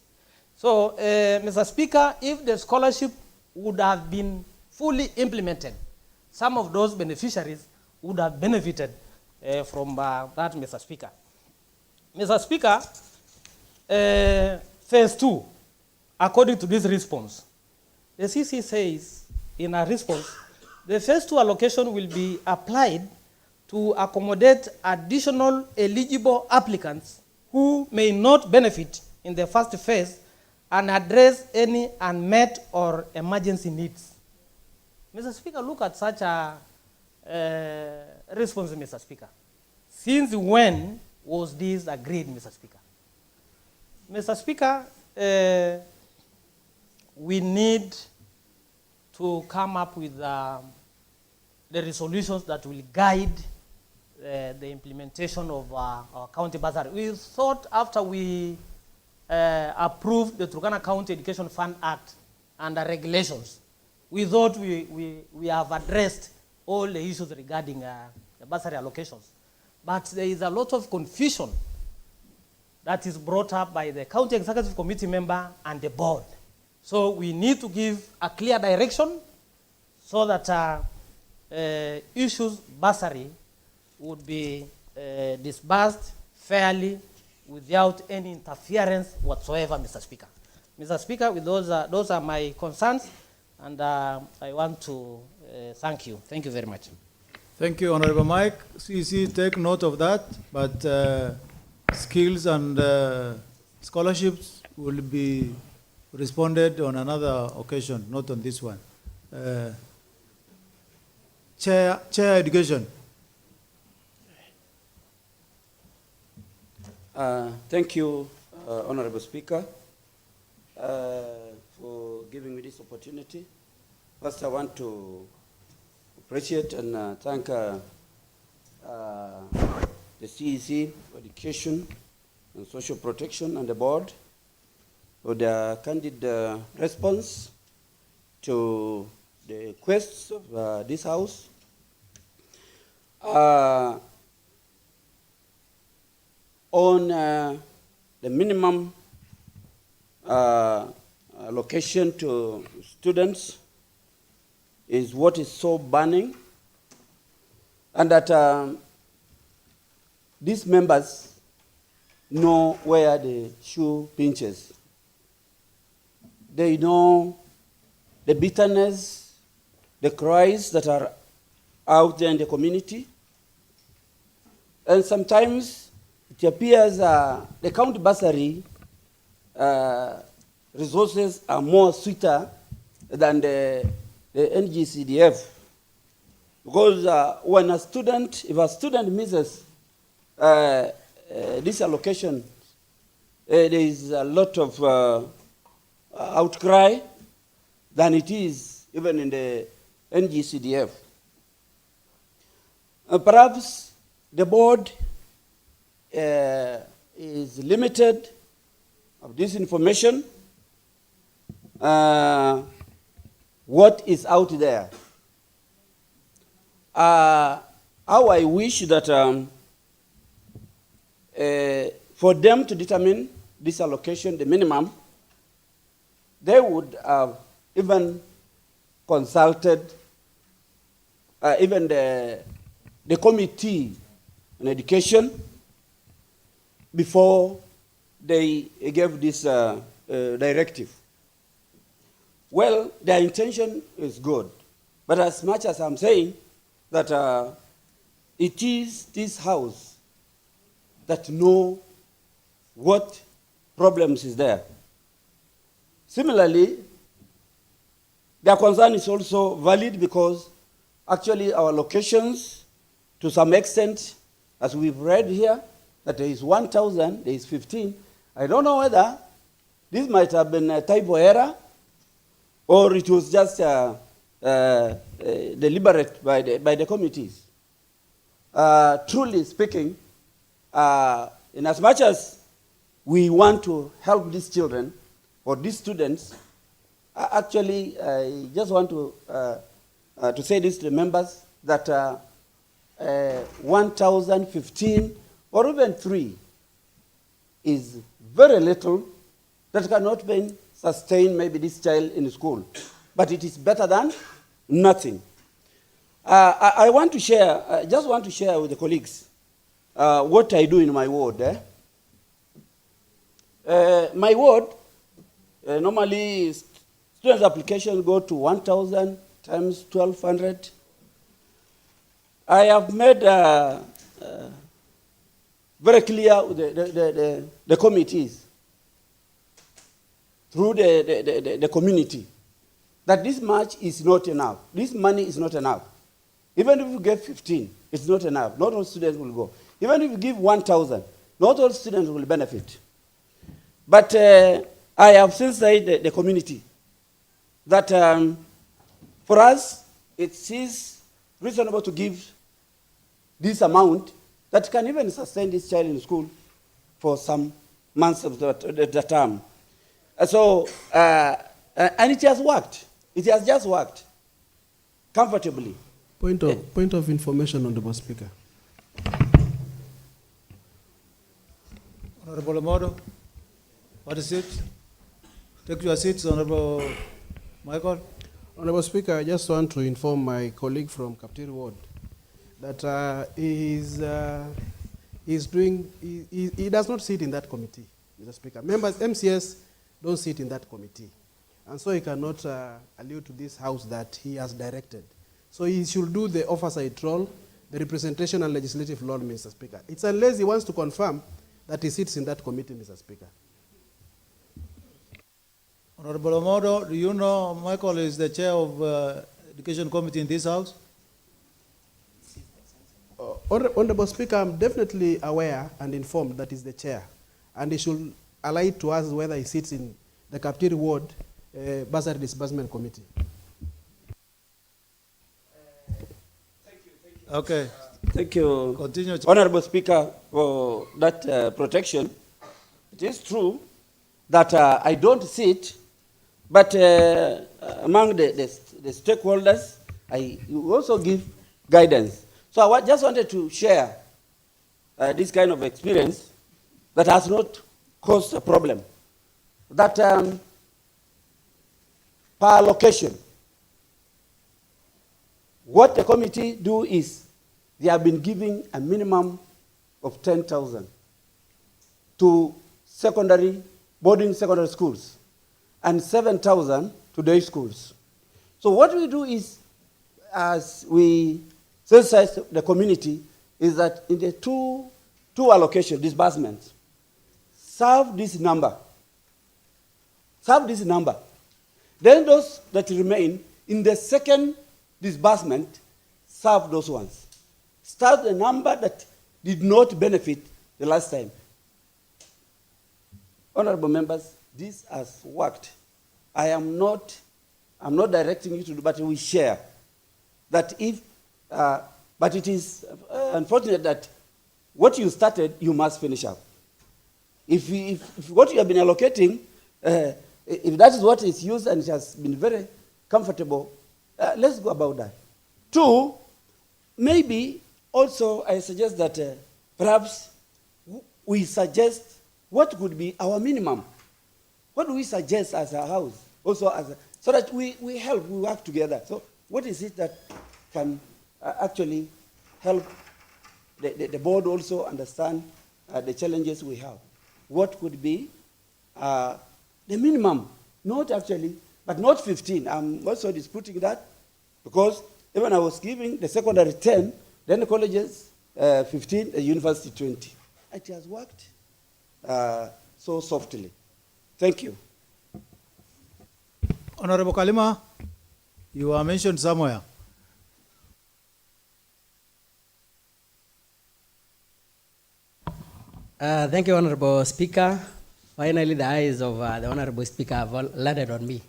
So, Mr. Speaker, if the scholarship would have been fully implemented, some of those beneficiaries would have benefited from that, Mr. Speaker. Mr. Speaker, phase 2, according to this response, the CC says in a response, the phase 2 allocation will be applied to accommodate additional eligible applicants who may not benefit in the first phase and address any unmet or emergency needs. Mr. Speaker, look at such a response, Mr. Speaker. Since when was this agreed, Mr. Speaker? Mr. Speaker, we need to come up with the resolutions that will guide the implementation of our county bursary. We thought after we approved the Turkana County Education Fund Act and the regulations, we thought we have addressed all the issues regarding the bursary allocations. But there is a lot of confusion that is brought up by the County Executive Committee member and the board. So we need to give a clear direction so that issues bursary would be disbursed fairly without any interference whatsoever, Mr. Speaker. Mr. Speaker, with those are my concerns. And I want to thank you. Thank you very much. Thank you, Honorable Mike. CEC take note of that, but skills and scholarships will be responded on another occasion, not on this one. Chair Education. Thank you, Honorable Speaker, for giving me this opportunity. First, I want to appreciate and thank the CEC for Education and Social Protection and the board for their candid response to the requests of this House. On the minimum allocation to students is what is so burning, and that these members know where the shoe pinches. They know the bitterness, the cries that are out there in the community, and sometimes it appears the county bursary resources are more sweeter than the NGCDF. Because when a student, if a student misses this allocation, there is a lot of outcry than it is even in the NGCDF. Perhaps the board is limited of this information, what is out there. How I wish that for them to determine this allocation, the minimum, they would have even consulted even the committee on education before they gave this directive. Well, their intention is good, but as much as I'm saying that it is this House that know what problems is there. Similarly, their concern is also valid because actually our locations, to some extent, as we've read here, that there is 1,000, there is 15. I don't know whether this might have been a typo error or it was just deliberate by the committees. Truly speaking, in as much as we want to help these children or these students, actually, I just want to say this to the members that 1,015 or even 3 is very little that cannot be sustain maybe this child in school. But it is better than nothing. I want to share, just want to share with the colleagues what I do in my ward. My ward, normally students' applications go to 1,000 times 1,200. I have made very clear with the committees through the community that this much is not enough. This money is not enough. Even if you give 15, it's not enough. Not all students will go. Even if you give 1,000, not all students will benefit. But I have since said the community that for us, it is reasonable to give this amount that can even sustain this child in school for some months of the term. So, and it has worked. It has just worked comfortably. Point of information, Honorable Speaker. Honorable Amado, what is it? Take your seats, Honorable Michael. Honorable Speaker, I just want to inform my colleague from Kaptiri Ward that he does not sit in that committee, Mr. Speaker. Members, MCS don't sit in that committee. and so he cannot allude to this House that he has directed. So he should do the oversight role, the representation and legislative role, Mr. Speaker. It's unless he wants to confirm that he sits in that committee, Mr. Speaker. Honorable Omodo, do you know Michael is the chair of Education Committee in this House? Honorable Speaker, I'm definitely aware and informed that he's the chair, and he should ally to us whether he sits in the Kaptiri Ward Bursary Disbursement Committee. Okay. Thank you, Continue. Honorable Speaker, for that protection. It is true that I don't sit, but among the stakeholders, I also give guidance. So I just wanted to share this kind of experience that has not caused a problem. That per location, what the committee do is they have been giving a minimum of 10,000 to boarding secondary schools and 7,000 to day schools. So what we do is, as we sensitize the community, is that in the two allocation disbursements, serve this number. Then those that remain in the second disbursement, serve those ones. Start the number that did not benefit the last time. Honorable members, this has worked. I'm not directing you to do, but we share that if, but it is unfortunate that what you started, you must finish up. If what you have been allocating, if that is what is used and it has been very comfortable, let's go about that. Two, maybe also I suggest that perhaps we suggest what could be our minimum. What do we suggest as a house? Also so that we help, we work together. So what is it that can actually help the board also understand the challenges we have? What could be the minimum? Not actually, but not 15. I'm also disputing that because even I was giving the secondary 10, then the colleges 15, the university 20. It has worked so softly. Thank you. Honorable Kalima, you are mentioned somewhere. Thank you, Honorable Speaker. Finally, the eyes of the Honorable Speaker have landed on me.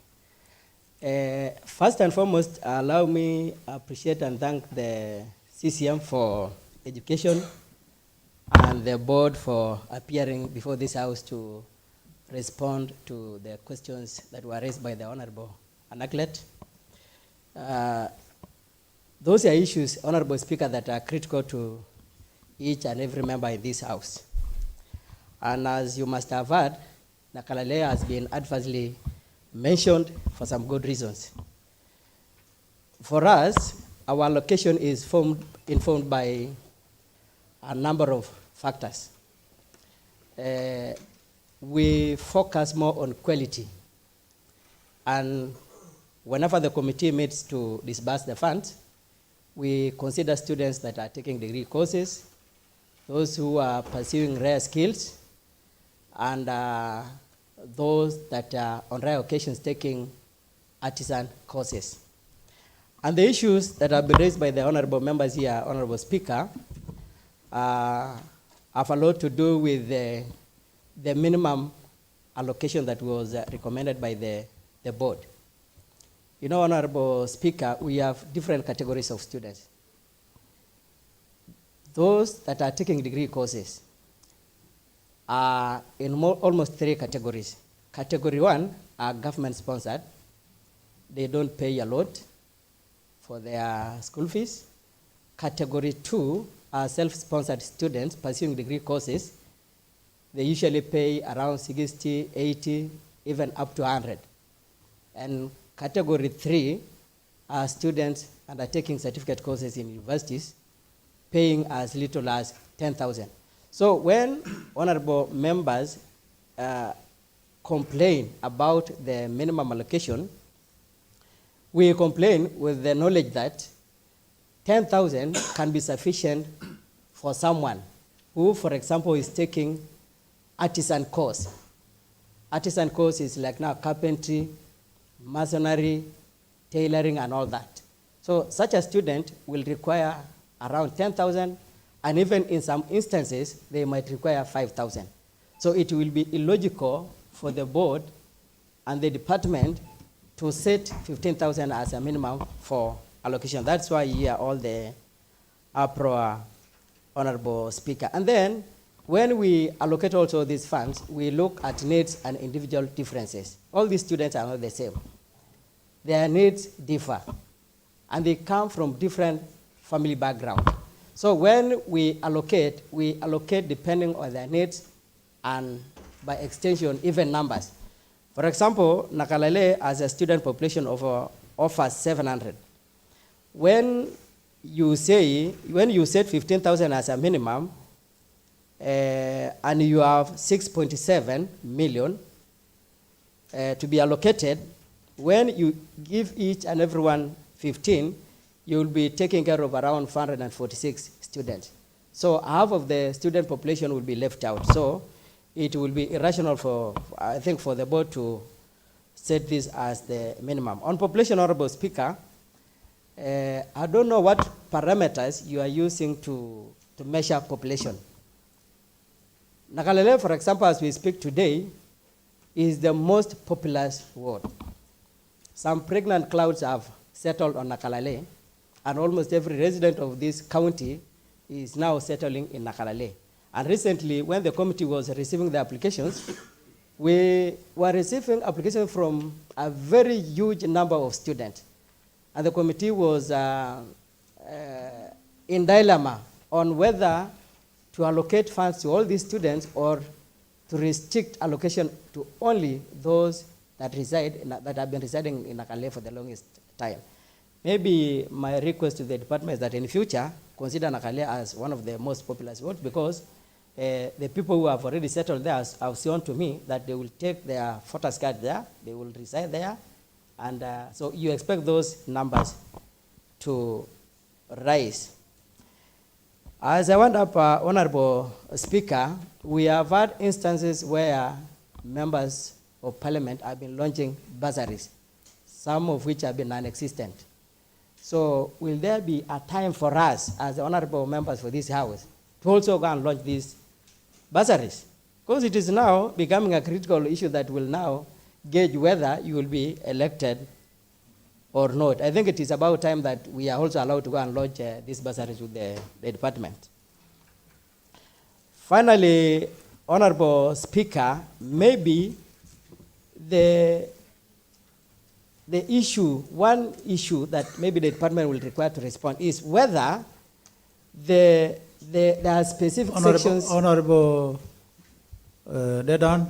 First and foremost, allow me to appreciate and thank the CCM for education and the board for appearing before this House to respond to the questions that were raised by the Honorable Anaklet. Those are issues, Honorable Speaker, that are critical to each and every member in this House. And as you must have heard, Nakalale has been adversely mentioned for some good reasons. For us, our allocation is informed by a number of factors. We focus more on quality. And whenever the committee meets to disburse the funds, we consider students that are taking degree courses, those who are pursuing rare skills, and those that are on rare occasions taking artisan courses. And the issues that have been raised by the honorable members here, Honorable Speaker, have a lot to do with the minimum allocation that was recommended by the board. You know, Honorable Speaker, we have different categories of students. Those that are taking degree courses are in almost three categories. Category 1 are government sponsored. They don't pay a lot for their school fees. Category 2 are self-sponsored students pursuing degree courses. They usually pay around 60, 80, even up to 100. And category 3 are students undertaking certificate courses in universities, paying as little as 10,000. So when honorable members complain about the minimum allocation, we complain with the knowledge that 10,000 can be sufficient for someone who, for example, is taking artisan course. Artisan course is like now carpentry, masonry, tailoring, and all that. So such a student will require around 10,000, and even in some instances, they might require 5,000. So it will be illogical for the board and the department to set 15,000 as a minimum for allocation. That's why you hear all the uproar, Honorable Speaker. And then when we allocate also these funds, we look at needs and individual differences. All these students are not the same. Their needs differ, and they come from different family background. So when we allocate depending on their needs and by extension, even numbers. For example, Nakalale has a student population of offers 700. When you set 15,000 as a minimum, and you have 6.7 million to be allocated, when you give each and everyone 15, you will be taking care of around 446 students. So half of the student population will be left out. So it will be irrational for the board to set this as the minimum. On population, Honorable Speaker, I don't know what parameters you are using to measure population. Nakalele, for example, as we speak today, is the most populous ward. Some pregnant clouds have settled on Nakalale, and almost every resident of this county is now settling in Nakalale. And recently, when the committee was receiving the applications, we were receiving applications from a very huge number of students. And the committee was in dilemma on whether to allocate funds to all these students or to restrict allocation to only those that have been residing in Nakale for the longest time. Maybe my request to the department is that in future, consider Nakale as one of the most populous wards, because the people who have already settled there have shown to me that they will take their voters card there, they will reside there, and so you expect those numbers to rise. As I went up, Honorable Speaker, we have had instances where members of Parliament have been launching bursaries, some of which have been non-existent. So will there be a time for us, as the honorable members for this House, to also go and launch these bursaries? Because it is now becoming a critical issue that will now gauge whether you will be elected or not. I think it is about time that we are also allowed to go and launch these bursaries with the department. Finally, Honorable Speaker, maybe one issue that maybe the department will require to respond is whether there are specific sections. Honorable Dedan,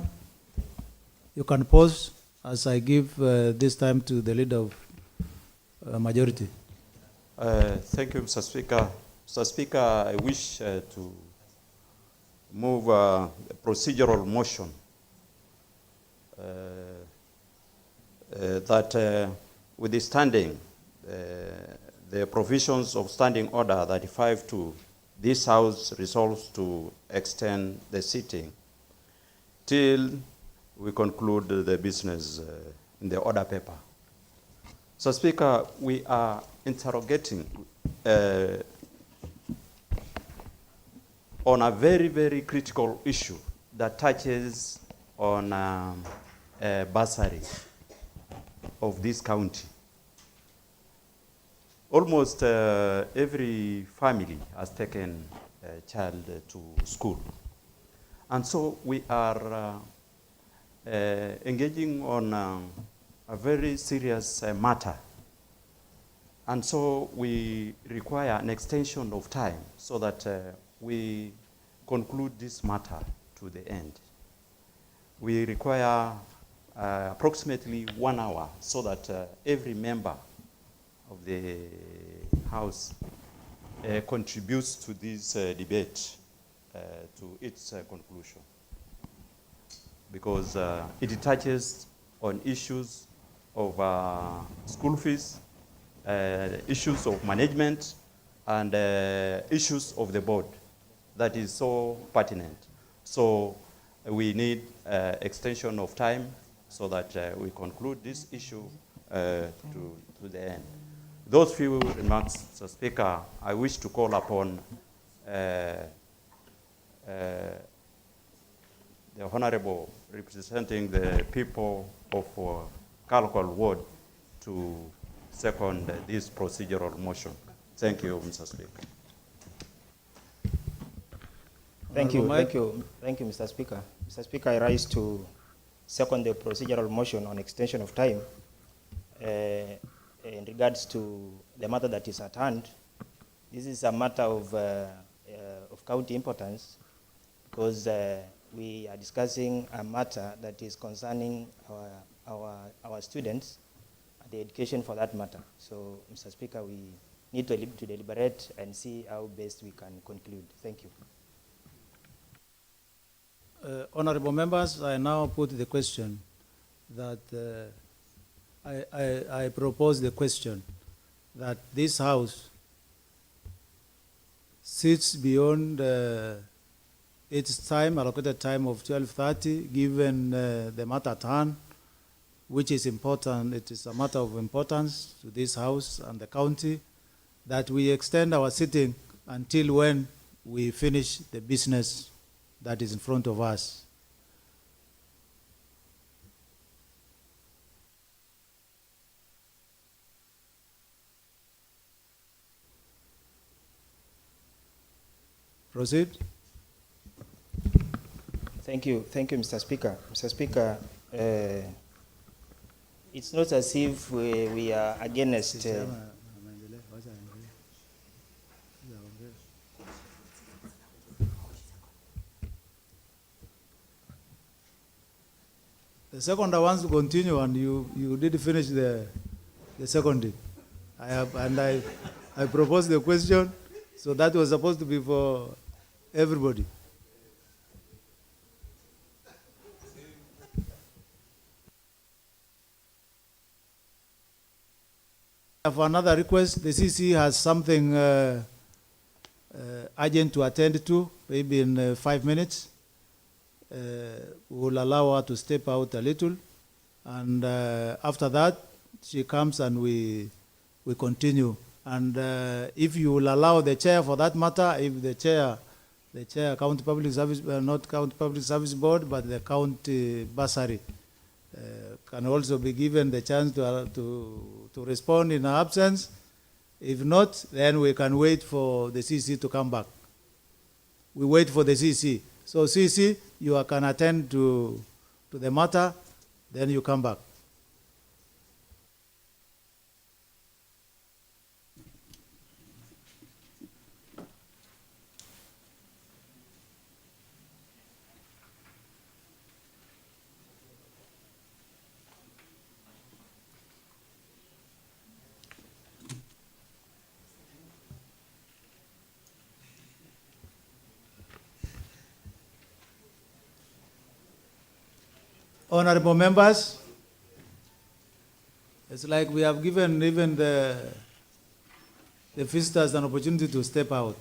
you can pause as I give this time to the leader of majority. Thank you, Mr. Speaker. Mr. Speaker, I wish to move a procedural motion that withstanding the provisions of Standing Order 35 to this House resolves to extend the sitting till we conclude the business in the order paper. So, Speaker, we are interrogating on a very, very critical issue that touches on bursary of this county. Almost every family has taken a child to school. And so we are engaging on a very serious matter. And so we require an extension of time so that we conclude this matter to the end. We require approximately 1 hour so that every member of the House contributes to this debate to its conclusion. because it touches on issues of school fees, issues of management, and issues of the board that is so pertinent. So we need extension of time so that we conclude this issue to the end. Those few remarks, Mr. Speaker, I wish to call upon the Honorable representing the people of Kalokol Ward to second this procedural motion. Thank you, Mr. Speaker. Thank you, Mr. Speaker. Mr. Speaker, I rise to second the procedural motion on extension of time in regards to the matter that is at hand. This is a matter of county importance because we are discussing a matter that is concerning our students and the education for that matter. So, Mr. Speaker, we need to deliberate and see how best we can conclude. Thank you. Honorable members, I now put the question that I propose the question that this House sits beyond its time, allocated time of 12:30, given the matter at hand, which is important. It is a matter of importance to this House and the county, that we extend our sitting until when we finish the business that is in front of us. Proceed. Thank you, Mr. Speaker. Mr. Speaker, it's not as if we are against. The second wants to continue, and you did finish the second. I proposed the question, so that was supposed to be for everybody. I have another request. The CC has something urgent to attend to, maybe in 5 minutes. Will allow her to step out a little, and after that she comes and we continue. And if you will allow the chair, for that matter, if the chair County Public Service, not County Public Service Board, but the county bursary, can also be given the chance to respond in her absence. If not, then we can wait for the CC to come back. We wait for the CC. So CC, you can attend to the matter, then you come back. Honorable members, it's like we have given even the visitors an opportunity to step out.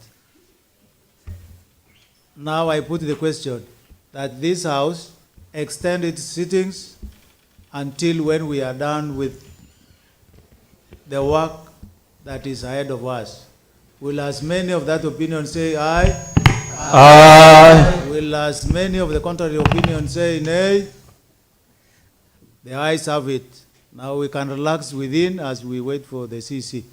Now I put the question that this House extend its sittings until when we are done with the work that is ahead of us. Will as many of that opinion say aye? Aye. Will as many of the contrary opinion say nay? The ayes have it. Now we can relax within as we wait for the CC.